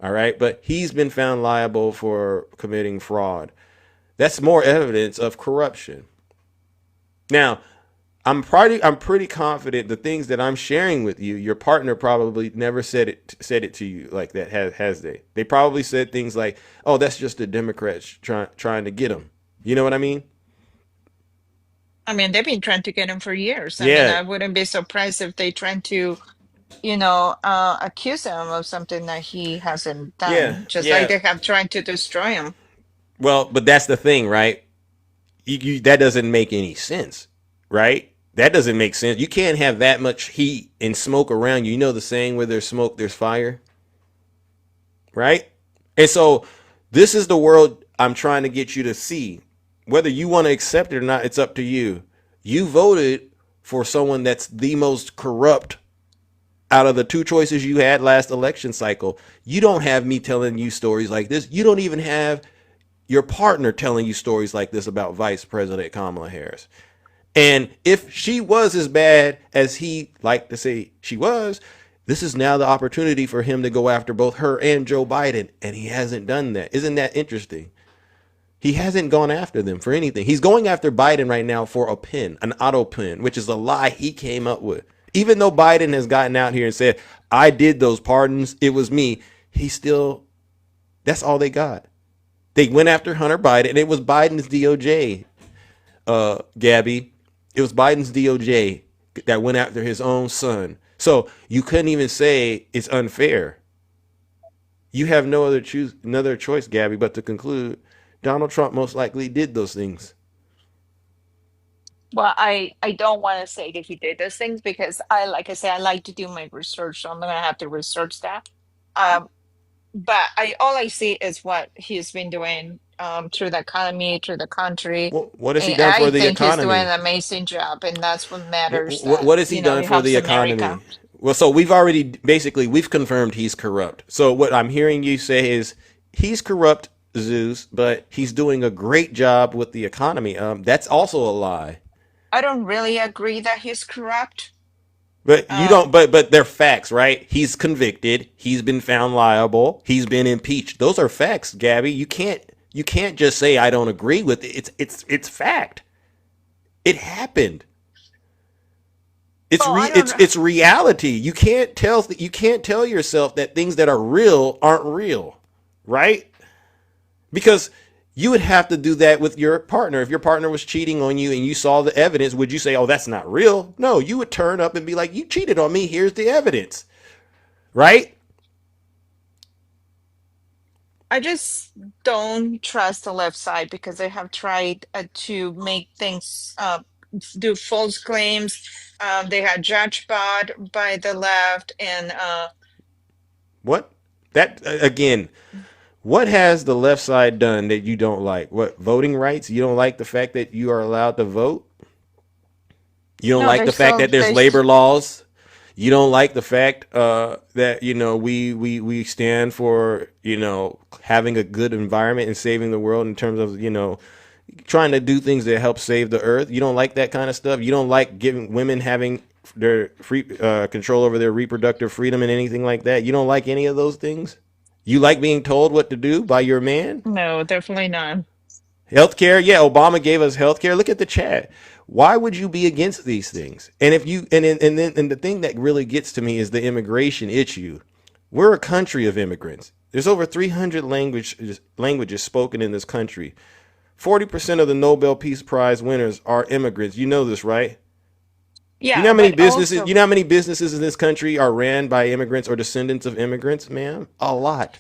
Speaker 1: All right, but he's been found liable for committing fraud. That's more evidence of corruption. Now, I'm pretty confident the things that I'm sharing with you, your partner probably never said it to you like that, has they? They probably said things like, "Oh, that's just the Democrats trying to get him." You know what I mean?
Speaker 15: I mean, they've been trying to get him for years. I mean,
Speaker 1: Yeah,
Speaker 15: I wouldn't be surprised if they trying to, accuse him of something that he hasn't
Speaker 1: yeah,
Speaker 15: done, just like
Speaker 1: yeah.
Speaker 15: they have tried to destroy him.
Speaker 1: Well, but that's the thing, right? That doesn't make any sense, right? That doesn't make sense. You can't have that much heat and smoke around you. You know the saying, where there's smoke, there's fire, right? And so this is the world I'm trying to get you to see. Whether you want to accept it or not, it's up to you. You voted for someone that's the most corrupt out of the two choices you had last election cycle. You don't have me telling you stories like this. You don't even have your partner telling you stories like this about Vice President Kamala Harris. And if she was as bad as he liked to say she was, this is now the opportunity for him to go after both her and Joe Biden. And he hasn't done that. Isn't that interesting? He hasn't gone after them for anything. He's going after Biden right now for a pin, an auto pin, which is a lie he came up with. Even though Biden has gotten out here and said, I did those pardons, it was me, he still, that's all they got. They went after Hunter Biden, and it was Biden's DOJ, Gabby. It was Biden's DOJ that went after his own son. So you couldn't even say it's unfair. You have no other choice, Gabby, but to conclude, Donald Trump most likely did those things.
Speaker 15: Well, I don't want to say that he did those things because like I say, I like to do my research, so I'm gonna have to research that. Um, but all I see is what he's been doing through the economy, through the country.
Speaker 1: What has he
Speaker 15: And
Speaker 1: done
Speaker 15: I
Speaker 1: for the
Speaker 15: think he's doing
Speaker 1: economy?
Speaker 15: an amazing job, and that's what matters. That
Speaker 1: What has he done
Speaker 15: it
Speaker 1: for
Speaker 15: helps
Speaker 1: the
Speaker 15: America.
Speaker 1: economy? Well, so we've confirmed he's corrupt. So what I'm hearing you say is he's corrupt, Zeus, but he's doing a great job with the economy. That's also a lie.
Speaker 15: I don't really agree that he's corrupt.
Speaker 1: But you
Speaker 15: Um,
Speaker 1: don't. But they're facts, right? He's convicted. He's been found liable. He's been impeached. Those are facts, Gabby. You can't just say I don't agree with it. It's fact. It happened.
Speaker 15: I don't know.
Speaker 1: It's reality. You can't tell yourself that things that are real aren't real, right? Because you would have to do that with your partner. If your partner was cheating on you and you saw the evidence, would you say, "Oh, that's not real"? No, you would turn up and be like, "You cheated on me. Here's the evidence." Right?
Speaker 15: I just don't trust the left side because they have tried to make things do false claims. They had judge bought by the left, and
Speaker 1: What? That again, what has the left side done that you don't like? What, voting rights? You don't like the fact that you are allowed to vote? You don't
Speaker 15: no,
Speaker 1: like
Speaker 15: they're
Speaker 1: the fact
Speaker 15: still
Speaker 1: that there's
Speaker 15: they
Speaker 1: labor laws? You don't like the fact that we stand for having a good environment and saving the world in terms of trying to do things that help save the earth. You don't like that kind of stuff. You don't like giving women having their free control over their reproductive freedom and anything like that. You don't like any of those things. You like being told what to do by your man.
Speaker 15: no, definitely not.
Speaker 1: Healthcare, yeah, Obama gave us healthcare. Look at the chat. Why would you be against these things? And if you and the thing that really gets to me is the immigration issue. We're a country of immigrants. There's over 300 languages spoken in this country. 40% of the Nobel Peace Prize winners are immigrants. You know this, right? You know
Speaker 15: Yeah,
Speaker 1: how many
Speaker 15: but
Speaker 1: businesses?
Speaker 15: also
Speaker 1: You know how many businesses in this country are ran by immigrants or descendants of immigrants, ma'am? A lot.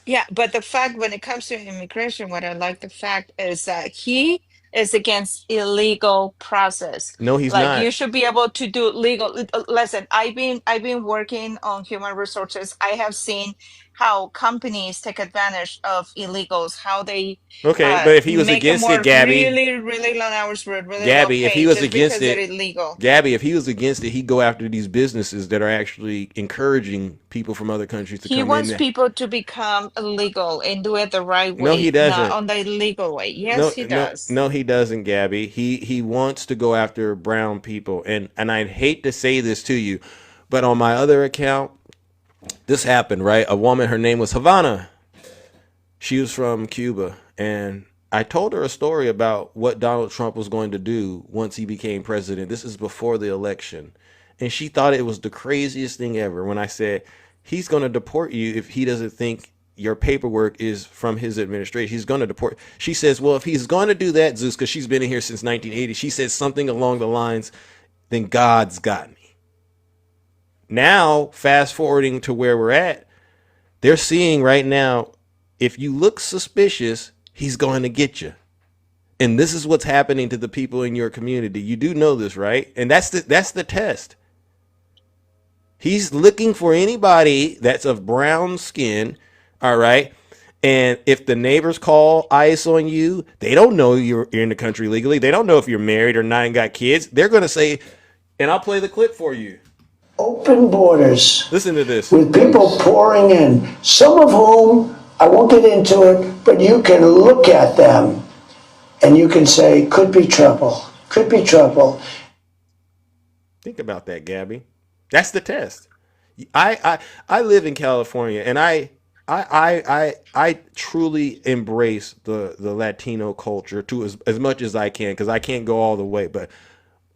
Speaker 15: yeah, but the fact when it comes to immigration, what I like the fact is that he is against illegal process.
Speaker 1: No, he's
Speaker 15: Like you
Speaker 1: not.
Speaker 15: should be able to do legal. Listen, I've been working on human resources. I have seen how companies take advantage of illegals, how they
Speaker 1: Okay, but if he was
Speaker 15: make them
Speaker 1: against it,
Speaker 15: work
Speaker 1: Gabby,
Speaker 15: really, really long hours with really low
Speaker 1: Gabby, if he
Speaker 15: pay
Speaker 1: was
Speaker 15: just
Speaker 1: against
Speaker 15: because they're
Speaker 1: it,
Speaker 15: illegal.
Speaker 1: Gabby, if he was against it, he'd go after these businesses that are actually encouraging people from other countries to
Speaker 15: He
Speaker 1: come
Speaker 15: wants
Speaker 1: in.
Speaker 15: people to become legal and do it the right
Speaker 1: No, he
Speaker 15: way, not
Speaker 1: doesn't.
Speaker 15: on the illegal way. Yes,
Speaker 1: No,
Speaker 15: he
Speaker 1: no,
Speaker 15: does.
Speaker 1: no, he doesn't, Gabby. He wants to go after brown people, and I'd hate to say this to you, but on my other account, this happened, right? A woman, her name was Havana. She was from Cuba, and I told her a story about what Donald Trump was going to do once he became president. This is before the election. And she thought it was the craziest thing ever when I said, he's going to deport you if he doesn't think your paperwork is from his administration. He's going to deport. She says, well, if he's going to do that, Zeus, because she's been in here since 1980, she says something along the lines, then God's got me. Now, fast forwarding to where we're at, they're seeing right now, if you look suspicious, he's going to get you. And this is what's happening to the people in your community. You do know this, right? And that's the test. He's looking for anybody that's of brown skin, all right? And if the neighbors call ICE on you, they don't know you're in the country legally. They don't know if you're married or not and got kids. They're going to say, And I'll play the clip for you.
Speaker 2: Open borders.
Speaker 1: Listen to this.
Speaker 2: With people pouring in, some of whom, I won't get into it, but you can look at them and you can say, could be trouble, could be trouble.
Speaker 1: Think about that, Gabby. That's the test. I live in California, and I truly embrace the Latino culture to as much as I can, because I can't go all the way, but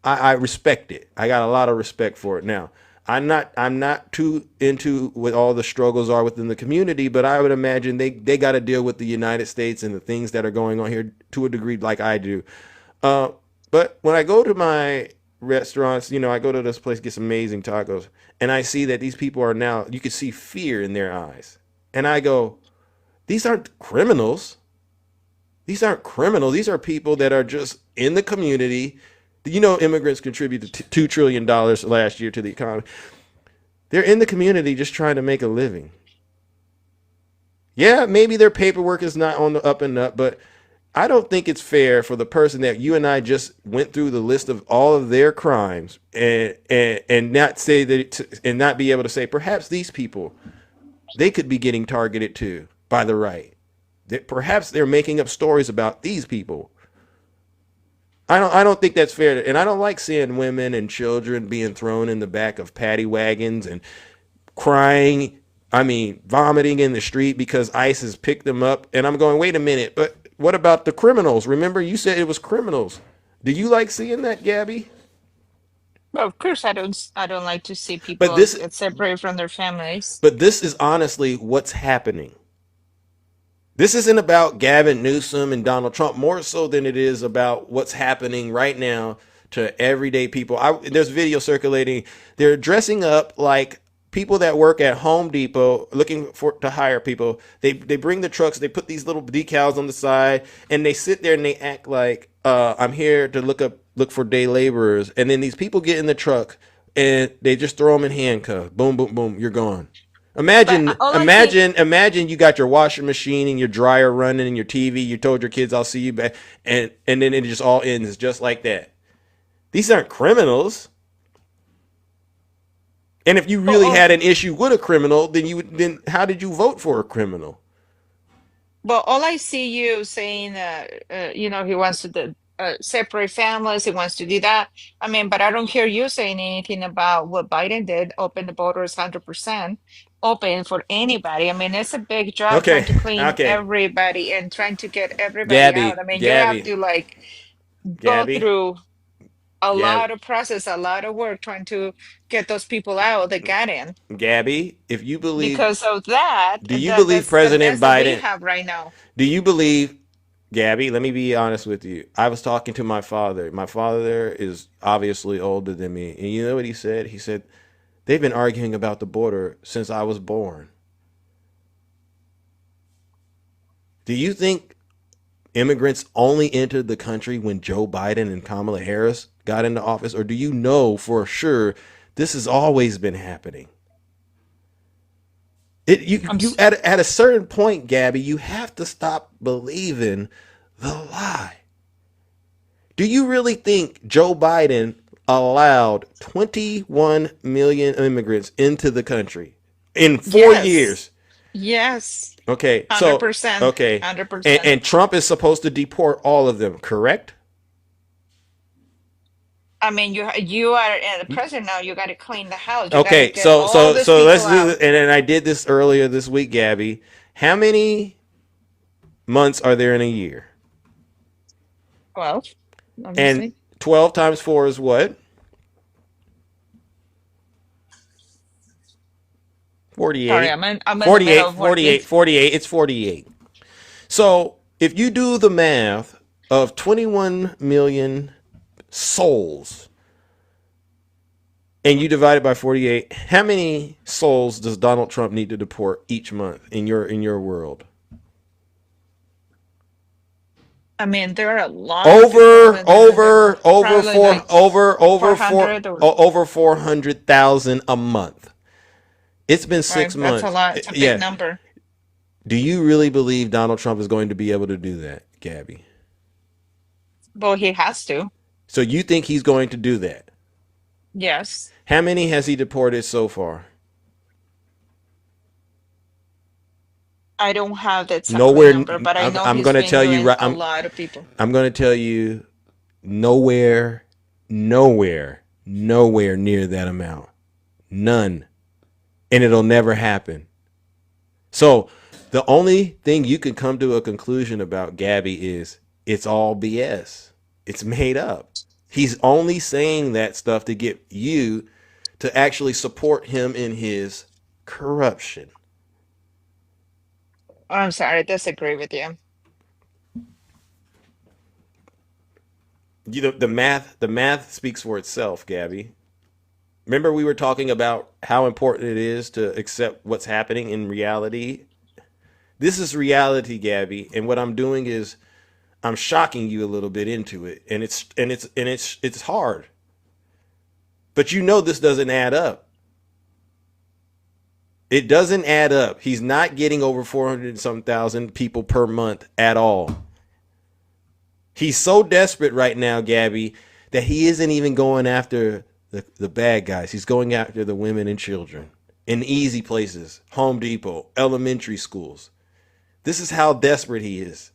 Speaker 1: I respect it. I got a lot of respect for it. Now, I'm not too into what all the struggles are within the community, but I would imagine they got to deal with the United States and the things that are going on here to a degree like I do. But when I go to my restaurants, I go to this place, get some amazing tacos, and I see that these people are now, you can see fear in their eyes. And I go, these aren't criminals. These aren't criminals. These are people that are just in the community. Immigrants contributed $2 trillion last year to the economy. They're in the community just trying to make a living. Yeah, maybe their paperwork is not on the up and up, but I don't think it's fair for the person that you and I just went through the list of all of their crimes and not say that and not be able to say perhaps these people, they could be getting targeted too by the right. That perhaps they're making up stories about these people. I don't think that's fair, and I don't like seeing women and children being thrown in the back of paddy wagons and crying. I mean, vomiting in the street because ICE has picked them up. And I'm going, wait a minute, but what about the criminals? Remember, you said it was criminals. Do you like seeing that, Gabby?
Speaker 15: Well, of course, I don't like to see
Speaker 1: But
Speaker 15: people
Speaker 1: this,
Speaker 15: get separated from their families.
Speaker 1: but this is honestly what's happening. This isn't about Gavin Newsom and Donald Trump more so than it is about what's happening right now to everyday people. There's video circulating. They're dressing up like people that work at Home Depot looking to hire people. They bring the trucks, they put these little decals on the side, and they sit there and they act like I'm here to look for day laborers. And then these people get in the truck and they just throw them in handcuffs. Boom, boom, boom, you're gone. Imagine you got your washing machine and your dryer running and your TV. You told your kids, "I'll see you back," and then it just all ends just like that. These aren't criminals. And if you really had an issue with a criminal, then how did you vote for a criminal?
Speaker 15: But all I see you saying, he wants to separate families, he wants to do that. I mean, but I don't hear you saying anything about what Biden did, open the borders 100%, open for anybody. I mean, it's a big job trying to clean
Speaker 1: Okay.
Speaker 15: everybody and trying to get everybody out.
Speaker 1: Gabby,
Speaker 15: I mean, you have
Speaker 1: Gabby,
Speaker 15: to go
Speaker 1: Gabby,
Speaker 15: through a
Speaker 1: Gab,
Speaker 15: lot of process, a lot of work trying to get those people out that got in.
Speaker 1: Gabby. If you believe,
Speaker 15: Because of that,
Speaker 1: do you believe
Speaker 15: that's the
Speaker 1: President
Speaker 15: mess that we
Speaker 1: Biden?
Speaker 15: have right now.
Speaker 1: Do you believe, Gabby? Let me be honest with you. I was talking to my father. My father is obviously older than me, and you know what he said? He said they've been arguing about the border since I was born. Do you think immigrants only entered the country when Joe Biden and Kamala Harris got into office? Or do you know for sure this has always been happening? At a certain point, Gabby, you have to stop believing the lie. Do you really think Joe Biden allowed 21 million immigrants into the country in 4 years?
Speaker 15: Yes.
Speaker 1: Okay,
Speaker 15: 100%.
Speaker 1: Okay,
Speaker 15: 100%.
Speaker 1: And Trump is supposed to deport all of them, correct?
Speaker 15: I mean, you are the president now. You got to clean the house. You
Speaker 1: Okay,
Speaker 15: got to get all these
Speaker 1: so let's
Speaker 15: people
Speaker 1: do
Speaker 15: out.
Speaker 1: it. And then I did this earlier this week, Gabby. How many months are there in a year?
Speaker 15: 12, obviously.
Speaker 1: And 12 times 4 is what? 48.
Speaker 15: Sorry, I'm in the middle of working.
Speaker 1: 48. It's 48. So if you do the math of 21 million souls and you divide it by 48, how many souls does Donald Trump need to deport each month in your world?
Speaker 15: I mean, there are a lot
Speaker 1: over
Speaker 15: of people
Speaker 1: over 400,000 a month. It's been 6
Speaker 15: right, that's a
Speaker 1: months.
Speaker 15: lot. It's a big number.
Speaker 1: Do you really believe Donald Trump is going to be able to do that, Gabby?
Speaker 15: Well, he has to.
Speaker 1: So you think he's going to do that?
Speaker 15: Yes.
Speaker 1: How many has he deported so far?
Speaker 15: I don't have the exactly
Speaker 1: Nowhere.
Speaker 15: number, but I know
Speaker 1: I'm
Speaker 15: he's
Speaker 1: going to
Speaker 15: been
Speaker 1: tell you
Speaker 15: doing
Speaker 1: right.
Speaker 15: a lot of people.
Speaker 1: I'm going to tell you nowhere, nowhere near that amount. None. And it'll never happen. So the only thing you can come to a conclusion about Gabby is it's all BS. It's made up. He's only saying that stuff to get you to actually support him in his corruption.
Speaker 15: I'm sorry, I disagree with you.
Speaker 1: You know, the math speaks for itself, Gabby. Remember we were talking about how important it is to accept what's happening in reality. This is reality, Gabby, and what I'm doing is I'm shocking you a little bit into it, and it's hard. But you know this doesn't add up. It doesn't add up. He's not getting over 400 and some thousand people per month at all. He's so desperate right now, Gabby, that he isn't even going after the bad guys. He's going after the women and children in easy places, Home Depot, elementary schools. This is how desperate he is.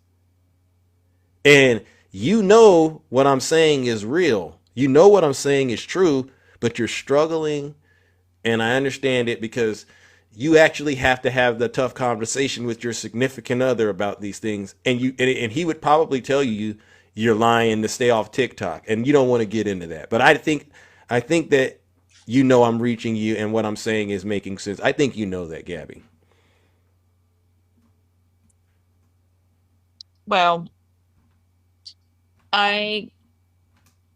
Speaker 1: And you know what I'm saying is real. You know what I'm saying is true, but you're struggling. And I understand it because you actually have to have the tough conversation with your significant other about these things. And he would probably tell you you're lying to stay off TikTok. And you don't want to get into that. But I think that you know I'm reaching you and what I'm saying is making sense. I think you know that, Gabby.
Speaker 15: Well, I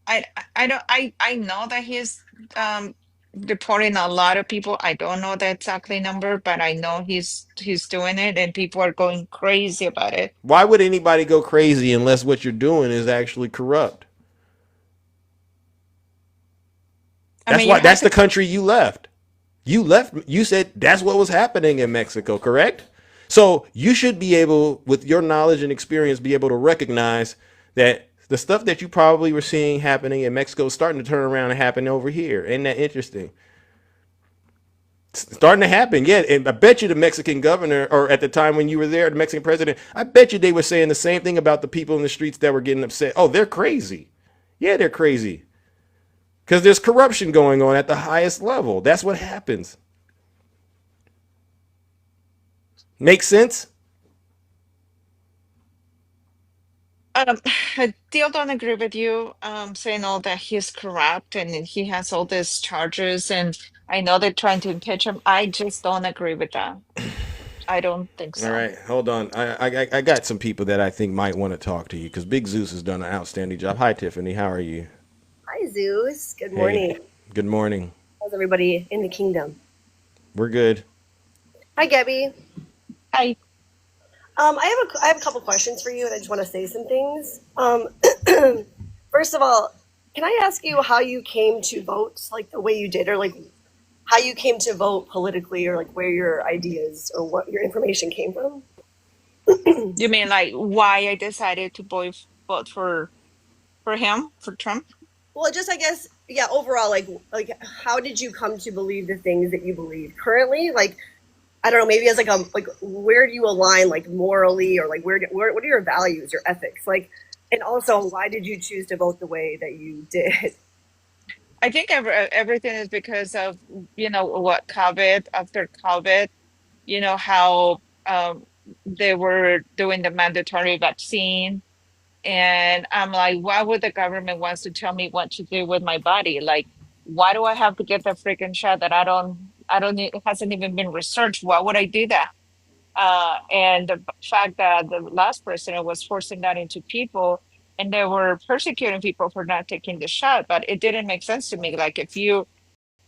Speaker 15: I I don't I know that he's um deporting a lot of people. I don't know the exactly number, but I know he's doing it and people are going crazy about it.
Speaker 1: Why would anybody go crazy unless what you're doing is actually corrupt?
Speaker 15: I mean, you have
Speaker 1: That's the
Speaker 15: to.
Speaker 1: country you left. You said that's what was happening in Mexico, correct? So you should be able, with your knowledge and experience, be able to recognize that the stuff that you probably were seeing happening in Mexico is starting to turn around and happen over here. Isn't that interesting? It's starting to happen, yeah. And I bet you the Mexican governor, or at the time when you were there, the Mexican president, I bet you they were saying the same thing about the people in the streets that were getting upset. Oh, they're crazy. Yeah, they're crazy. Because there's corruption going on at the highest level. That's what happens. Make sense?
Speaker 15: Um, I still don't agree with you, saying all that he's corrupt and then he has all these charges, and I know they're trying to impeach him. I just don't agree with that. I don't think
Speaker 1: All
Speaker 15: so.
Speaker 1: right, hold on. I got some people that I think might want to talk to you because Big Zeus has done an outstanding job. Hi, Tiffany. How are you?
Speaker 16: Hi, Zeus. Good
Speaker 1: Hey,
Speaker 16: morning.
Speaker 1: good morning.
Speaker 16: How's everybody in the kingdom?
Speaker 1: We're good.
Speaker 16: Hi, Gabby.
Speaker 15: Hi.
Speaker 16: I have a couple questions for you, and I just want to say some things. First of all, can I ask you how you came to vote, like the way you did, or like how you came to vote politically, or like where your ideas or what your information came from?
Speaker 15: You mean like why I decided to vote for him, for Trump?
Speaker 16: Well, just I guess, yeah. Overall, like how did you come to believe the things that you believe currently? Like, I don't know, maybe as like where do you align like morally, or like where what are your values, your ethics, like, and also why did you choose to vote the way that you did?
Speaker 15: I think everything is because of, what COVID, after COVID, how they were doing the mandatory vaccine. And I'm like, why would the government wants to tell me what to do with my body? Like, why do I have to get the freaking shot that it hasn't even been researched? Why would I do that? And the fact that the last president was forcing that into people and they were persecuting people for not taking the shot, but it didn't make sense to me. Like, if you are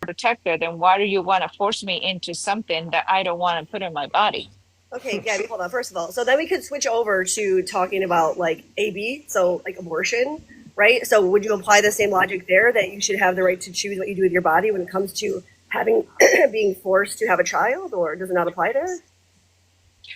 Speaker 15: protected, then why do you want to force me into something that I don't want to put in my body?
Speaker 16: Okay, Gabby, hold on. First of all, so then we could switch over to talking about like AB, so like abortion, right? So would you apply the same logic there, that you should have the right to choose what you do with your body when it comes to having being forced to have a child, or does it not apply there?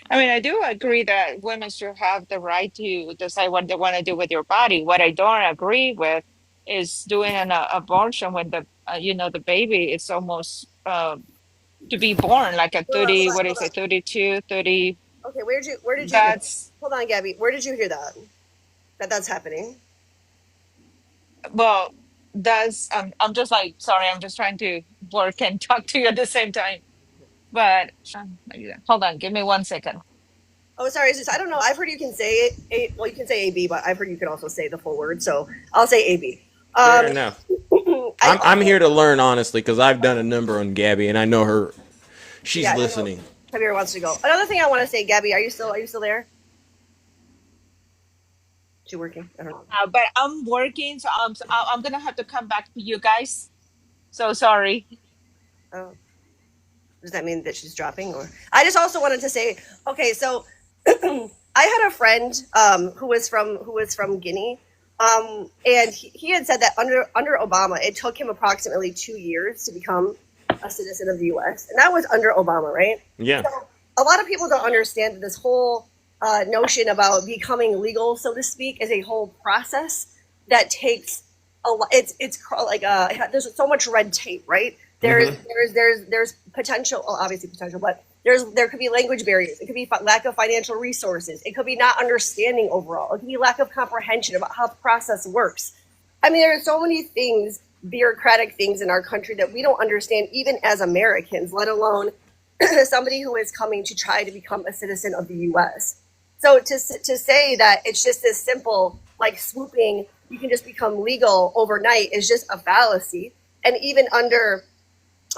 Speaker 15: I mean, I do agree that women should have the right to decide what they want to do with your body. What I don't agree with is doing an abortion when the the baby is almost to be born, like at
Speaker 16: Hold on,
Speaker 15: 30,
Speaker 16: hold on,
Speaker 15: what
Speaker 16: hold
Speaker 15: is
Speaker 16: on.
Speaker 15: it, 32, 30.
Speaker 16: Okay, where did you
Speaker 15: That's,
Speaker 16: hold on, Gabby? Where did you hear that? That's happening?
Speaker 15: well, I'm just like, sorry, I'm just trying to work and talk to you at the same time. But hold on, give me 1 second.
Speaker 16: Oh, sorry. It's just, I don't know. I've heard you can say well, you can say AB, but I've heard you can also say the full word. So I'll say AB.
Speaker 1: Fair enough. I'm here to learn, honestly, because I've done a number on Gabby, and I know her. She's listening.
Speaker 16: Javier wants to go. Another thing I want to say, Gabby, are you still there? She working? I don't know.
Speaker 15: But I'm working, so I'm gonna have to come back to you guys. So sorry.
Speaker 16: Oh, does that mean that she's dropping? Or I just also wanted to say, okay, so I had a friend who was from Guinea, and he had said that under Obama, it took him approximately 2 years to become a citizen of the U.S., and that was under Obama, right?
Speaker 1: Yeah.
Speaker 16: So a lot of people don't understand that this whole notion about becoming legal, so to speak, is a whole process that takes a lot. It's like there's so much red tape, right? There's potential, well, obviously potential, but there could be language barriers. It could be lack of financial resources. It could be not understanding overall. It could be lack of comprehension about how the process works. I mean, there are so many things, bureaucratic things in our country that we don't understand, even as Americans, let alone somebody who is coming to try to become a citizen of the U.S. So to say that it's just this simple, like swooping, you can just become legal overnight is just a fallacy. And even under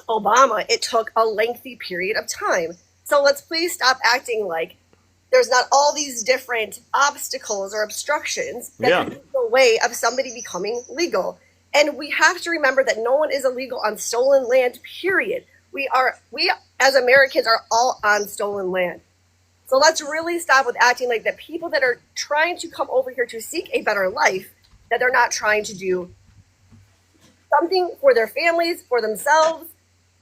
Speaker 16: Obama, it took a lengthy period of time. So let's please stop acting like there's not all these different obstacles or obstructions that can get in the way of somebody becoming legal. And we have to remember that no one is illegal on stolen land, period. We as Americans are all on stolen land. So let's really stop with acting like the people that are trying to come over here to seek a better life, that they're not trying to do something for their families, for themselves,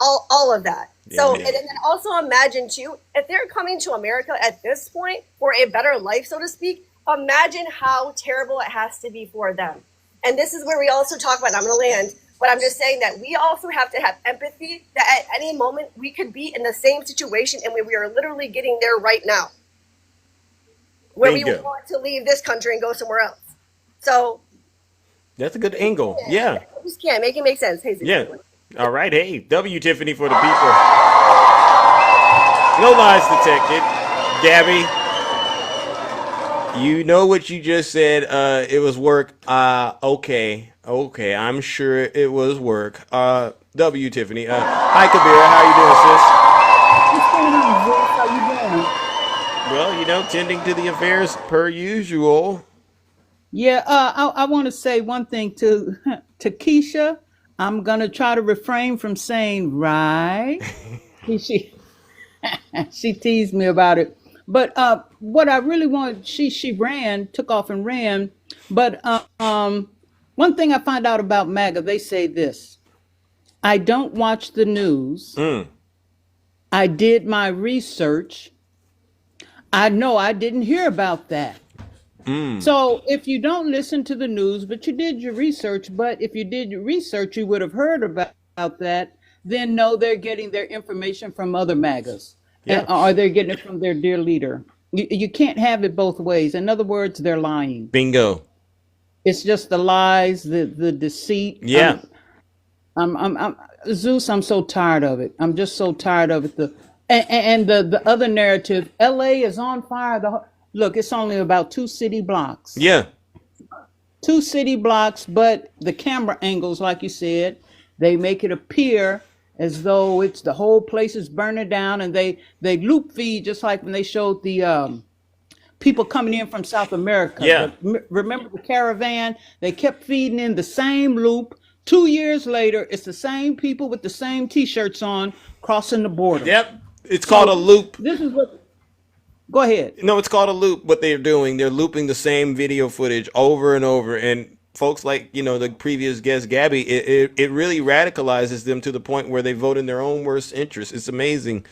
Speaker 16: all of that. So, and then also imagine too, if they're coming to America at this point for a better life, so to speak, imagine how terrible it has to be for them. And this is where we also talk about, I'm going to land, but I'm just saying that we also have to have empathy that at any moment we could be in the same situation and we are literally getting there right now, where we want to leave this country and go somewhere else. So
Speaker 1: that's a good angle. Yeah.
Speaker 16: I just can't make it make sense. Hey,
Speaker 1: yeah. All right. Hey, W Tiffany for the people. No lies detected. Gabby, you know what you just said. It was work. Okay. I'm sure it was work. W Tiffany. Hi, Kabira. How you doing, sis?
Speaker 17: What's going on, Bruce? How you doing?
Speaker 1: Well, tending to the affairs per usual.
Speaker 17: Yeah, I want to say one thing to Keisha. I'm gonna try to refrain from saying right. She teased me about it, but what I really want, she took off and ran. But one thing I find out about MAGA, they say this: I don't watch the news. I did my research. I know I didn't hear about that. So if you don't listen to the news, but you did your research, but if you did your research, you would have heard about that, then no, they're getting their information from other MAGAs.
Speaker 1: Yeah.
Speaker 17: Or they're getting it from their dear leader. You can't have it both ways. In other words, they're lying.
Speaker 1: Bingo.
Speaker 17: It's just the lies, the deceit.
Speaker 1: Yeah.
Speaker 17: I'm Zeus, I'm so tired of it. I'm just so tired of it. And the other narrative, LA is on fire. Look, it's only about 2 city blocks.
Speaker 1: Yeah.
Speaker 17: 2 city blocks, but the camera angles, like you said, they make it appear as though it's the whole place is burning down, and they loop feed just like when they showed the people coming in from South America.
Speaker 1: Yeah.
Speaker 17: Remember the caravan? They kept feeding in the same loop. 2 years later, it's the same people with the same T-shirts on crossing the border.
Speaker 1: Yep. It's called a loop.
Speaker 17: This is what. Go ahead.
Speaker 1: No, it's called a loop. What they're doing, they're looping the same video footage over and over. And folks like, the previous guest, Gabby, it really radicalizes them to the point where they vote in their own worst interest. It's amazing.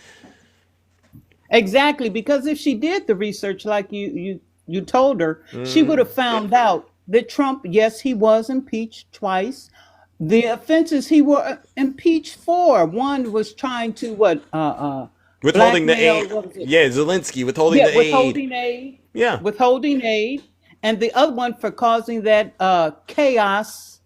Speaker 17: Exactly, because if she did the research like you told her, she would have found out that Trump, yes, he was impeached twice. The offenses he were impeached for, one was trying to
Speaker 1: Withholding the
Speaker 17: blackmail,
Speaker 1: aid.
Speaker 17: what was it?
Speaker 1: Yeah, Zelensky withholding
Speaker 17: Yeah,
Speaker 1: the aid. Yeah.
Speaker 17: withholding aid, and the other one for causing that chaos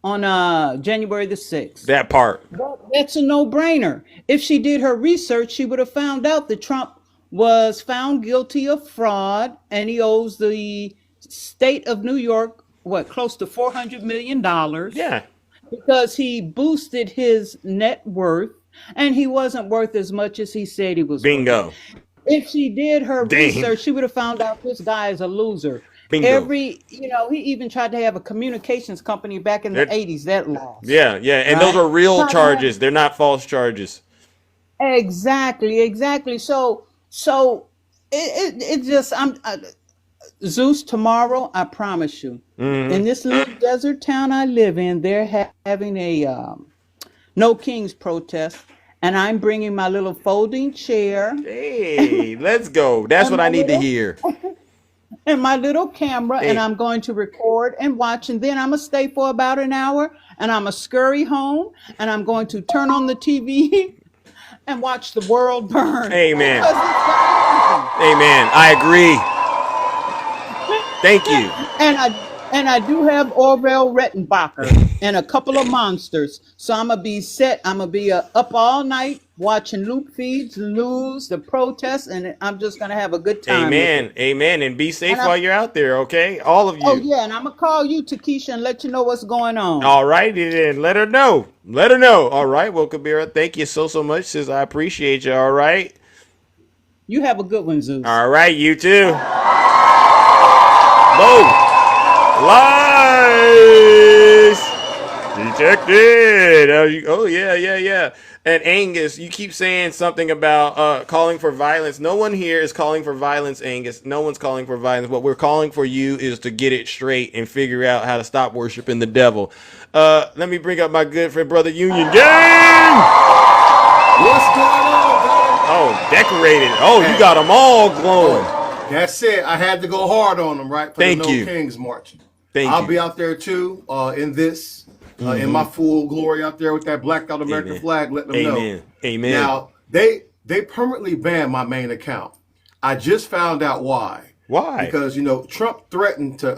Speaker 17: on January the 6th.
Speaker 1: That part.
Speaker 17: That's a no-brainer. If she did her research, she would have found out that Trump was found guilty of fraud, and he owes the state of New York close to $400 million.
Speaker 1: Yeah.
Speaker 17: Because he boosted his net worth, and he wasn't worth as much as he said he was.
Speaker 1: Bingo.
Speaker 17: Worth. If she did her
Speaker 1: Damn.
Speaker 17: research, she would have found out this guy is a loser.
Speaker 1: Bingo.
Speaker 17: He even tried to have a communications company back in the 80s that lost.
Speaker 1: Yeah, yeah. And those are real charges. They're not false charges.
Speaker 17: Exactly. So it just Zeus, tomorrow, I promise you, in this little desert town I live in, they're having a No Kings protest, and I'm bringing my little folding chair.
Speaker 1: Hey, let's go. That's what I need to hear.
Speaker 17: And my little camera,
Speaker 1: Hey.
Speaker 17: and I'm going to record and watch, and then I'm going to stay for about an hour, and I'm going to scurry home, and I'm going to turn on the TV and watch the world burn.
Speaker 1: Amen. Amen. I agree. Thank you.
Speaker 17: And I do have Orville Rettenbacher and a couple of monsters. So I'm going to be set. I'm going to be up all night watching loop feeds, news, the protests, and I'm just going to have a good time.
Speaker 1: Amen. Amen. And be safe while you're out there, okay? All of you.
Speaker 17: Oh, yeah. And I'm going to call you, Takesha, and let you know what's going on.
Speaker 1: All right. Then let her know. Let her know. All right. Well, Kabira, thank you so much, sis. I appreciate you. All right.
Speaker 17: You have a good one, Zeus.
Speaker 1: All right. You too. Whoa. Lies detected. Oh yeah. And Angus, you keep saying something about calling for violence. No one here is calling for violence, Angus. No one's calling for violence. What we're calling for you is to get it straight and figure out how to stop worshiping the devil. Let me bring up my good friend, Brother Union Gang.
Speaker 18: What's going on, brother?
Speaker 1: Oh, decorated. Oh, you got them all glowing.
Speaker 18: That's it. I had to go hard on them, right? For
Speaker 1: Thank
Speaker 18: the No
Speaker 1: you.
Speaker 18: Kings march.
Speaker 1: I'll
Speaker 18: be out there too, in my full glory out there with that blacked out American flag, letting them know.
Speaker 1: Amen.
Speaker 18: Now, they permanently banned my main account. I just found out why.
Speaker 1: Why?
Speaker 18: Because, Trump threatened to,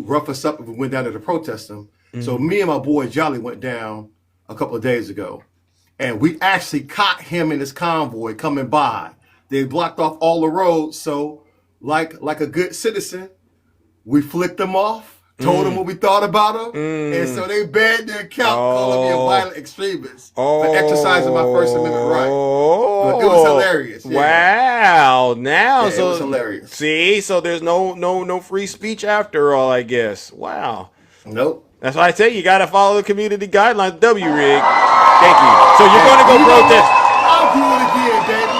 Speaker 18: rough us up if we went down there to protest him. So me and my boy Jolly went down a couple of days ago. And we actually caught him and his convoy coming by. They blocked off all the roads. So like a good citizen, we flicked them off, told them what we thought about them. And so they banned their account, calling me a violent extremist for exercising my First Amendment right. But it was hilarious. Yeah.
Speaker 1: Wow. Now,
Speaker 18: it was hilarious.
Speaker 1: See, so there's no free speech after all, I guess. Wow.
Speaker 18: Nope.
Speaker 1: That's why I tell you got to follow the community guidelines. W-Rig. Thank you. So you're going to go protest.
Speaker 18: I'll do it again, baby.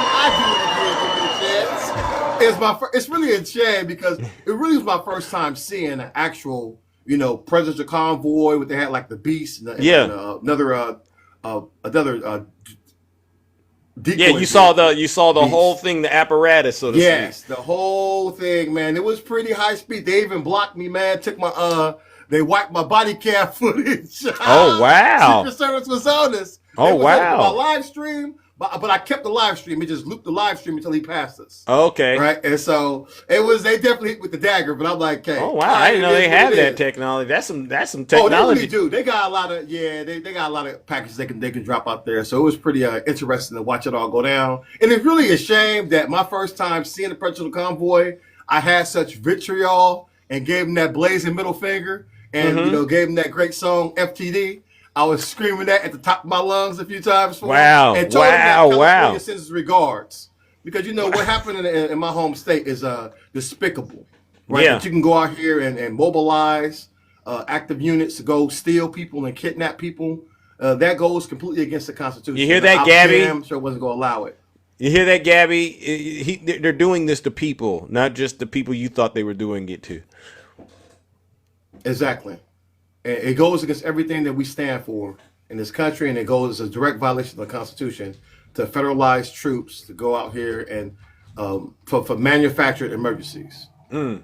Speaker 18: It's really a shame because it really was my first time seeing an actual, presidential convoy with they had like the beast and another decoy.
Speaker 1: You saw the whole thing, the apparatus, so to speak.
Speaker 18: Yes, the whole thing, man. It was pretty high speed. They even blocked me, man. Took my they wiped my body cam footage.
Speaker 1: Oh wow!
Speaker 18: Secret Service was on this.
Speaker 1: Oh wow!
Speaker 18: My live stream. But I kept the live stream. It just looped the live stream until he passed us.
Speaker 1: Okay.
Speaker 18: Right? And so they definitely hit with the dagger, but I'm like, hey.
Speaker 1: Oh wow, I didn't know they had that technology. That's some technology.
Speaker 18: Oh, they really do. They got a lot of they got a lot of packages they can drop out there. So it was pretty interesting to watch it all go down. And it's really a shame that my first time seeing the presidential convoy, I had such vitriol and gave him that blazing middle finger and gave him that great song FTD. I was screaming that at the top of my lungs a few times for him. And told him that California sends his regards. Because what happened in my home state is despicable. Right?
Speaker 1: Yeah.
Speaker 18: That you can go out here and mobilize active units to go steal people and kidnap people. That goes completely against the Constitution.
Speaker 1: You hear that, Gabby?
Speaker 18: I'm sure wasn't going to allow it.
Speaker 1: You hear that, Gabby? They're doing this to people, not just the people you thought they were doing it to.
Speaker 18: Exactly. It goes against everything that we stand for in this country, and it goes as a direct violation of the Constitution to federalize troops to go out here and for manufactured emergencies.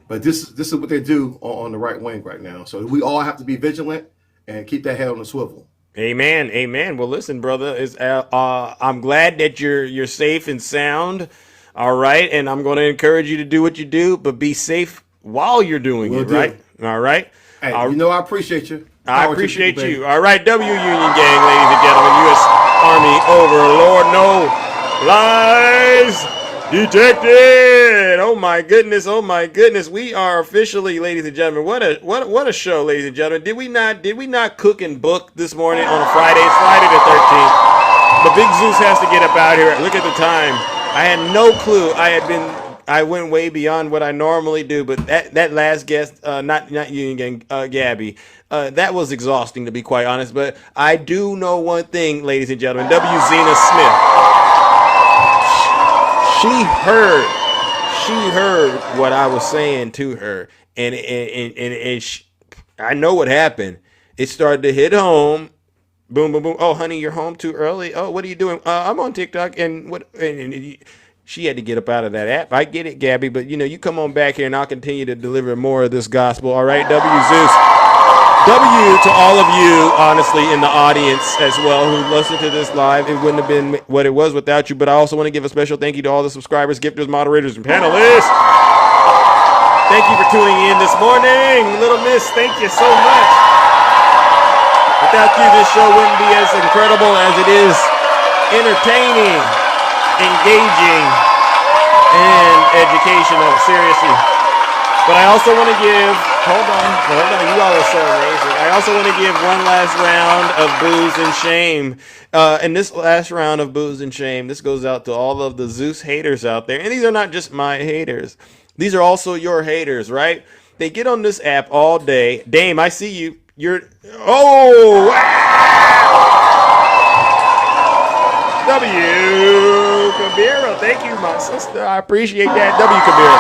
Speaker 18: But this is what they do on the right wing right now. So we all have to be vigilant and keep that head on the swivel.
Speaker 1: Amen, amen. Well, listen, brother, I'm glad that you're safe and sound. All right, and I'm going to encourage you to do what you do, but be safe while you're doing it. Right? All right.
Speaker 18: Hey, I appreciate you.
Speaker 1: I appreciate you. All right, W Union Gang, ladies and gentlemen, U.S. Army Overlord, no lies detected. Oh my goodness, oh my goodness. We are officially, ladies and gentlemen, what a show, ladies and gentlemen. Did we not cook and book this morning on a Friday? It's Friday the 13th. But Big Zeus has to get up out here. Look at the time. I had no clue. I went way beyond what I normally do, but that last guest, not Union Gang, Gabby, that was exhausting, to be quite honest. But I do know one thing, ladies and gentlemen. W. Zena Smith. She heard what I was saying to her, and I know what happened. It started to hit home. Boom, boom, boom. Oh, honey, you're home too early. Oh, what are you doing? I'm on TikTok, and she had to get up out of that app. I get it, Gabby, but you come on back here, and I'll continue to deliver more of this gospel. All right, W. Zeus. W to all of you, honestly, in the audience as well, who listened to this live. It wouldn't have been what it was without you, but I also want to give a special thank you to all the subscribers, gifters, moderators, and panelists. Thank you for tuning in this morning. Little Miss, thank you so much. Without you, this show wouldn't be as incredible as it is entertaining, engaging, and educational, seriously. But I also want to give, hold on, you all are so amazing. I also want to give one last round of booze and shame. And this last round of booze and shame, this goes out to all of the Zeus haters out there. And these are not just my haters. These are also your haters, right? They get on this app all day. Dame, I see you. W. Kabira, thank you, my sister. I appreciate that. W. Kabira.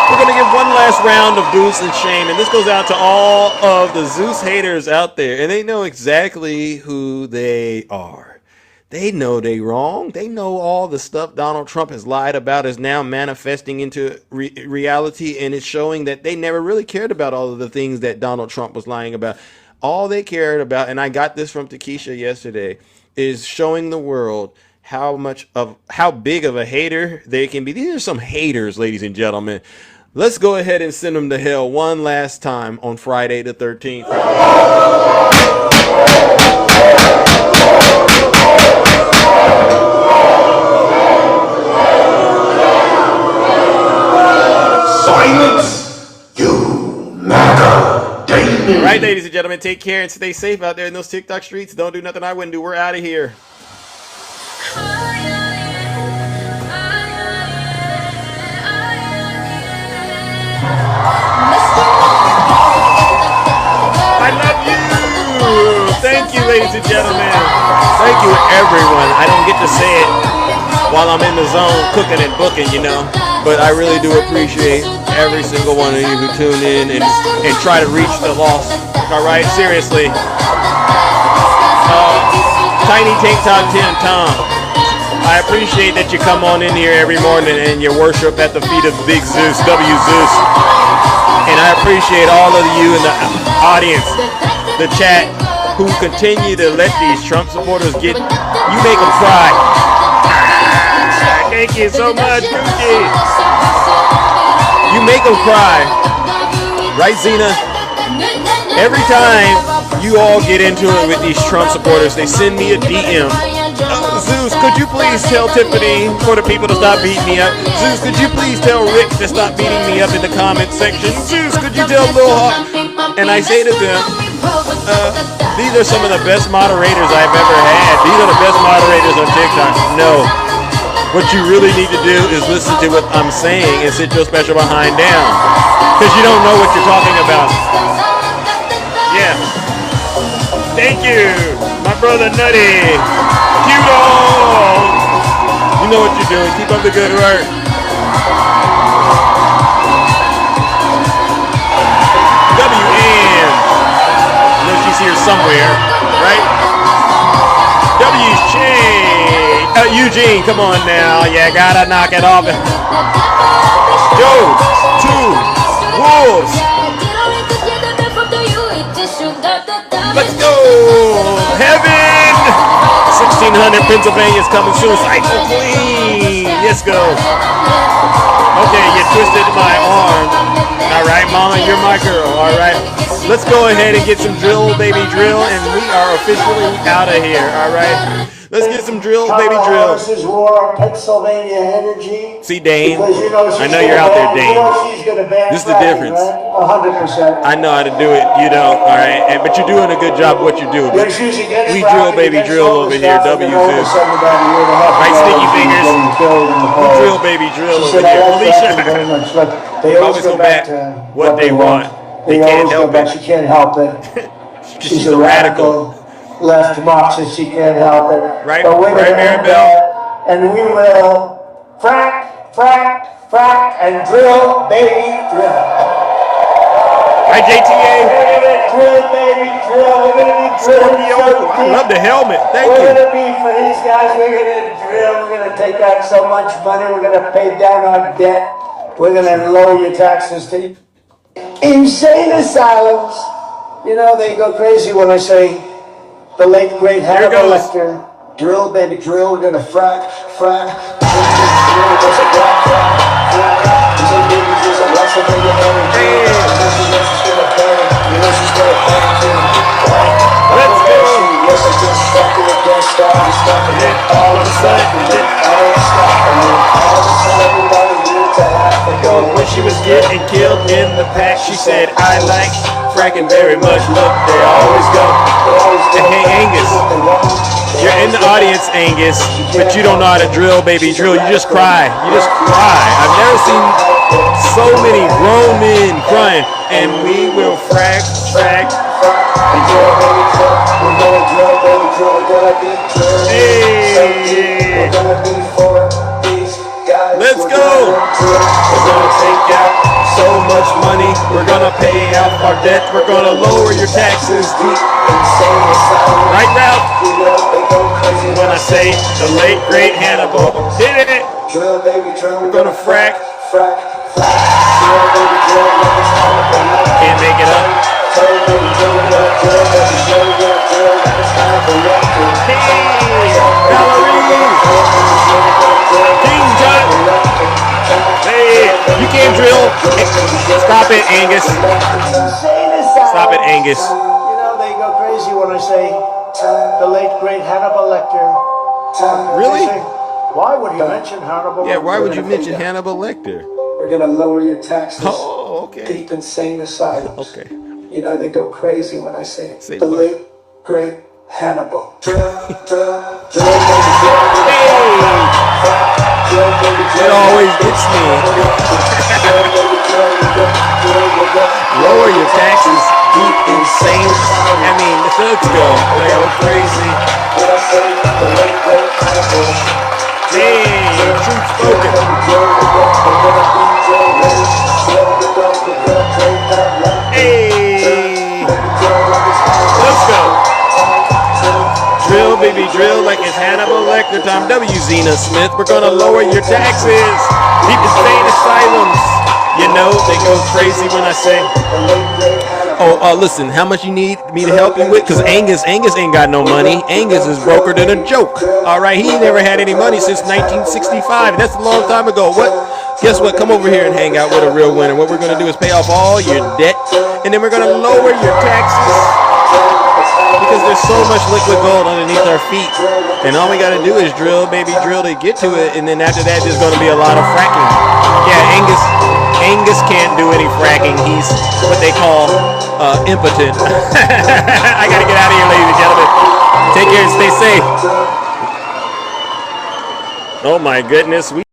Speaker 1: We're going to give one last round of booze and shame, and this goes out to all of the Zeus haters out there, and they know exactly who they are. They know they wrong. They know all the stuff Donald Trump has lied about is now manifesting into reality, and it's showing that they never really cared about all of the things that Donald Trump was lying about. All they cared about, and I got this from Takesha yesterday, is showing the world how big of a hater they can be. These are some haters, ladies and gentlemen. Let's go ahead and send them to hell one last time on Friday the 13th.
Speaker 6: Silence, you MAGA demon.
Speaker 1: All right, ladies and gentlemen, take care and stay safe out there in those TikTok streets. Don't do nothing I wouldn't do. We're out of here. I love you. Thank you, ladies and gentlemen. Thank you, everyone. I don't get to say it while I'm in the zone cooking and booking, but I really do appreciate every single one of you who tune in and try to reach the lost. All right, seriously. Tiny Tank Top 10 Tom. I appreciate that you come on in here every morning and you worship at the feet of Big Zeus, W. Zeus. And I appreciate all of you in the audience, the chat, who continue to let these Trump supporters you make them cry. Thank you so much, Cookie. You make them cry. Right, Zena? Every time you all get into it with these Trump supporters, they send me a DM. Zeus, could you please tell Tiffany for the people to stop beating me up? Zeus, could you please tell Rick to stop beating me up in the comment section? Zeus, could you tell Lil Hawk? And I say to them, these are some of the best moderators I've ever had. These are the best moderators on TikTok. No. What you really need to do is listen to what I'm saying and sit your special behind down. Because you don't know what you're talking about. Yeah. Thank you, my brother Nutty. Cute all. You know what you're doing. Keep up the good work. WN. I know she's here somewhere, right? W's Chain. Eugene, come on now. You gotta knock it off. Joes, two wolves. Let's go! Heaven! 1600 Pennsylvania's coming soon. Cycle clean. Let's go. Okay, you twisted my arm. All right, mama, you're my girl. All right. Let's go ahead and get some drill, baby, drill, and we are officially out of here. All right. Let's get some drill, baby, drill.
Speaker 2: Harris's war, Pennsylvania Energy.
Speaker 1: See, Dane,
Speaker 2: Because you know
Speaker 1: I know you're out there, Dane.
Speaker 2: she's gonna ban
Speaker 1: This is the
Speaker 2: fracking,
Speaker 1: difference.
Speaker 2: right? 100%.
Speaker 1: I know how to do it, you know, all right, but you're doing a good job of what you do. But we drill, baby, drill over here, W2. Right, sticky fingers. We drill, baby, drill over here. Alicia,
Speaker 2: They always
Speaker 1: go back
Speaker 2: to
Speaker 1: what they want. They can't help it.
Speaker 2: She can't help it. She's a radical left Marxist. She can't help it.
Speaker 1: Right,
Speaker 2: But we're
Speaker 1: right,
Speaker 2: gonna end
Speaker 1: Maribel?
Speaker 2: that, and we will frack, frack, frack, and drill, baby, drill.
Speaker 1: Right, JTA?
Speaker 2: We're gonna drill, baby, drill. We're gonna be drilling.
Speaker 1: I love the helmet. Thank
Speaker 2: We're
Speaker 1: you.
Speaker 2: gonna be for these guys. We're gonna drill. We're gonna take out so much money. We're gonna pay down our debt. We're gonna lower your taxes to insane asylums. You know they go crazy when I say the late great Hannibal Lecter. Drill, baby, drill. We're gonna frack, frack.
Speaker 1: Let's go.
Speaker 2: All of a sudden,
Speaker 1: when she was getting killed in the pack, she said, I like fracking very much. Look, they always go. Hey, Angus, you're in the audience, Angus, but you don't know how to drill, baby, drill. You just cry. You just cry. I've never seen so many grown men crying. And we will frack, frack. Hey. Let's go. We're gonna take out so much money. We're gonna pay off our debt. We're gonna lower your taxes. Right, Ralph? When I say the late great Hannibal, hit it. We're gonna frack. Can't make it up. Hey, you can't drill. Stop it, Angus. Stop it, Angus.
Speaker 2: You know they go crazy when I say the late great Hannibal Lecter.
Speaker 1: Really?
Speaker 2: They say, why would you mention Hannibal?
Speaker 1: Yeah, why would you mention Hannibal Lecter?
Speaker 2: We're gonna lower your taxes.
Speaker 1: Oh, okay.
Speaker 2: Deep insane asylums.
Speaker 1: Okay.
Speaker 2: You know they go crazy when I say
Speaker 1: Say
Speaker 2: the
Speaker 1: what?
Speaker 2: late great Hannibal.
Speaker 1: It always gets me. Lower your taxes, deep insane. I mean, the thugs go. They go crazy. Hey, truth spoken. Hey, let's go. Drill, baby, drill like it's Hannibal Lecter time. W. Zena Smith, we're gonna lower your taxes. Deep insane asylums. You know, they go crazy when I say. Oh, listen, how much you need me to help you with? Because Angus ain't got no money. Angus is broker than a joke. All right, he never had any money since 1965. That's a long time ago. What? Guess what? Come over here and hang out with a real winner. What we're going to do is pay off all your debt, and then we're going to lower your taxes. Because there's so much liquid gold underneath our feet. And all we got to do is drill, baby, drill to get to it. And then after that, there's going to be a lot of fracking. Yeah, Angus can't do any fracking. He's what they call impotent. I got to get out of here, ladies and gentlemen. Take care and stay safe. Oh, my goodness.